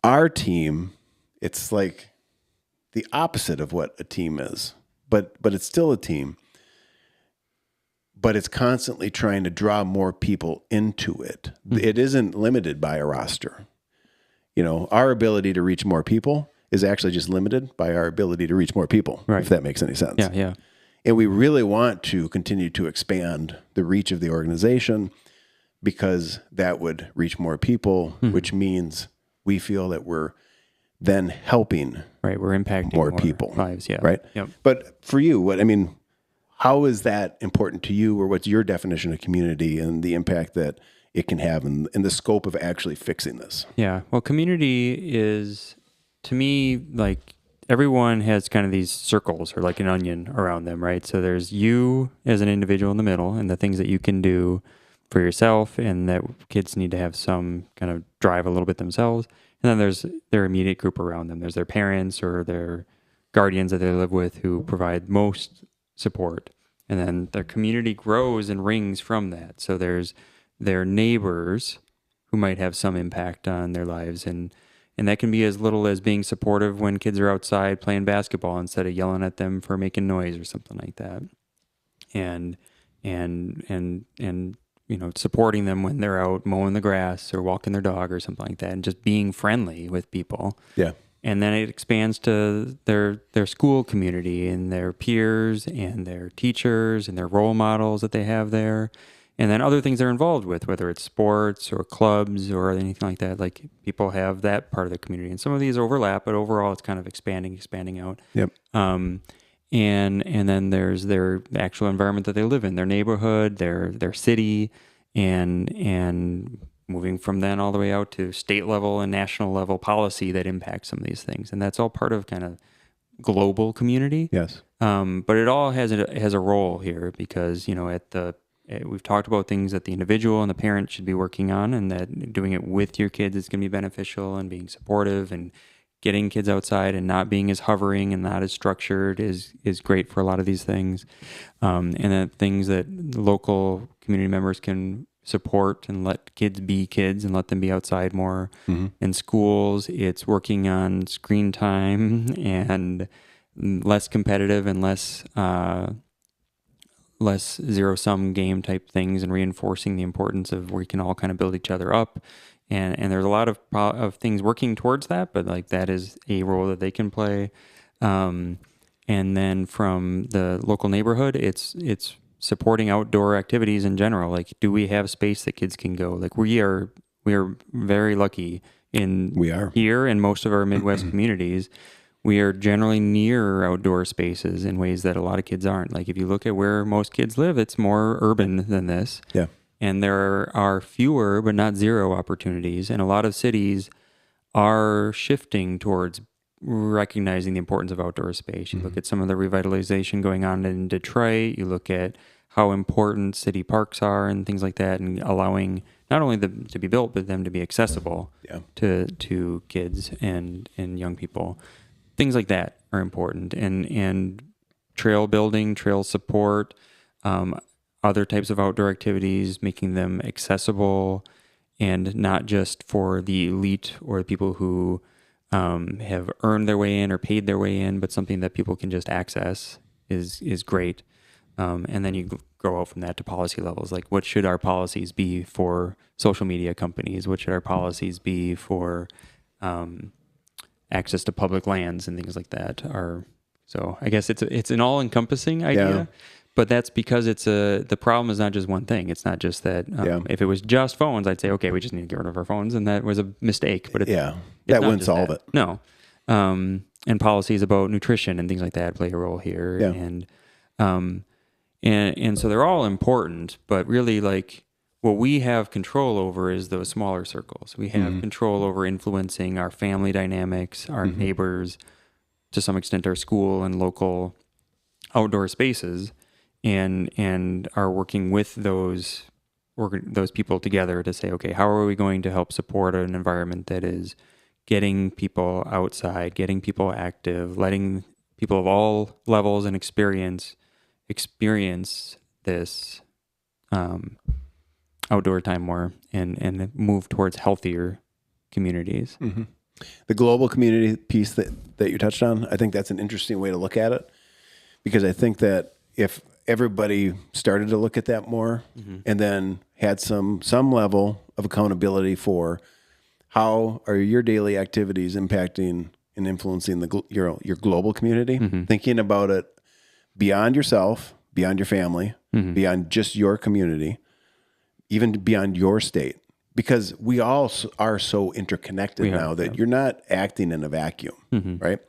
Our team, it's like the opposite of what a team is, but it's still a team. But it's constantly trying to draw more people into it. It isn't limited by a roster. Our ability to reach more people is actually just limited by our ability to reach more people, if that makes any sense. Yeah. And we really want to continue to expand the reach of the organization, because that would reach more people, which means we feel that we're then helping we're impacting more people lives. Yeah. Right. Yep. But for you, how is that important to you, or what's your definition of community and the impact that it can have in the scope of actually fixing this? Yeah. Well, community is, to me, like everyone has kind of these circles or like an onion around them, right? So there's you as an individual in the middle and the things that you can do for yourself, and that kids need to have some kind of drive a little bit themselves. And then there's their immediate group around them. There's their parents or their guardians that they live with who provide most support. And then their community grows and rings from that. So there's their neighbors who might have some impact on their lives. And that can be as little as being supportive when kids are outside playing basketball instead of yelling at them for making noise or something like that. And supporting them when they're out mowing the grass or walking their dog or something like that, and just being friendly with people. Yeah. And then it expands to their school community and their peers and their teachers and their role models that they have there. And then other things they're involved with, whether it's sports or clubs or anything like that. Like people have that part of the community. And some of these overlap, but overall it's kind of expanding out. Yep. And then there's their actual environment that they live in, their neighborhood, their city, and moving from then all the way out to state level and national level policy that impacts some of these things. And that's all part of kind of global community. Yes. But it all has a role here because, we've talked about things that the individual and the parent should be working on, and that doing it with your kids is going to be beneficial, and being supportive and getting kids outside and not being as hovering and not as structured is great for a lot of these things. And then things that local community members can support and let kids be kids and let them be outside more. Mm-hmm. In schools, it's working on screen time and less competitive and less zero-sum game type things, and reinforcing the importance of where we can all kind of build each other up. And there's a lot of things working towards that, but like that is a role that they can play. And then from the local neighborhood, it's supporting outdoor activities in general. Like, do we have space that kids can go? Like we are very lucky here in most of our Midwest communities. We are generally near outdoor spaces in ways that a lot of kids aren't. Like if you look at where most kids live, it's more urban than this. Yeah. And there are fewer, but not zero opportunities. And a lot of cities are shifting towards recognizing the importance of outdoor space. You look at some of the revitalization going on in Detroit. You look at how important city parks are and things like that, and allowing not only them to be built, but them to be accessible to kids and young people. Things like that are important. And trail building, trail support, other types of outdoor activities, making them accessible and not just for the elite or people who have earned their way in or paid their way in, but something that people can just access is great. And then you go out from that to policy levels. Like, what should our policies be for social media companies? What should our policies be for access to public lands and things like that? So I guess it's an all-encompassing idea. Yeah. But that's because the problem is not just one thing. It's not just that. If it was just phones, I'd say, okay, we just need to get rid of our phones, and that was a mistake. But that wouldn't solve it. No. And policies about nutrition and things like that play a role here. Yeah. And so they're all important, but really, like, what we have control over is those smaller circles. We have control over influencing our family dynamics, our neighbors, to some extent our school and local outdoor spaces. And are working with those people together to say, okay, how are we going to help support an environment that is getting people outside, getting people active, letting people of all levels and experience this outdoor time more and move towards healthier communities. Mm-hmm. The global community piece that you touched on, I think that's an interesting way to look at it, because I think that if everybody started to look at that more and then had some level of accountability for how are your daily activities impacting and influencing your global community, thinking about it beyond yourself, beyond your family, beyond just your community, even beyond your state, because we all are so interconnected now that you're not acting in a vacuum, right?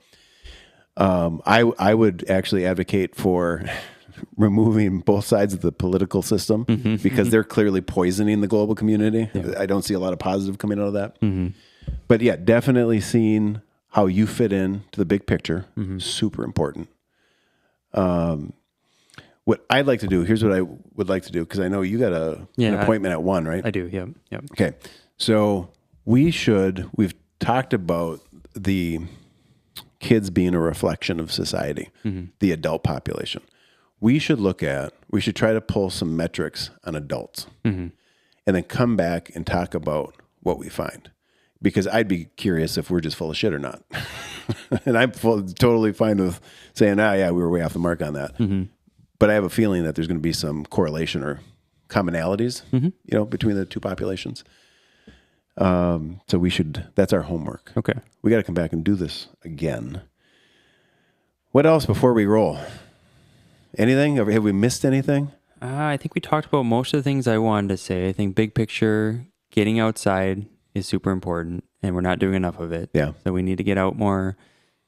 I would actually advocate for removing both sides of the political system because they're clearly poisoning the global community. Yeah. I don't see a lot of positive coming out of that. But yeah, definitely seeing how you fit in to the big picture, super important. What I'd like to do, here's what I would like to do, because I know you got an appointment at 1, right? I do, yep. Okay, so we've talked about the kids being a reflection of society, the adult population. We should try to pull some metrics on adults and then come back and talk about what we find. Because I'd be curious if we're just full of shit or not. And I'm totally fine with saying, we were way off the mark on that. But I have a feeling that there's going to be some correlation or commonalities, between the two populations. So that's our homework. Okay. We got to come back and do this again. What else before we roll? Anything? Have we missed anything? I think we talked about most of the things I wanted to say. I think big picture, getting outside is super important, and we're not doing enough of it. Yeah. So we need to get out more.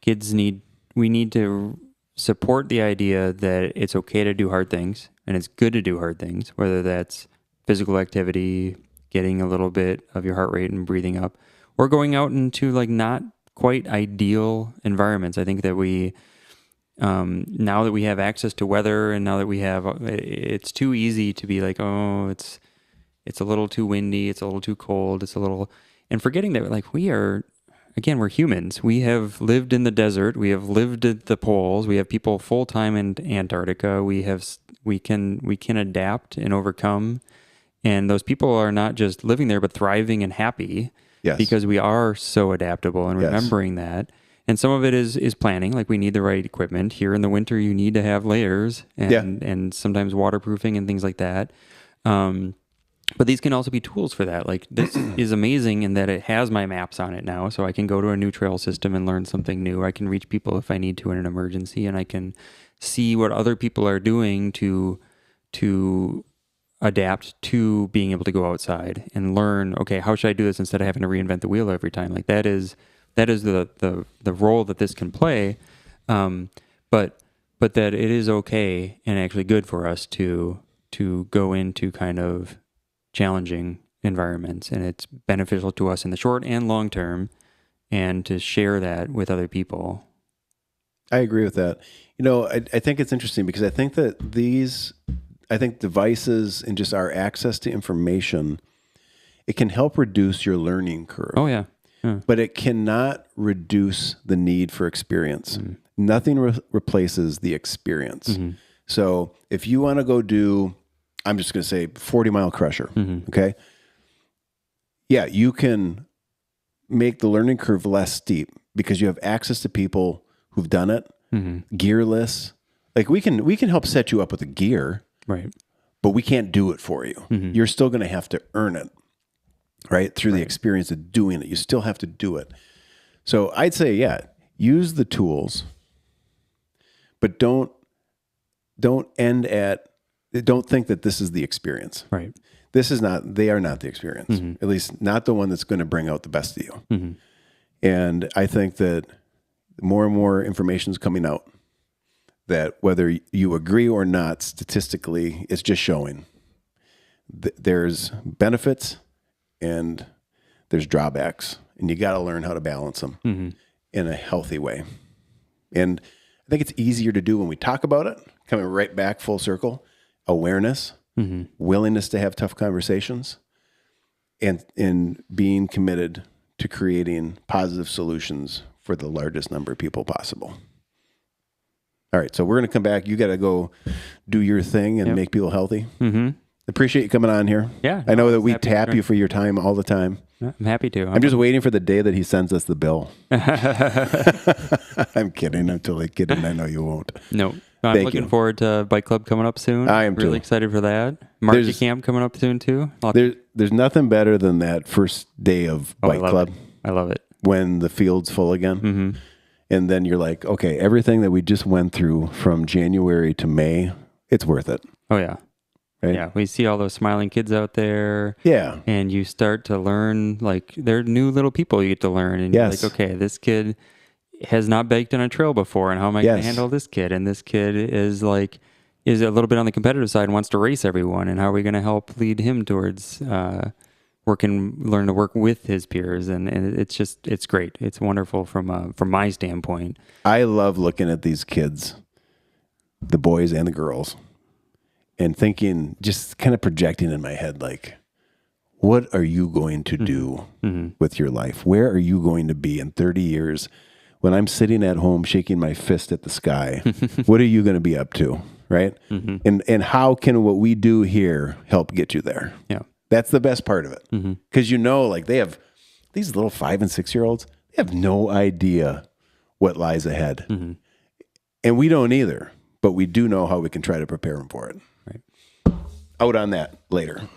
We need to support the idea that it's okay to do hard things, and it's good to do hard things, whether that's physical activity, getting a little bit of your heart rate and breathing up, or going out into like not quite ideal environments. I think that we, now that we have access to weather, and now that it's too easy to be like, oh, it's a little too windy, it's a little too cold, and forgetting that like we're humans. We have lived in the desert, we have lived at the poles, we have people full-time in Antarctica, we can adapt and overcome. And those people are not just living there, but thriving and happy. Yes. Because we are so adaptable and remembering that. And some of it is planning, like we need the right equipment. Here in the winter, you need to have layers and sometimes waterproofing and things like that. But these can also be tools for that. Like this is amazing in that it has my maps on it now, so I can go to a new trail system and learn something new. I can reach people if I need to in an emergency, and I can see what other people are doing to adapt to being able to go outside and learn, okay, how should I do this instead of having to reinvent the wheel every time? Like that is the role that this can play. But that it is okay and actually good for us to go into kind of challenging environments, and it's beneficial to us in the short and long term, and to share that with other people. I agree with that. I think it's interesting because I think that devices and just our access to information, it can help reduce your learning curve. Oh yeah. But it cannot reduce the need for experience. Nothing replaces the experience. So if you want to go do, I'm just going to say 40-mile crusher, okay? Yeah, you can make the learning curve less steep because you have access to people who've done it, gearless. Like we can help set you up with the gear, right? But we can't do it for you. You're still going to have to earn it, right? Through the experience of doing it. You still have to do it. So I'd say, use the tools, but don't think that this is the experience. Right. They are not the experience. At least not the one that's going to bring out the best of you. And I think that more and more information is coming out that whether you agree or not, statistically, it's just showing there's benefits and there's drawbacks, and you got to learn how to balance them in a healthy way. And I think it's easier to do when we talk about it, coming right back full circle, awareness, willingness to have tough conversations, and being committed to creating positive solutions for the largest number of people possible. All right, so we're going to come back. You got to go do your thing and make people healthy. Appreciate you coming on here. Yeah. I know that we tap you for your time all the time. I'm happy to. I'm just waiting for the day that he sends us the bill. I'm kidding. I'm totally kidding. I know you won't. No. I'm looking forward to Bike Club coming up soon. I am really excited for that. Market Camp coming up soon too. There's nothing better than that first day of Bike Club. I love it. When the field's full again. And then you're like, okay, everything that we just went through from January to May, it's worth it. Oh, yeah. Right? Yeah, we see all those smiling kids out there. Yeah. And you start to learn, like, they're new little people you get to learn. And you're like, okay, this kid has not biked on a trail before, and how am I going to handle this kid? And this kid is like, is a little bit on the competitive side and wants to race everyone, and how are we going to help lead him towards learn to work with his peers, and it's great. It's wonderful from my standpoint. I love looking at these kids, the boys and the girls, and thinking, just kind of projecting in my head, like, what are you going to do with your life? Where are you going to be in 30 years when I'm sitting at home shaking my fist at the sky? What are you going to be up to, right? And how can what we do here help get you there? Yeah. That's the best part of it. Because like they have these little 5 and 6 year olds, they have no idea what lies ahead. And we don't either, but we do know how we can try to prepare them for it. Right. Out on that later.